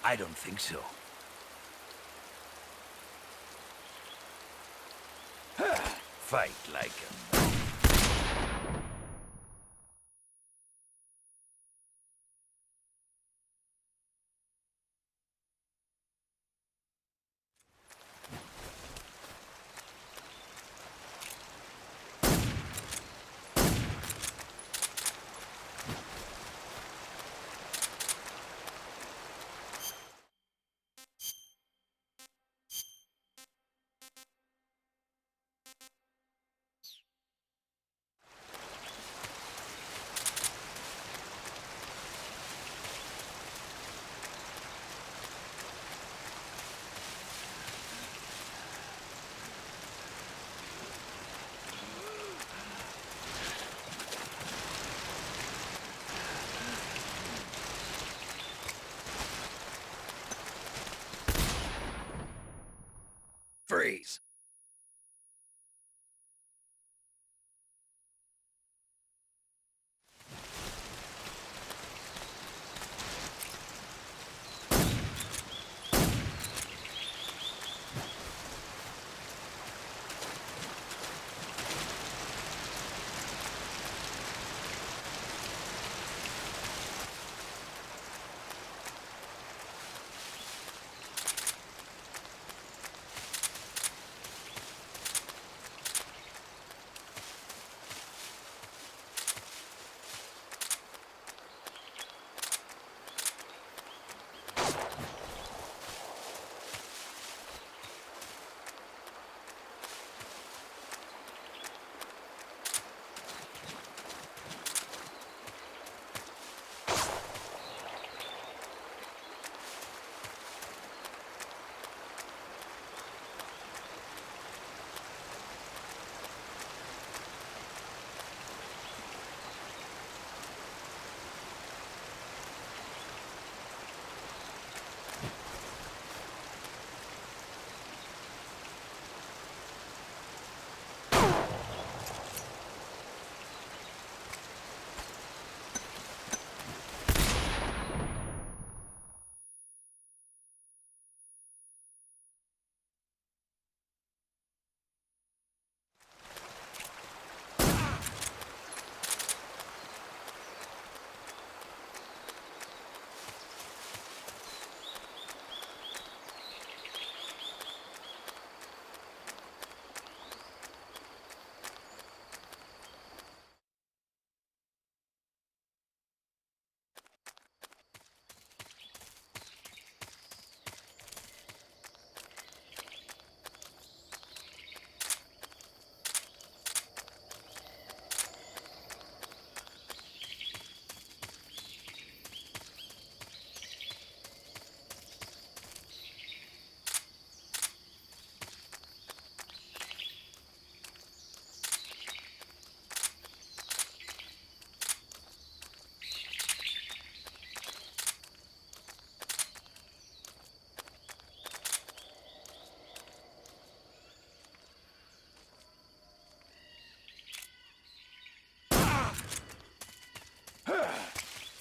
I don't think so. Fight like a...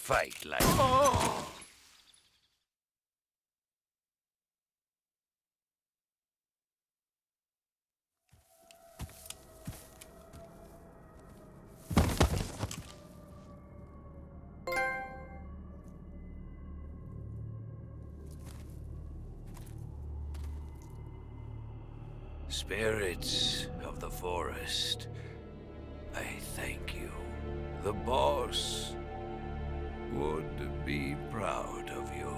fight like... Spirits of the forest, I thank you. The boss would be proud of you.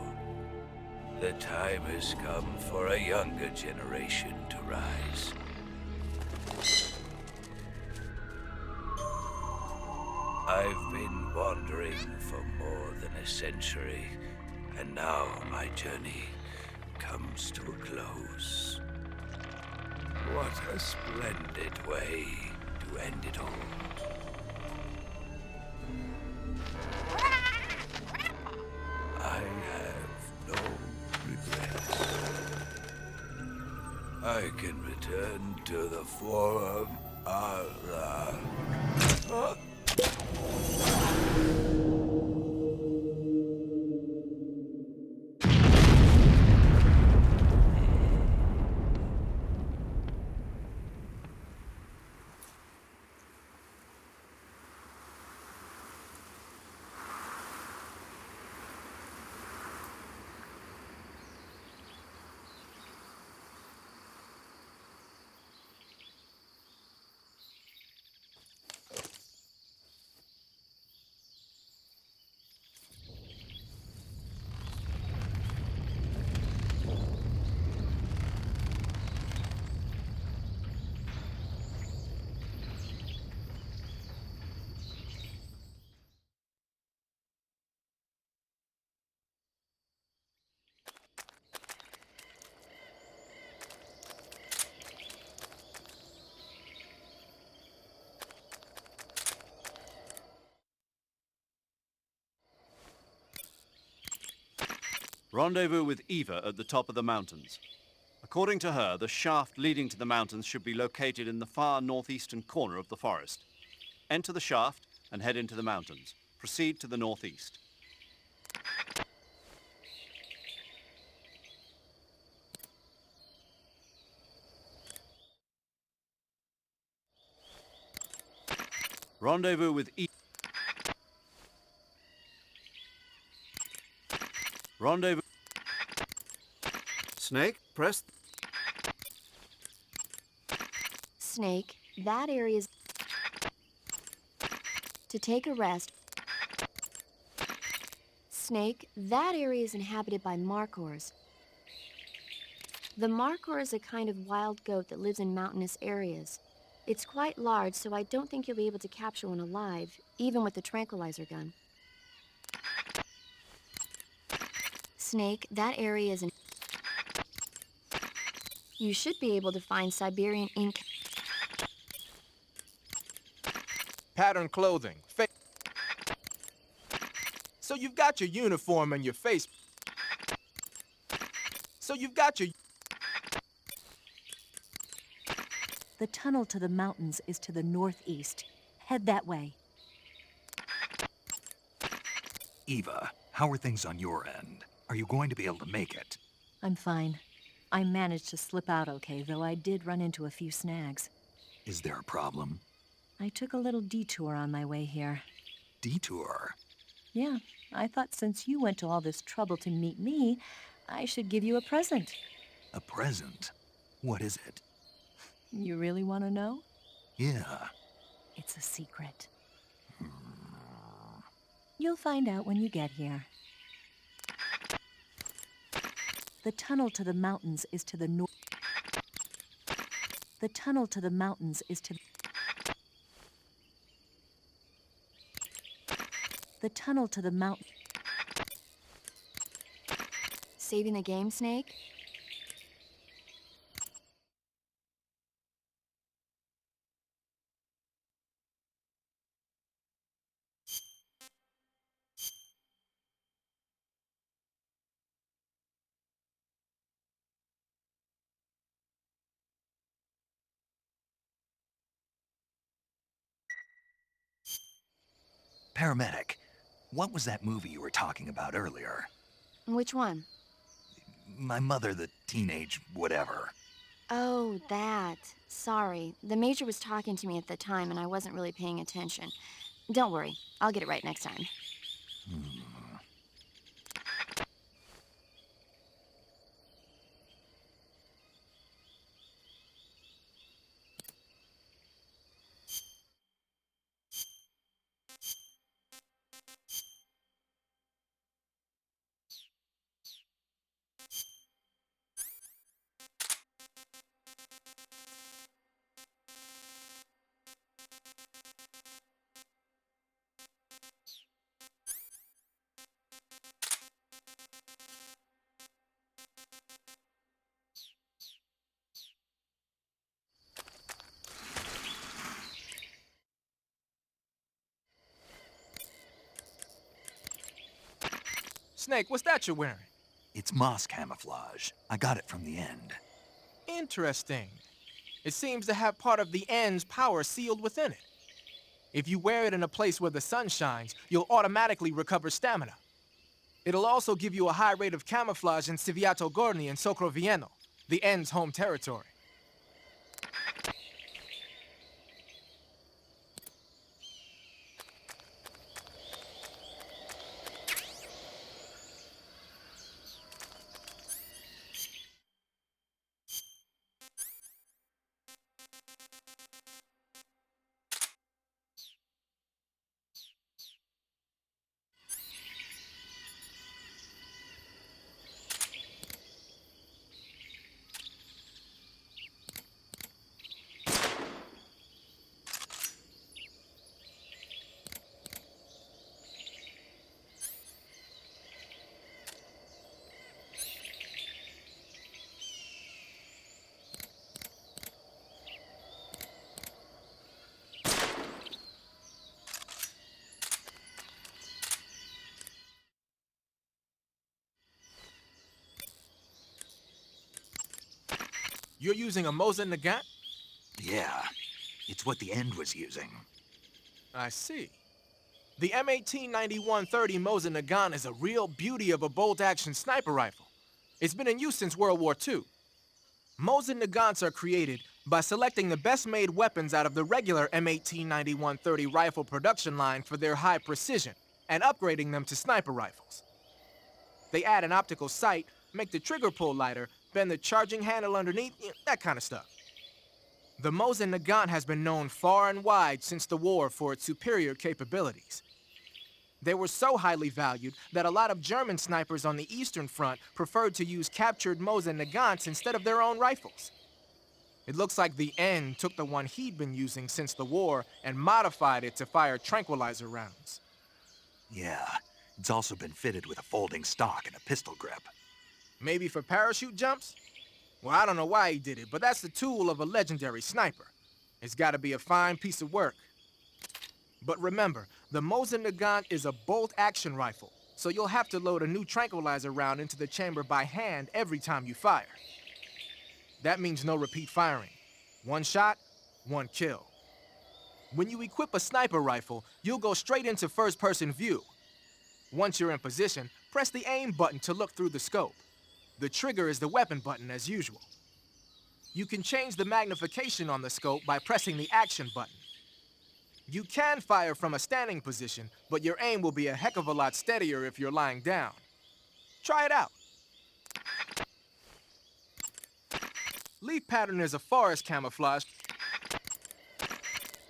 The time has come for a younger generation to rise. I've been wandering for more than a century, and now my journey comes to a close. What a splendid way to end it all. I have no regrets. I can return to the Forum Allah. Rendezvous with Eva at the top of the mountains. According to her, the shaft leading to the mountains should be located in the far northeastern corner of the forest. Enter the shaft and head into the mountains. Proceed to the northeast. Rendezvous with Eva. Rendezvous. Snake, press. Snake, that area is... To take a rest. Snake, that area is inhabited by markhors. The markhor is a kind of wild goat that lives in mountainous areas. It's quite large, so I don't think you'll be able to capture one alive, even with the tranquilizer gun. Snake, that area is in... You should be able to find Siberian ink. Pattern clothing. So you've got your uniform and your face. So you've got your... The tunnel to the mountains is to the northeast. Head that way. Eva, how are things on your end? Are you going to be able to make it? I'm fine. I managed to slip out okay, though I did run into a few snags. Is there a problem? I took a little detour on my way here. Detour? Yeah, I thought since you went to all this trouble to meet me, I should give you a present. A present? What is it? You really want to know? Yeah. It's a secret. You'll find out when you get here. The tunnel to the mountains is to the north. The tunnel to the mountains is to... The tunnel to the mountain... Saving the game, Snake? Paramedic, What was that movie you were talking about earlier? Which one? My mother, the teenage whatever. Oh, that. Sorry. The Major was talking to me at the time and I wasn't really paying attention. Don't worry. I'll get it right next time. Snake, what's that you're wearing? It's moss camouflage. I got it from the end. Interesting. It seems to have part of the end's power sealed within it. If you wear it in a place where the sun shines, you'll automatically recover stamina. It'll also give you a high rate of camouflage in Civiato Gorni and Socrovieno, the end's home territory. You're using a Mosin Nagant? Yeah, it's what the end was using. I see. The M1891-30 Mosin Nagant is a real beauty of a bolt-action sniper rifle. It's been in use since World War II. Mosin Nagants are created by selecting the best-made weapons out of the regular M1891-30 rifle production line for their high precision, and upgrading them to sniper rifles. They add an optical sight, make the trigger pull lighter, bend the charging handle underneath, that kind of stuff. The Mosin Nagant has been known far and wide since the war for its superior capabilities. They were so highly valued that a lot of German snipers on the Eastern Front preferred to use captured Mosin Nagants instead of their own rifles. It looks like the N took the one he'd been using since the war and modified it to fire tranquilizer rounds. Yeah, it's also been fitted with a folding stock and a pistol grip. Maybe for parachute jumps? Well, I don't know why he did it, but that's the tool of a legendary sniper. It's gotta be a fine piece of work. But remember, the Mosin Nagant is a bolt-action rifle, so you'll have to load a new tranquilizer round into the chamber by hand every time you fire. That means no repeat firing. One shot, one kill. When you equip a sniper rifle, you'll go straight into first-person view. Once you're in position, press the aim button to look through the scope. The trigger is the weapon button as usual. You can change the magnification on the scope by pressing the action button. You can fire from a standing position, but your aim will be a heck of a lot steadier if you're lying down. Try it out. Leaf pattern is a forest camouflage.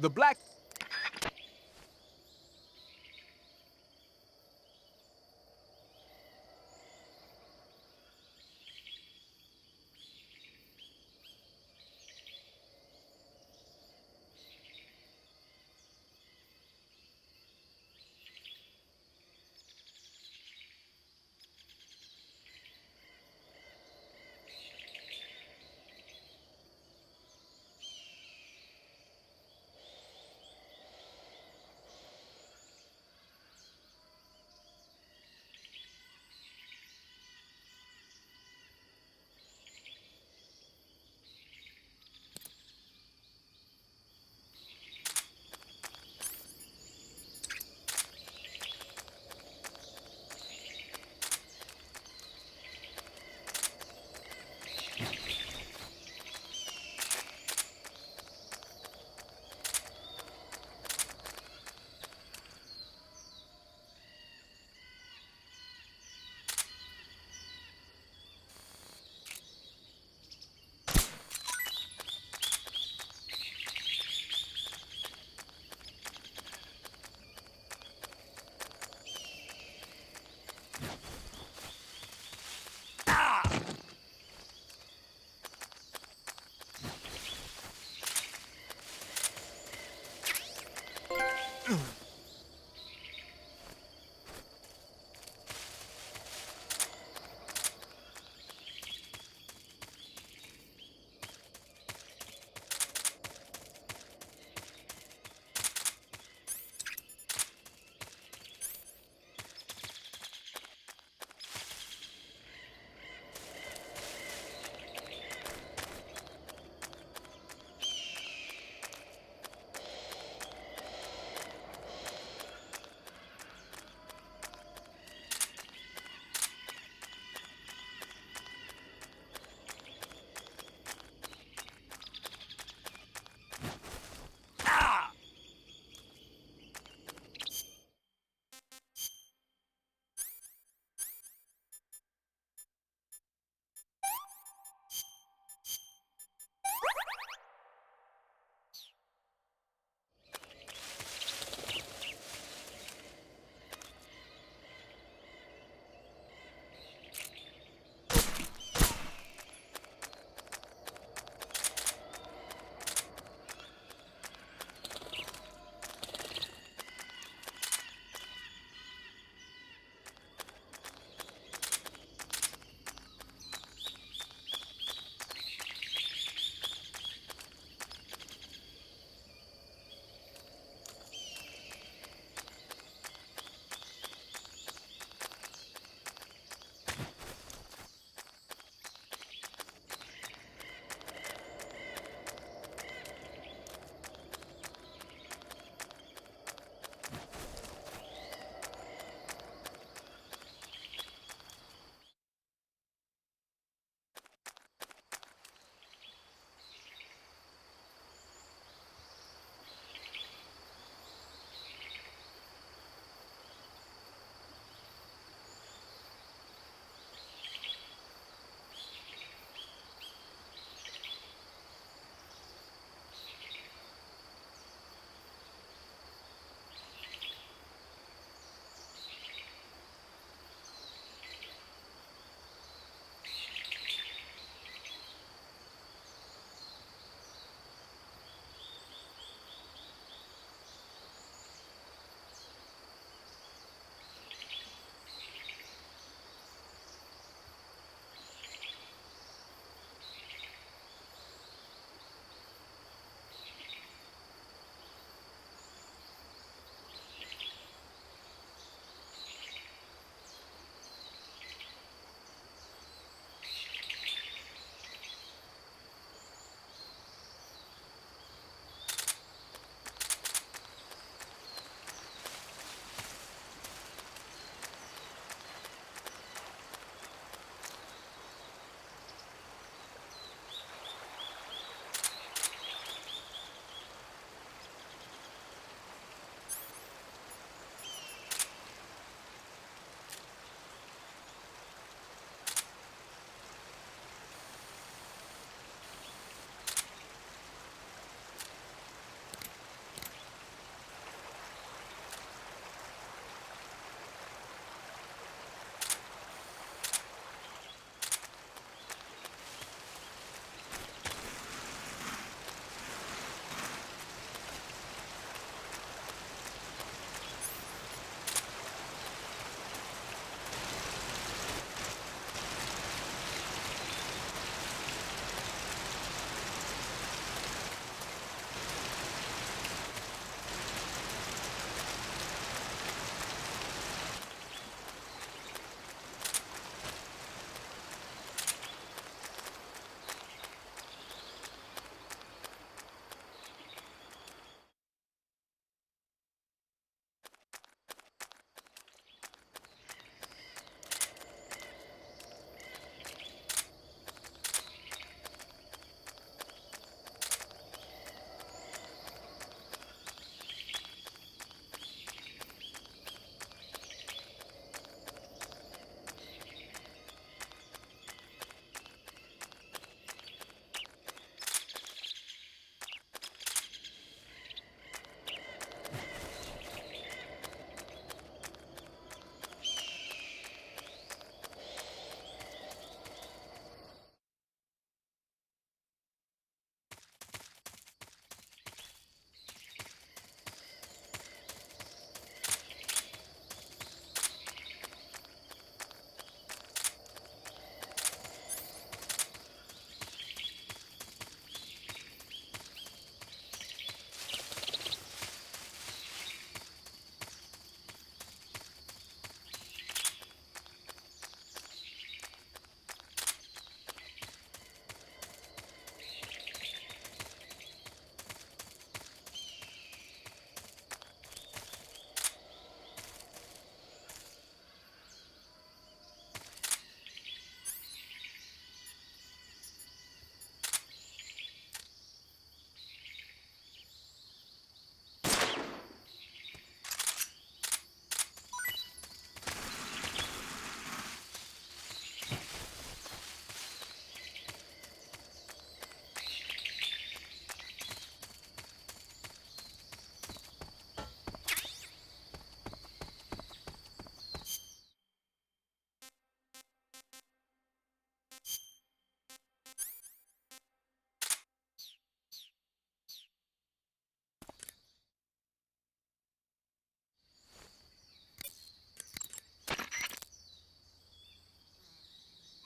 The black...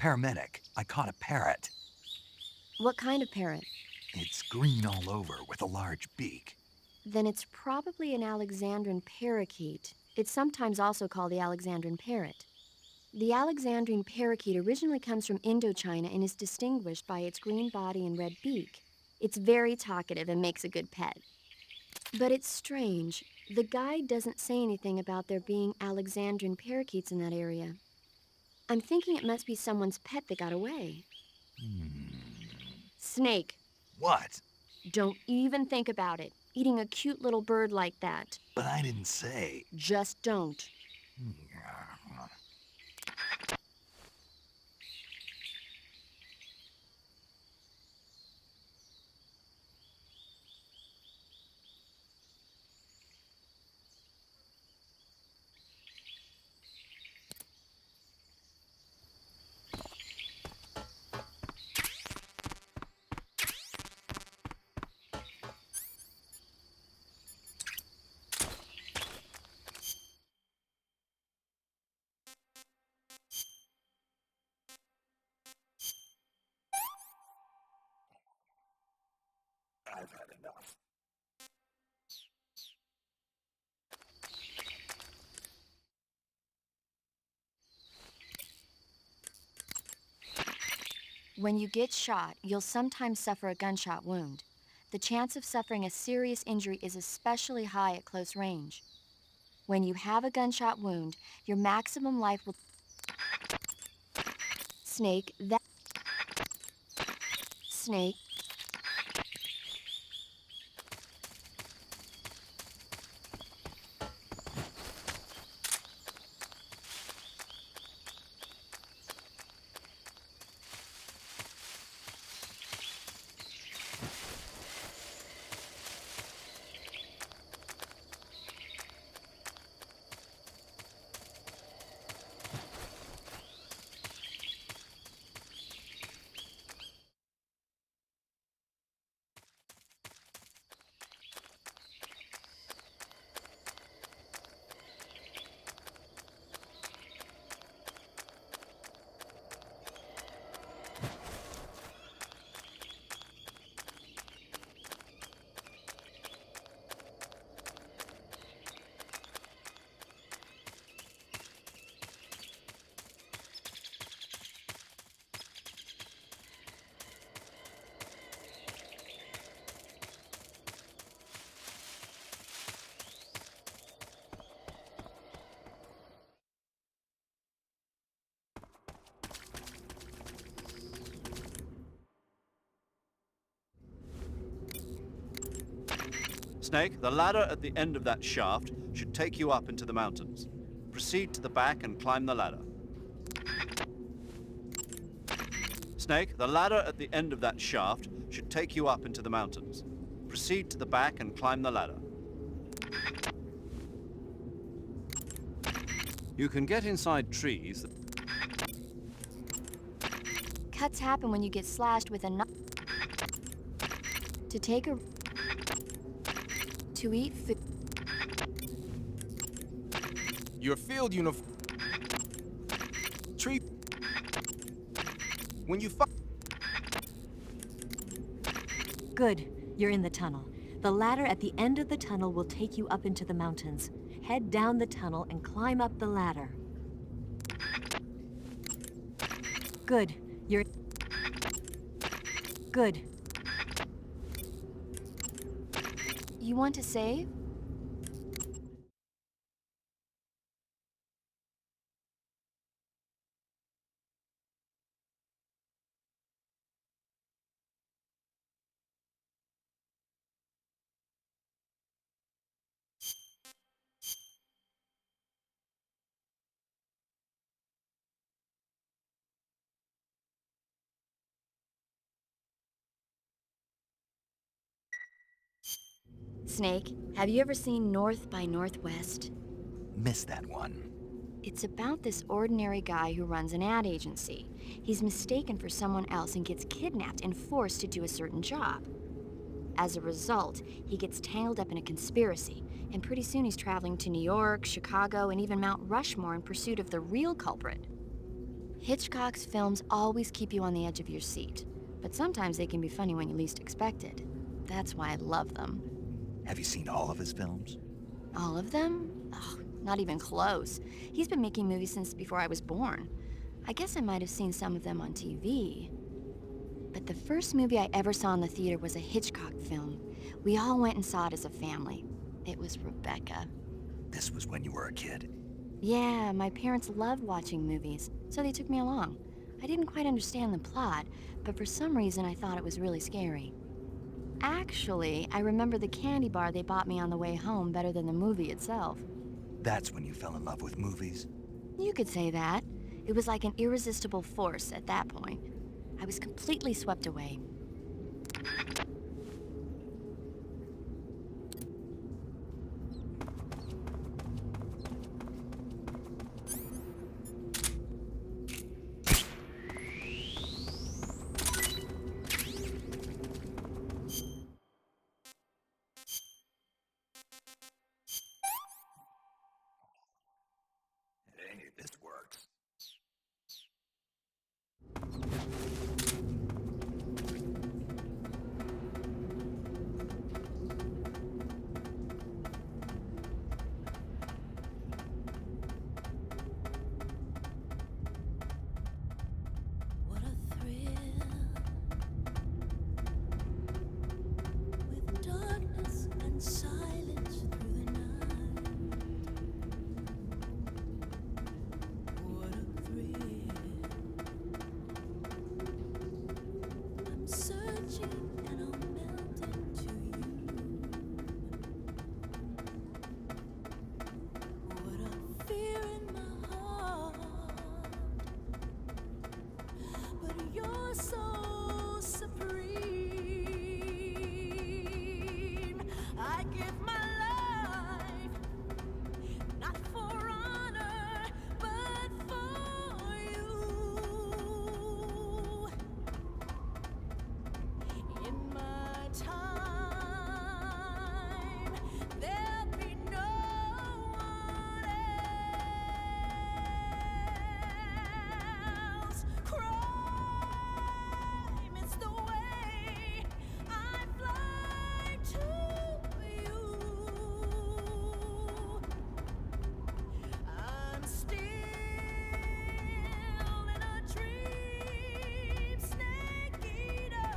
Paramedic, I caught a parrot. What kind of parrot? It's green all over with a large beak. Then it's probably an Alexandrine parakeet. It's sometimes also called the Alexandrine parrot. The Alexandrine parakeet originally comes from Indochina and is distinguished by its green body and red beak. It's very talkative and makes a good pet. But it's strange. The guide doesn't say anything about there being Alexandrine parakeets in that area. I'm thinking it must be someone's pet that got away. Snake. What? Don't even think about it. Eating a cute little bird like that. But I didn't say. Just don't. I've had enough. When you get shot, you'll sometimes suffer a gunshot wound. The chance of suffering a serious injury is especially high at close range. When you have a gunshot wound, your maximum life will... Snake, that... Snake. Snake, the ladder at the end of that shaft should take you up into the mountains. Proceed to the back and climb the ladder. Snake, the ladder at the end of that shaft should take you up into the mountains. Proceed to the back and climb the ladder. You can get inside trees. Cuts happen when you get slashed with a knife. To take a... To eat food. Your field uniform. Tree. When you Good. You're in the tunnel. The ladder at the end of the tunnel will take you up into the mountains. Head down the tunnel and climb up the ladder. Good. You're... Good. You want to save? Snake, have you ever seen North by Northwest? Missed that one. It's about this ordinary guy who runs an ad agency. He's mistaken for someone else and gets kidnapped and forced to do a certain job. As a result, he gets tangled up in a conspiracy, and pretty soon he's traveling to New York, Chicago, and even Mount Rushmore in pursuit of the real culprit. Hitchcock's films always keep you on the edge of your seat, but sometimes they can be funny when you least expect it. That's why I love them. Have you seen all of his films? All of them? Oh, not even close. He's been making movies since before I was born. I guess I might have seen some of them on TV. But the first movie I ever saw in the theater was a Hitchcock film. We all went and saw it as a family. It was Rebecca. This was when you were a kid. Yeah, my parents loved watching movies, so they took me along. I didn't quite understand the plot, but for some reason I thought it was really scary. Actually, I remember the candy bar they bought me on the way home better than the movie itself. That's when you fell in love with movies? You could say that. It was like an irresistible force at that point. I was completely swept away. Hey, this works. What a thrill, with darkness and silence through the night. What a thrill. I'm searching and I'll melt into you. What a fear in my heart. But you're so supreme. I give my life, not for honor, but for you. In my time, there'll be no one else. It's the way I fly to you. I'm still in a dream, snake eater.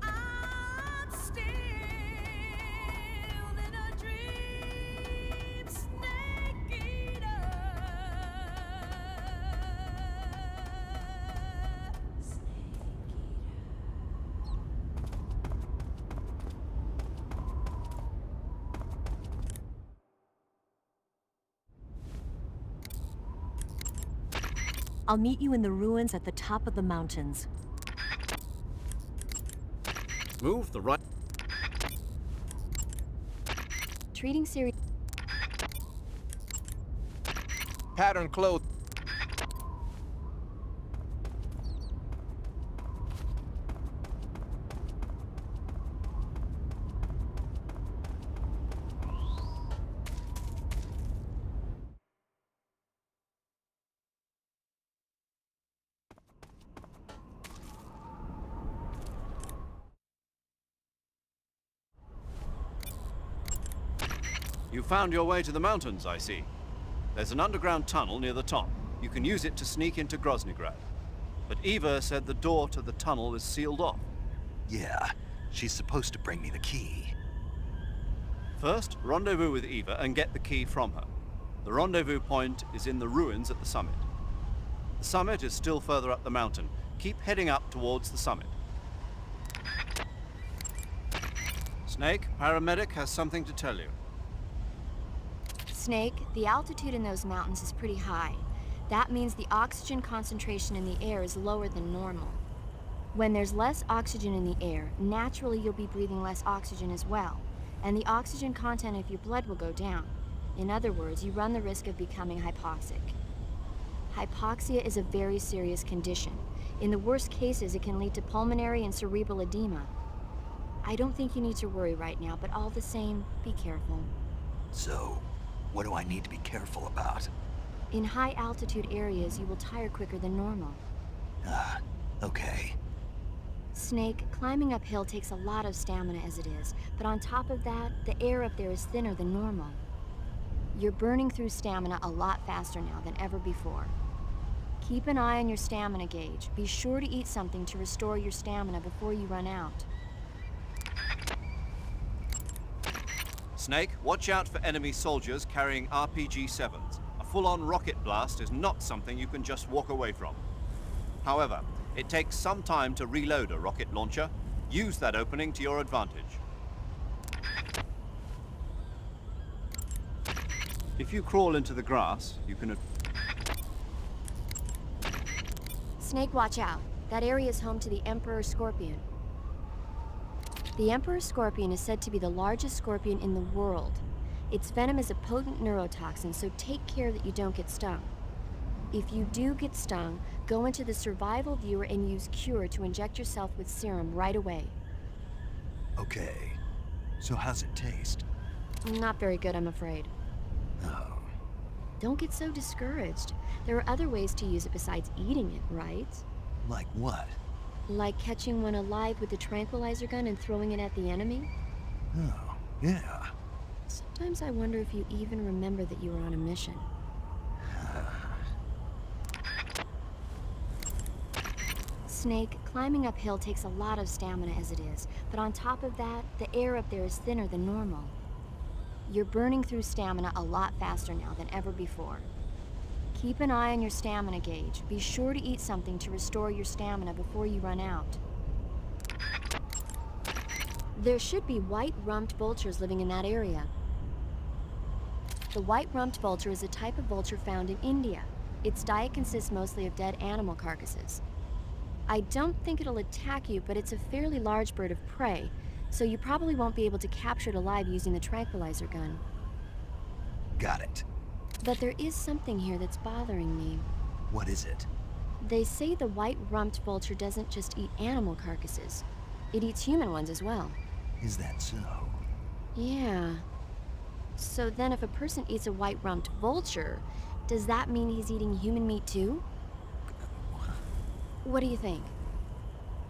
I'm still in a dream, snake eater. I'll meet you in the ruins at the top of the mountains. Move the right. Treating serious. Pattern clothes. You found your way to the mountains, I see. There's an underground tunnel near the top. You can use it to sneak into Groznygrad. But Eva said the door to the tunnel is sealed off. Yeah, she's supposed to bring me the key. First, rendezvous with Eva and get the key from her. The rendezvous point is in the ruins at the summit. The summit is still further up the mountain. Keep heading up towards the summit. Snake, paramedic has something to tell you. Snake, the altitude in those mountains is pretty high. That means the oxygen concentration in the air is lower than normal. When there's less oxygen in the air, naturally you'll be breathing less oxygen as well, and the oxygen content of your blood will go down. In other words, you run the risk of becoming hypoxic. Hypoxia is a very serious condition. In the worst cases, it can lead to pulmonary and cerebral edema. I don't think you need to worry right now, but all the same, be careful. So, What do I need to be careful about? In high altitude areas, you will tire quicker than normal. Ah, okay. Snake, climbing uphill takes a lot of stamina as it is, but on top of that, the air up there is thinner than normal. You're burning through stamina a lot faster now than ever before. Keep an eye on your stamina gauge. Be sure to eat something to restore your stamina before you run out. Snake, watch out for enemy soldiers carrying RPG-7s. A full-on rocket blast is not something you can just walk away from. However, it takes some time to reload a rocket launcher. Use that opening to your advantage. If you crawl into the grass, you can... Snake, watch out. That area is home to the Emperor Scorpion. The Emperor Scorpion is said to be the largest scorpion in the world. Its venom is a potent neurotoxin, so take care that you don't get stung. If you do get stung, go into the survival viewer and use Cure to inject yourself with serum right away. Okay. So how's it taste? Not very good, I'm afraid. Oh. Don't get so discouraged. There are other ways to use it besides eating it, right? Like what? Like catching one alive with a tranquilizer gun and throwing it at the enemy? Oh, yeah. Sometimes I wonder if you even remember that you were on a mission. Snake, climbing uphill takes a lot of stamina as it is, but on top of that, the air up there is thinner than normal. You're burning through stamina a lot faster now than ever before. Keep an eye on your stamina gauge. Be sure to eat something to restore your stamina before you run out. There should be white-rumped vultures living in that area. The white-rumped vulture is a type of vulture found in India. Its diet consists mostly of dead animal carcasses. I don't think it'll attack you, but it's a fairly large bird of prey, so you probably won't be able to capture it alive using the tranquilizer gun. Got it. But there is something here that's bothering me. What is it? They say the white-rumped vulture doesn't just eat animal carcasses. It eats human ones as well. Is that so? Yeah. So then if a person eats a white-rumped vulture, does that mean he's eating human meat too? What do you think?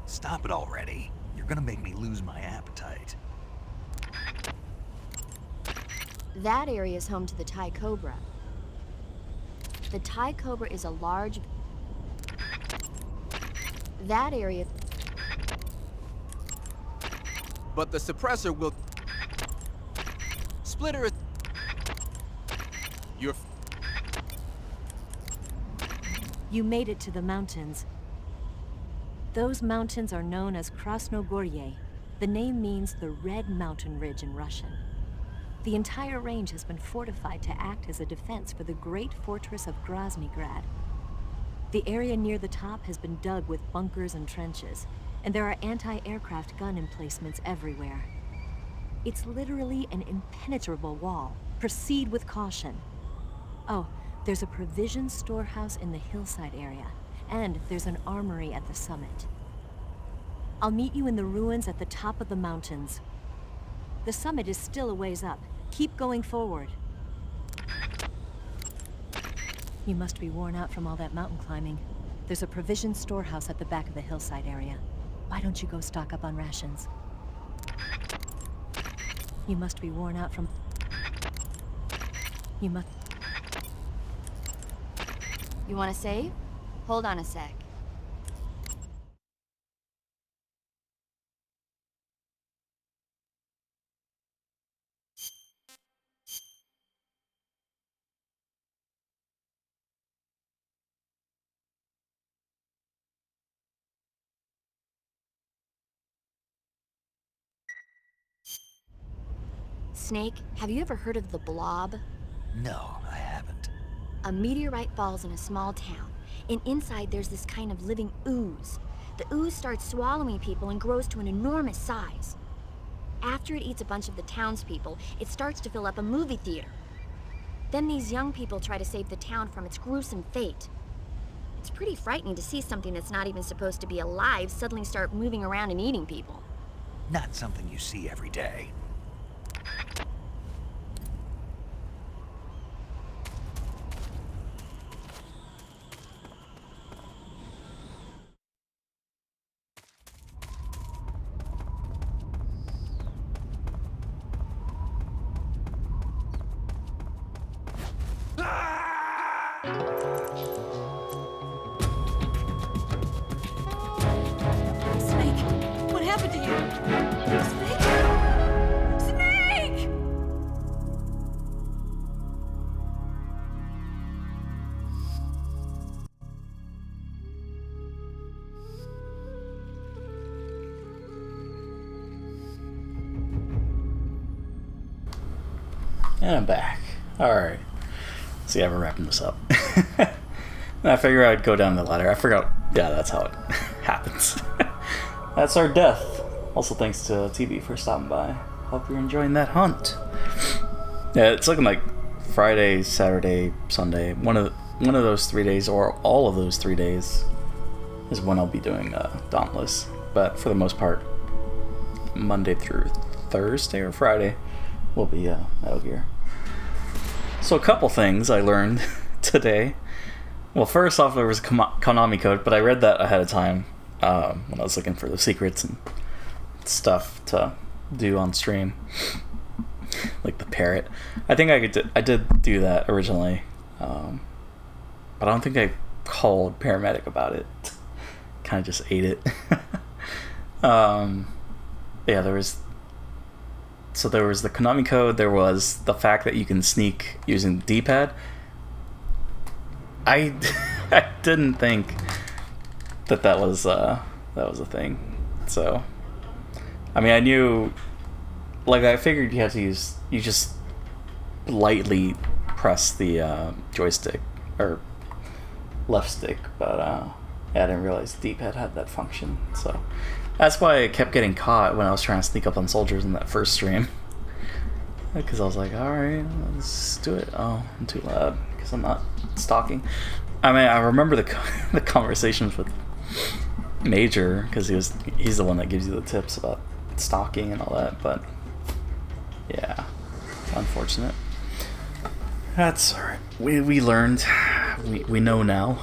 Stop it already. You're gonna make me lose my appetite. That area is home to the Thai cobra. The Thai cobra is a large... That area... But the suppressor will... Splitter... You're... You made it to the mountains. Those mountains are known as Krasnogorye. The name means the Red Mountain Ridge in Russian. The entire range has been fortified to act as a defense for the great fortress of Groznygrad. The area near the top has been dug with bunkers and trenches, and there are anti-aircraft gun emplacements everywhere. It's literally an impenetrable wall. Proceed with caution. Oh, there's a provision storehouse in the hillside area, and there's an armory at the summit. I'll meet you in the ruins at the top of the mountains. The summit is still a ways up. Keep going forward. You must be worn out from all that mountain climbing. There's a provision storehouse at the back of the hillside area. Why don't you go stock up on rations? You must be worn out from... You must... You want to save? Hold on a sec. Snake, have you ever heard of the Blob? No, I haven't. A meteorite falls in a small town, and inside there's this kind of living ooze. The ooze starts swallowing people and grows to an enormous size. After it eats a bunch of the townspeople, it starts to fill up a movie theater. Then these young people try to save the town from its gruesome fate. It's pretty frightening to see something that's not even supposed to be alive suddenly start moving around and eating people. Not something you see every day. Snake! And I'm back. Alright. So yeah, we're wrapping this up. And I figured I'd go down the ladder. I forgot. Yeah, that's how it happens. That's our death. Also thanks to TV for stopping by. Hope you're enjoying that hunt. Yeah, it's looking like Friday, Saturday, Sunday. One of those 3 days, or all of those 3 days, is when I'll be doing Dauntless. But for the most part, Monday through Thursday or Friday will be Metal Gear. So a couple things I learned today. Well, first off, there was a Konami code, but I read that ahead of time when I was looking for the secrets and stuff to do on stream, like the parrot. I think I did do that originally, but I don't think I called paramedic about it. Kind of just ate it. Yeah, there was the Konami code. There was the fact that you can sneak using the D-pad. I didn't think that was a thing. So, I mean, I knew, like, I figured you had to you just lightly press the joystick or left stick, but yeah, I didn't realize the D-pad had that function. So that's why I kept getting caught when I was trying to sneak up on soldiers in that first stream. Because I was like, alright, let's do it. Oh, I'm too loud because I'm not stalking. I mean, I remember the conversations with Major, because he's the one that gives you the tips about stalking and all that, but yeah, unfortunate. That's alright. We learned. We know now.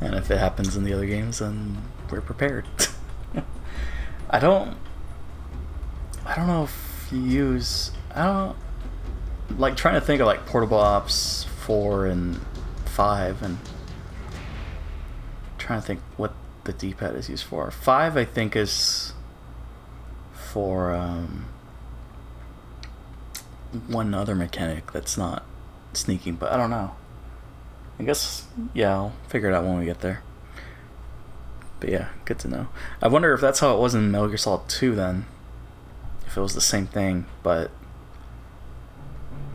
And if it happens in the other games, then we're prepared. I don't know if you use... I don't... Like, trying to think of, like, Portable Ops 4 and 5, and... trying to think what the D-pad is used for. 5, I think, is for, one other mechanic that's not sneaking, but I don't know. I guess, yeah, I'll figure it out when we get there. But yeah, good to know. I wonder if that's how it was in Metal Gear Solid 2 then. If it was the same thing, but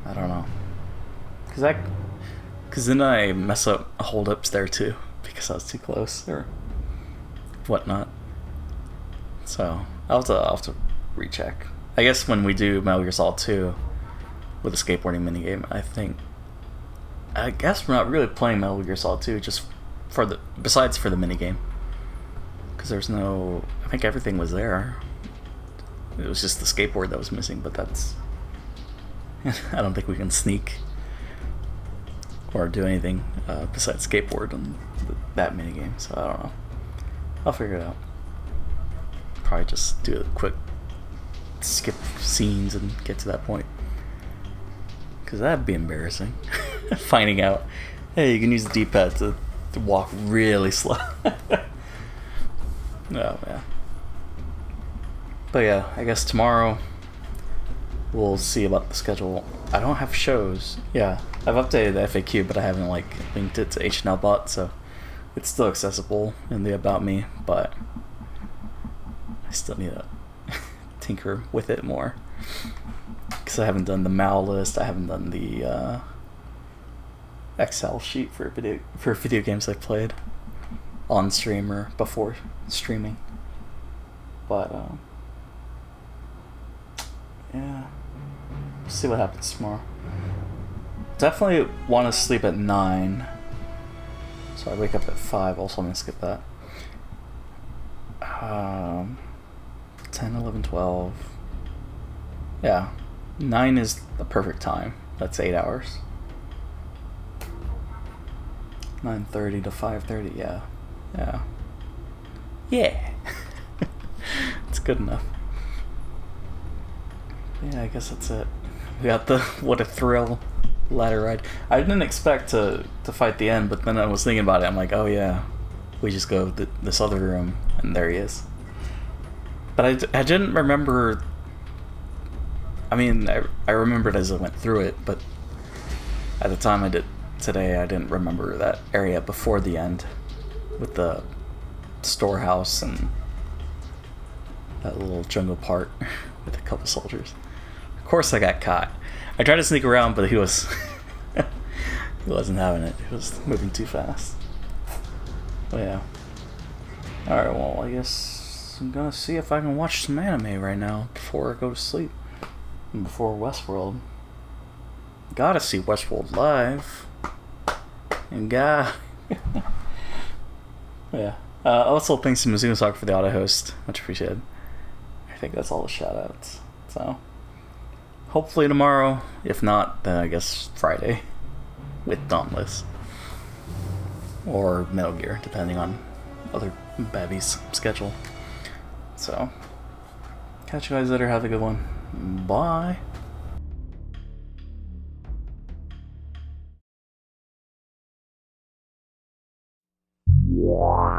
I don't know. Cause then I mess up hold-ups there too, because I was too close or whatnot. So I'll have to recheck. I guess when we do Metal Gear Solid 2 with a skateboarding minigame, I guess we're not really playing Metal Gear Solid 2 just besides for the minigame. Because there's no... I think everything was there. It was just the skateboard that was missing, but that's... I don't think we can sneak or do anything besides skateboard on that minigame, so I don't know. I'll figure it out. Probably just do a quick skip scenes and get to that point. Because that'd be embarrassing. Finding out, hey, you can use the D-pad to walk really slow. Oh, yeah. But yeah, I guess tomorrow we'll see about the schedule. I don't have shows. Yeah, I've updated the FAQ, but I haven't linked it to HNLBot, so it's still accessible in the About Me, but I still need to tinker with it more. Because I haven't done the MAL list, I haven't done the Excel sheet for video games I've played on stream or before streaming. But yeah, see what happens tomorrow. Definitely want to sleep at 9, so I wake up at 5. Also, I'm gonna skip that. 10, 11, 12. Yeah, 9 is the perfect time. That's 8 hours. 9:30 to 5:30. Yeah. It's good enough. Yeah, I guess that's it. We got the what a thrill ladder ride. I didn't expect to fight the end, but then I was thinking about it. I'm like, oh yeah, we just go this other room, and there he is. But I didn't remember. I mean, I remembered as I went through it, but at the time I did today, I didn't remember that area before the end with the storehouse and that little jungle part with a couple soldiers. Of course I got caught. I tried to sneak around, but he was he wasn't having it. He was moving too fast. But yeah. Alright, well, I guess I'm gonna see if I can watch some anime right now before I go to sleep. And before Westworld. Gotta see Westworld live. And yeah. Also, thanks to Mizuno Sock for the auto host. Much appreciated. I think that's all the shoutouts. So, hopefully tomorrow. If not, then I guess Friday with Dauntless or Metal Gear, depending on other Babby's schedule. So, catch you guys later. Have a good one. Bye. Yeah.